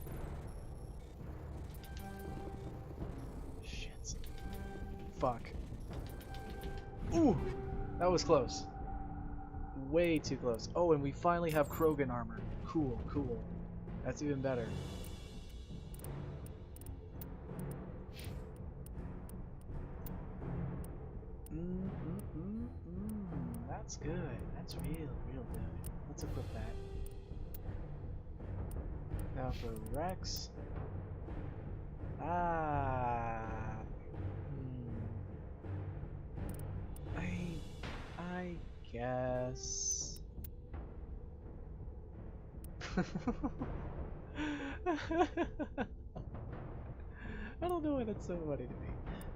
Shit. Fuck. Ooh! That was close. Way too close. Oh, and we finally have Krogan armor. Cool, cool. That's even better. That's good. That's real good. Let's equip that. Now for Rex. I guess. I don't know why that's so funny to me,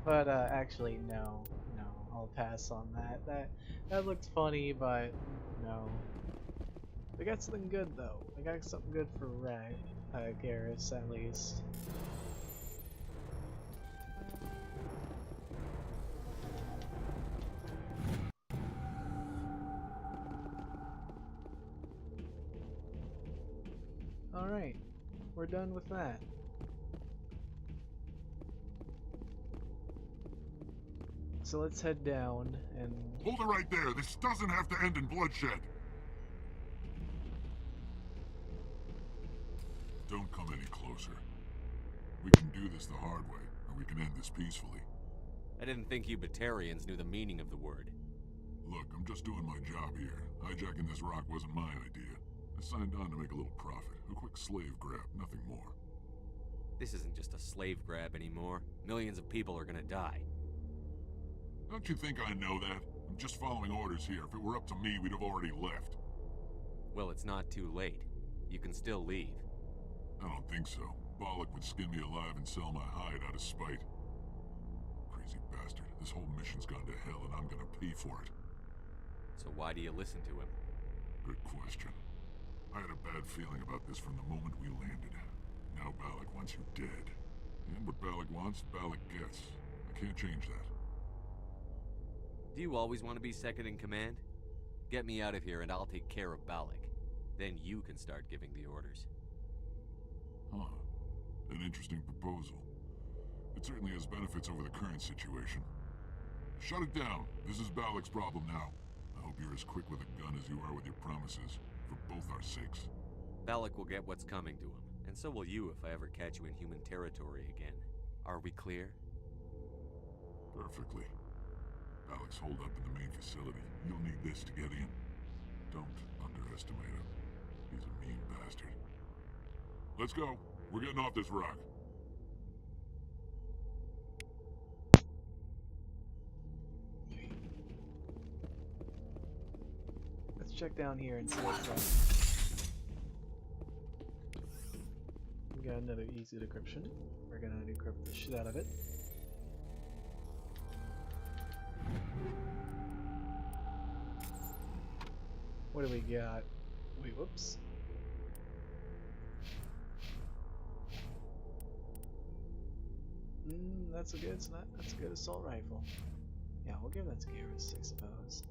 but actually no, I'll pass on that. That looked funny, but no. We got something good though. We got something good for Garrus at least. Alright, we're done with that. So let's head down and... Hold it right there! This doesn't have to end in bloodshed! Don't come any closer. We can do this the hard way, or we can end this peacefully. I didn't think you Batarians knew the meaning of the word. Look, I'm just doing my job here. Hijacking this rock wasn't my idea. I signed on to make a little profit. A quick slave grab, nothing more. This isn't just a slave grab anymore. Millions of people are gonna die. Don't you think I know that? I'm just following orders here. If it were up to me, we'd have already left. Well, it's not too late. You can still leave. I don't think so. Bollock would skin me alive and sell my hide out of spite. Crazy bastard. This whole mission's gone to hell and I'm gonna pay for it. So why do you listen to him? Good question. I had a bad feeling about this from the moment we landed. Now Balak wants you dead. And what Balak wants, Balak gets. I can't change that. Do you always want to be second in command? Get me out of here and I'll take care of Balak. Then you can start giving the orders. Huh. An interesting proposal. It certainly has benefits over the current situation. Shut it down. This is Balak's problem now. I hope you're as quick with a gun as you are with your promises, for both our sakes. Balak will get what's coming to him, and so will you if I ever catch you in human territory again. Are we clear? Perfectly. Balak's holed up in the main facility. You'll need this to get in. Don't underestimate him. He's a mean bastard. Let's go. We're getting off this rock. Let's check down here and see what's up. We got another easy decryption. We're gonna decrypt the shit out of it. What do we got? Wait, whoops. That's a good. That's a good assault rifle. Yeah, we'll give that to Garrus, I suppose.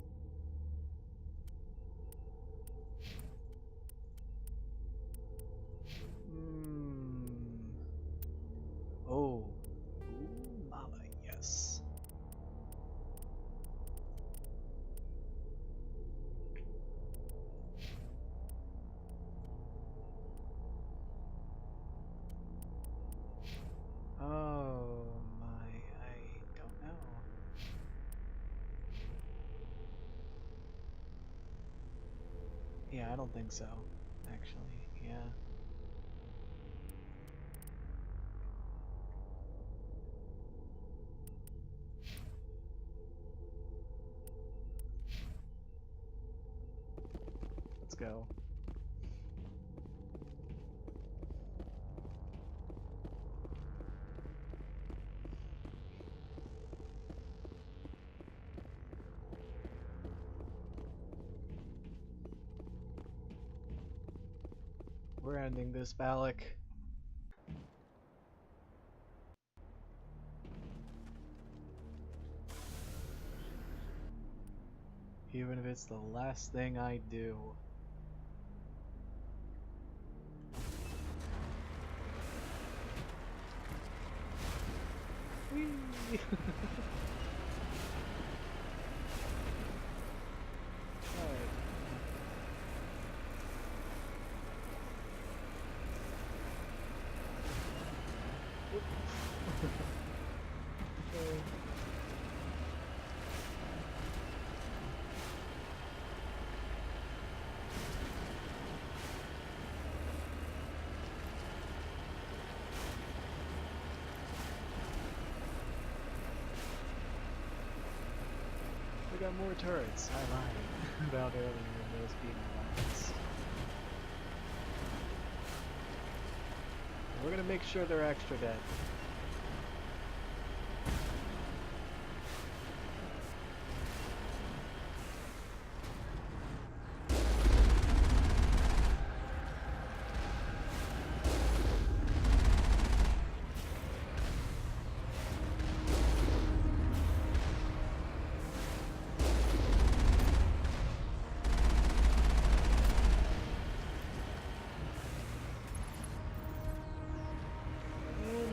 Oh. Ooh, mama, yes. Oh my, I don't know. Yeah, I don't think so, actually, yeah. Let's go. We're ending this, Balak. Even if it's the last thing I do. Whee! Alright. Okay. We got more turrets. I lied about earlier in those being lights. We're gonna make sure they're extra dead.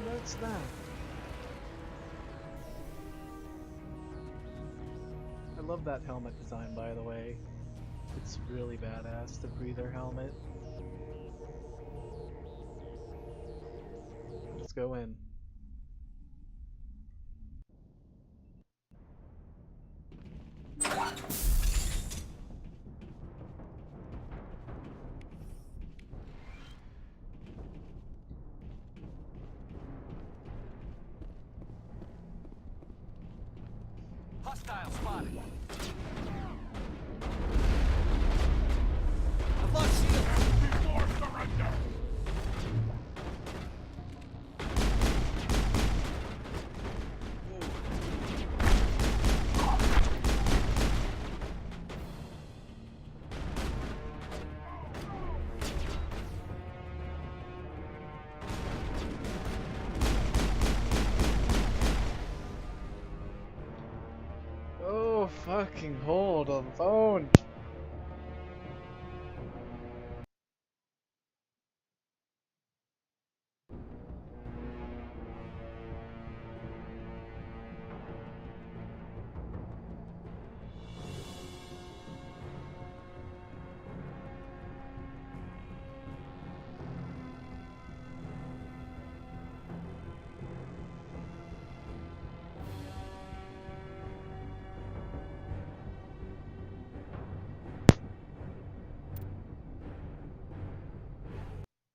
What's that? I love that helmet design, by the way. It's really badass, the breather helmet. Let's go in. Hostile spotted. I've lost shield. Before surrender. Fucking hold on the phone.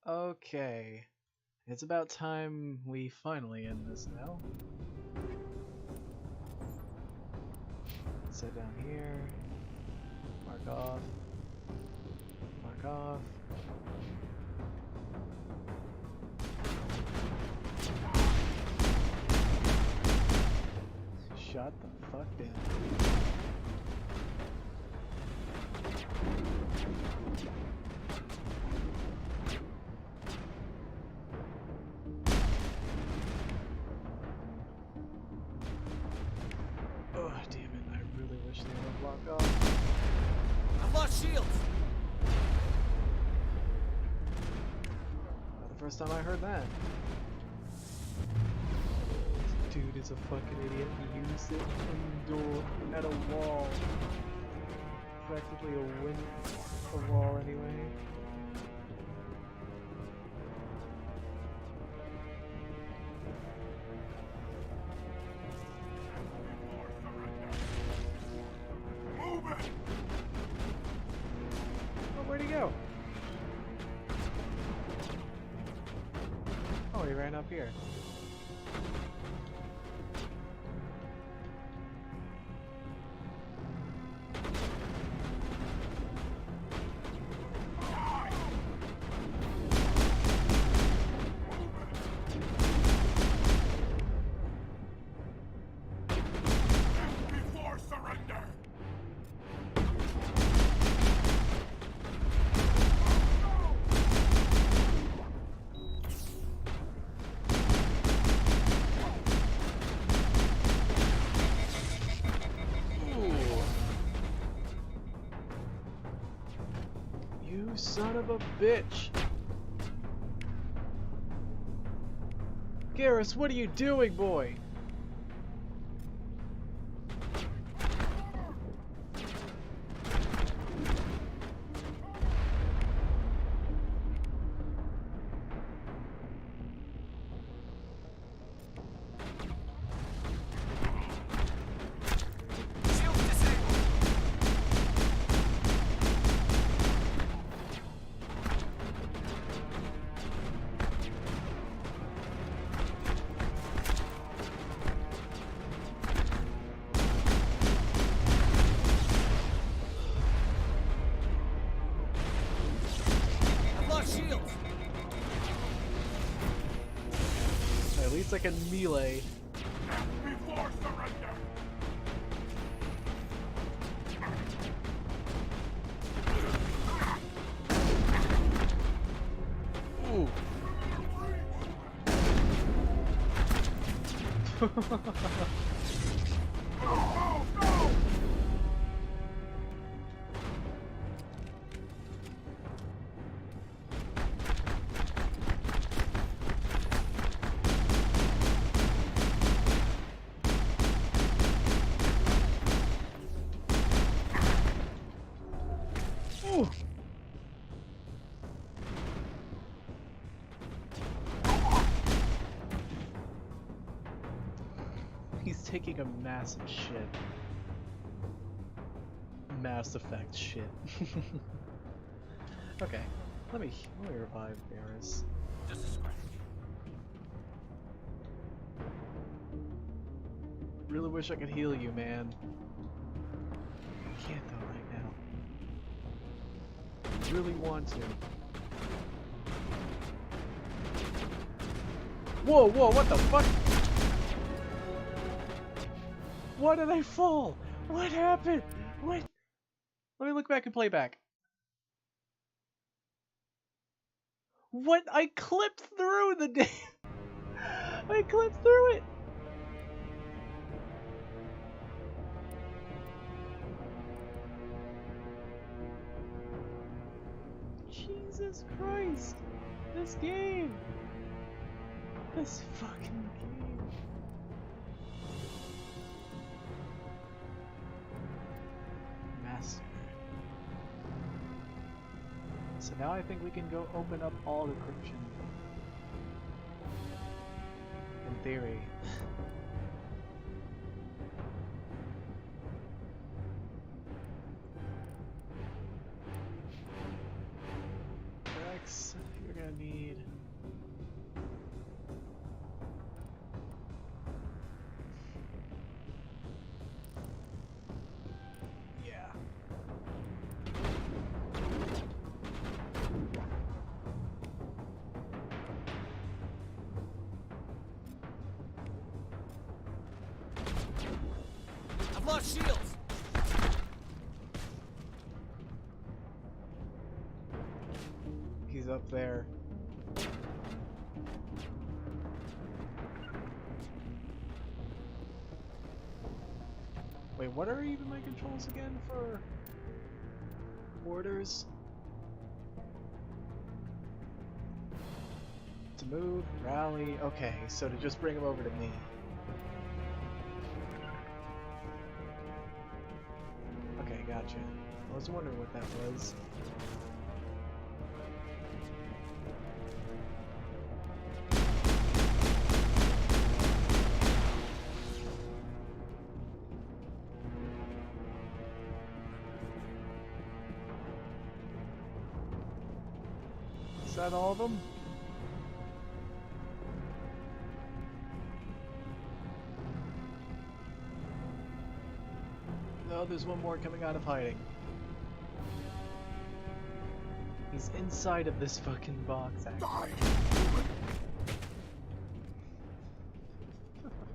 Okay. It's about time we finally end this now. Sit down here. Mark off. Mark off. Shut the fuck down. Oh, damn it. I really wish they would block off. I've lost shields! Not the first time I heard that. This dude is a fucking idiot. He used it indoor at a wall. Practically a wall anyway. Where'd he go? Oh, he ran up here. Before surrender! You son of a bitch! Garrus, what are you doing, boy? At least I can melee. Before surrender! Ooh. Ooh. He's taking a massive shit. Mass Effect shit. Okay, let me revive Garrus. Just a scratch. Really wish I could heal you, man. I can't though right now. I really want to. Whoa, whoa, what the fuck? Why did I fall? What happened? What? Let me look back and play back. What? I clipped through the damn... I clipped through it! Jesus Christ! This game! This fucking game! Master. So now I think we can go open up all decryption. In theory. Rex, you're gonna need lost shields! He's up there. Wait, what are even my controls again for orders? To move, rally, okay, so to just bring him over to me. Okay, gotcha. I was wondering what that was. Is that all of them? No, there's one more coming out of hiding. He's inside of this fucking box, actually.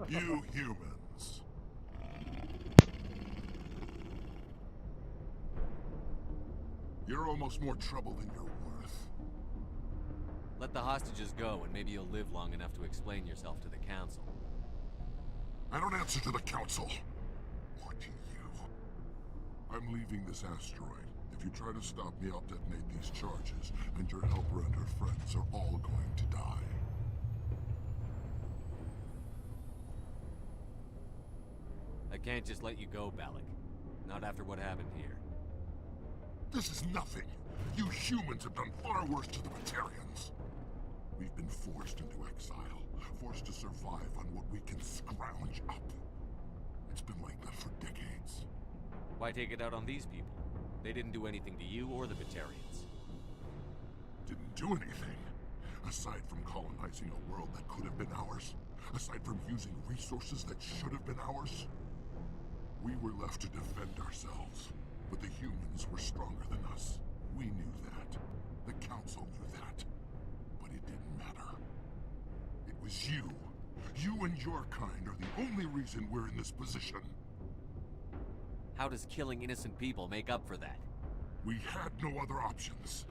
You humans. You're almost more trouble than you're worth. Let the hostages go, and maybe you'll live long enough to explain yourself to the Council. I don't answer to the Council. Or to you. I'm leaving this asteroid. If you try to stop me, I'll detonate these charges, and your helper and her friends are all going to die. I can't just let you go, Balak. Not after what happened here. This is nothing. You humans have done far worse to the Batarians. We've been forced into exile, forced to survive on what we can scrounge up. It's been like that for decades. Why take it out on these people? They didn't do anything to you or the Batarians. Didn't do anything. Aside from colonizing a world that could have been ours. Aside from using resources that should have been ours. We were left to defend ourselves. But the humans were stronger than us. We knew that. The Council knew that. But it didn't matter. It was you. You and your kind are the only reason we're in this position. How does killing innocent people make up for that? We had no other options.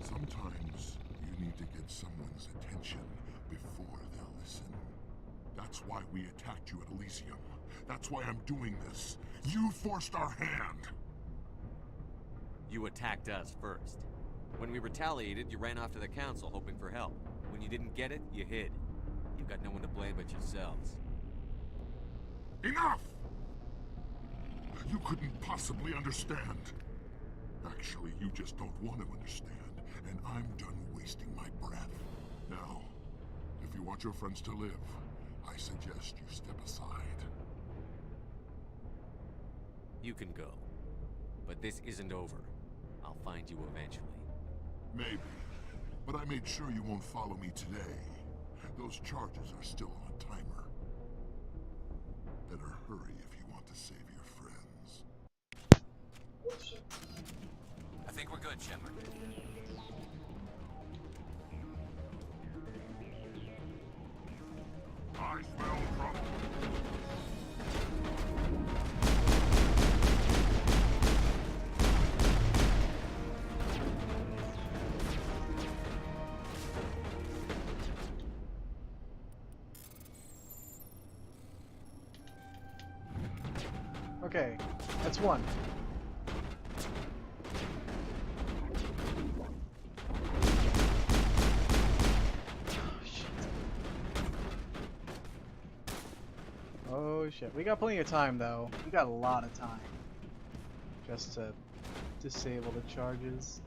Sometimes you need to get someone's attention before they'll listen. That's why we attacked you at Elysium. That's why I'm doing this. You forced our hand. You attacked us first. When we retaliated, you ran off to the Council hoping for help. When you didn't get it, you hid. You've got no one to blame but yourselves. Enough! You couldn't possibly understand. Actually, you just don't want to understand, and I'm done wasting my breath. Now, if you want your friends to live, I suggest you step aside. You can go. But this isn't over. I'll find you eventually. Maybe. But I made sure you won't follow me today. Those charges are still on a timer. Better hurry if you want to save your friends. I think we're good, Shepard. I smell trouble. Okay, that's one. Oh shit, we got plenty of time though. We got a lot of time. Just to disable the charges.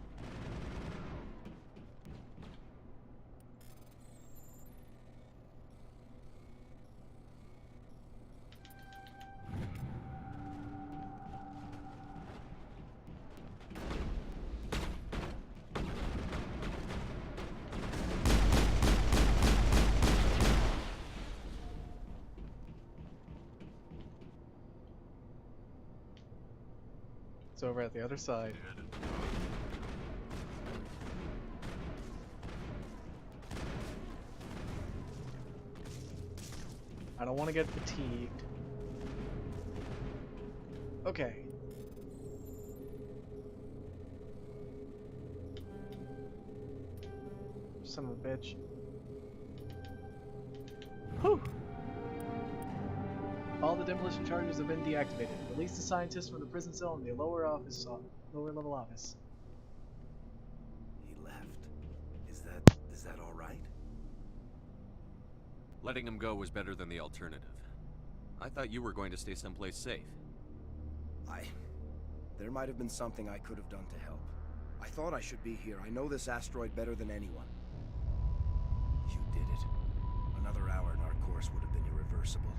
It's over at the other side. I don't want to get fatigued. Okay. Son of a bitch. Whew! All the demolition charges have been deactivated. Release the scientist from the prison cell in the lower level office. He left. Is that all right? Letting him go was better than the alternative. I thought you were going to stay someplace safe. There might have been something I could have done to help. I thought I should be here. I know this asteroid better than anyone. You did it. Another hour and our course would have been irreversible.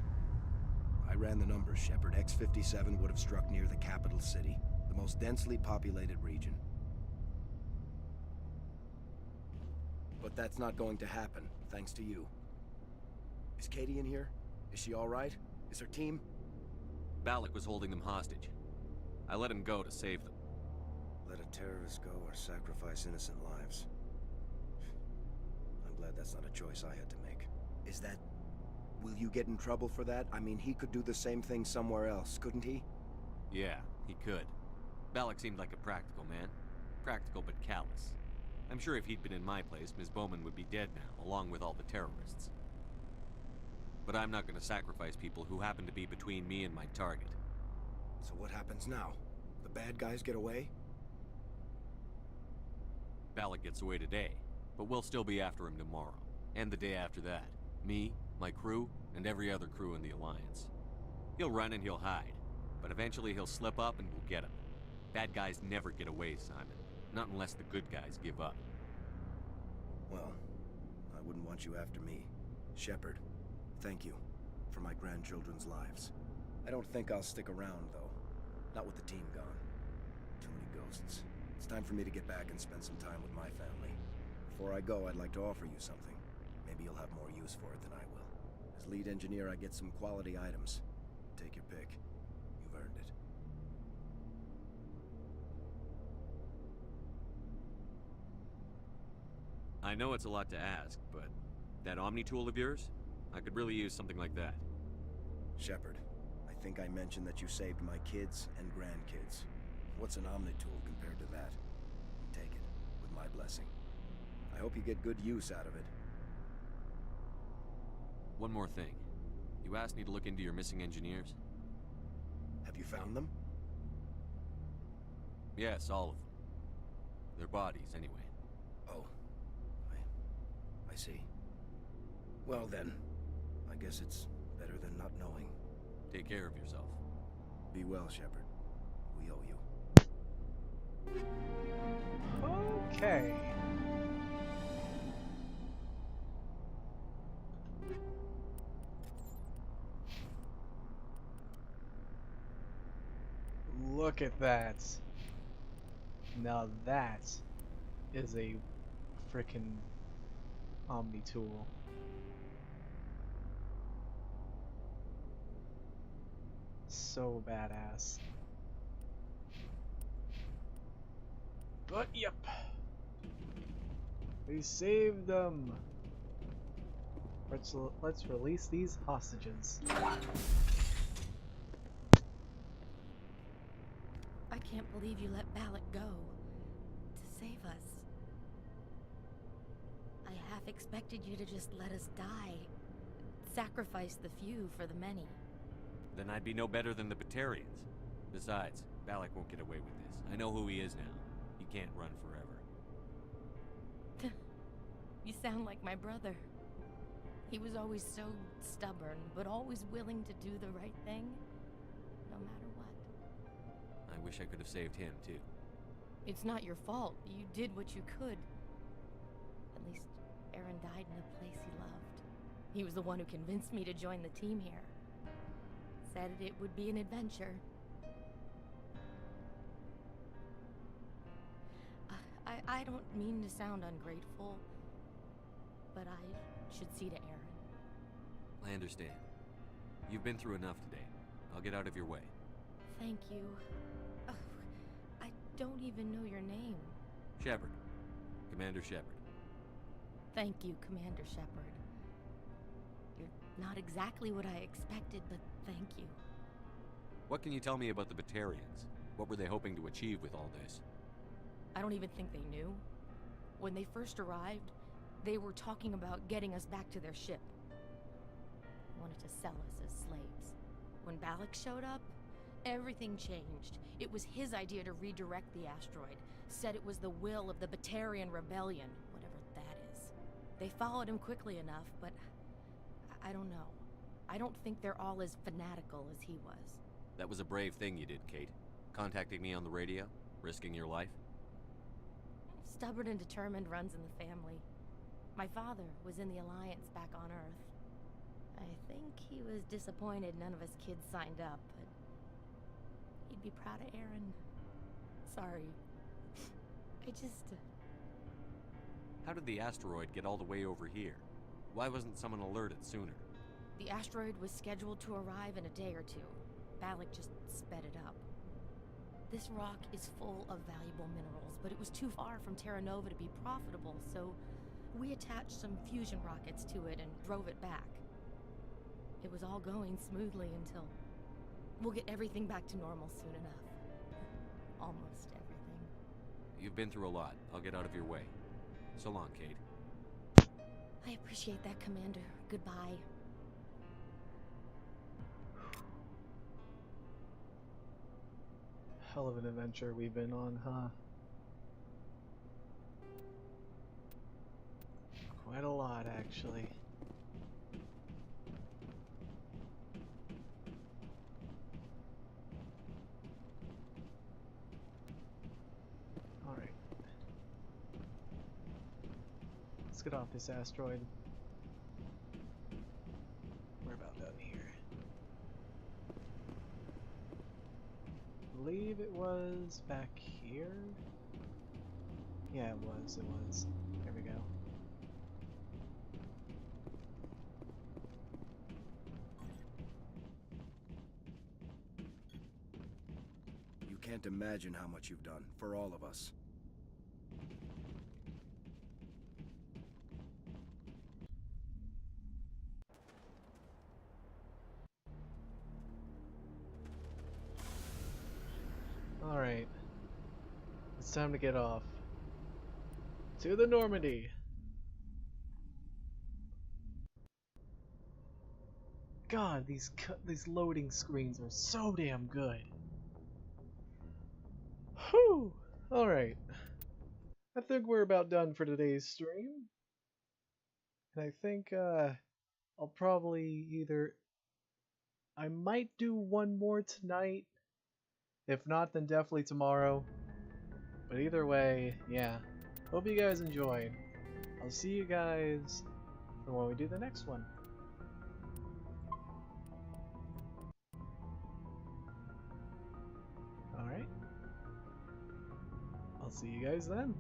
I ran the numbers, Shepard. X-57 would have struck near the capital city, the most densely populated region. But that's not going to happen, thanks to you. Is Katie in here? Is she all right? Is her team? Balak was holding them hostage. I let him go to save them. Let a terrorist go or sacrifice innocent lives. I'm glad that's not a choice I had to make. Is that... Will you get in trouble for that? I mean, he could do the same thing somewhere else, couldn't he? Yeah, he could. Balak seemed like a practical man. Practical but callous. I'm sure if he'd been in my place, Ms. Bowman would be dead now, along with all the terrorists. But I'm not going to sacrifice people who happen to be between me and my target. So what happens now? The bad guys get away? Balak gets away today, but we'll still be after him tomorrow. And the day after that. Me, my crew, and every other crew in the Alliance. He'll run and he'll hide, but eventually he'll slip up and we'll get him. Bad guys never get away, Simon. Not unless the good guys give up. Well, I wouldn't want you after me. Shepard, thank you for my grandchildren's lives. I don't think I'll stick around, though. Not with the team gone. Too many ghosts. It's time for me to get back and spend some time with my family. Before I go, I'd like to offer you something. Maybe you'll have more use for it than I will. As lead engineer, I get some quality items. Take your pick. You've earned it. I know it's a lot to ask, but that Omni tool of yours? I could really use something like that. Shepard, I think I mentioned that you saved my kids and grandkids. What's an Omni tool compared to that? Take it, with my blessing. I hope you get good use out of it. One more thing. You asked me to look into your missing engineers? Have you found them? Yes, all of them. Their bodies, anyway. Oh. I see. Well then, I guess it's better than not knowing. Take care of yourself. Be well, Shepard. We owe you. Okay. Look at that. Now that is a frickin' Omni tool. So badass. But yep. We saved them. Let's release these hostages. I can't believe you let Balak go. To save us. I half expected you to just let us die. Sacrifice the few for the many. Then I'd be no better than the Batarians. Besides, Balak won't get away with this. I know who he is now. He can't run forever. You sound like my brother. He was always so stubborn, but always willing to do the right thing, no matter what. I wish I could have saved him, too. It's not your fault. You did what you could. At least, Aaron died in a place he loved. He was the one who convinced me to join the team here. Said it would be an adventure. I don't mean to sound ungrateful, but I should see to Aaron. I understand. You've been through enough today. I'll get out of your way. Thank you. Oh, I don't even know your name. Shepard. Commander Shepard. Thank you, Commander Shepard. You're not exactly what I expected, but thank you. What can you tell me about the Batarians? What were they hoping to achieve with all this? I don't even think they knew. When they first arrived, they were talking about getting us back to their ship. Wanted to sell us as slaves. When Balak showed up, everything changed. It was his idea to redirect the asteroid. Said it was the will of the Batarian Rebellion, whatever that is. They followed him quickly enough, but I don't know. I don't think they're all as fanatical as he was. That was a brave thing you did, Kate. Contacting me on the radio, risking your life. Stubborn and determined runs in the family. My father was in the Alliance back on Earth. I think he was disappointed none of us kids signed up, but he'd be proud of Aaron. Sorry. How did the asteroid get all the way over here? Why wasn't someone alerted sooner? The asteroid was scheduled to arrive in a day or two. Balak just sped it up. This rock is full of valuable minerals, but it was too far from Terra Nova to be profitable, so we attached some fusion rockets to it and drove it back. It was all going smoothly until... We'll get everything back to normal soon enough. Almost everything. You've been through a lot. I'll get out of your way. So long, Kate. I appreciate that, Commander. Goodbye. Hell of an adventure we've been on, huh? Quite a lot, actually. Alright. Let's get off this asteroid. We're about done here. I believe it was back here? Yeah, it was. There we go. You can't imagine how much you've done, for all of us. Alright. It's time to get off. To the Normandy! God, these loading screens are so damn good. Whew! Alright. I think we're about done for today's stream. And I think, I'll probably I might do one more tonight. If not, then definitely tomorrow. But either way, yeah. Hope you guys enjoyed. I'll see you guys when we do the next one. Alright. I'll see you guys then.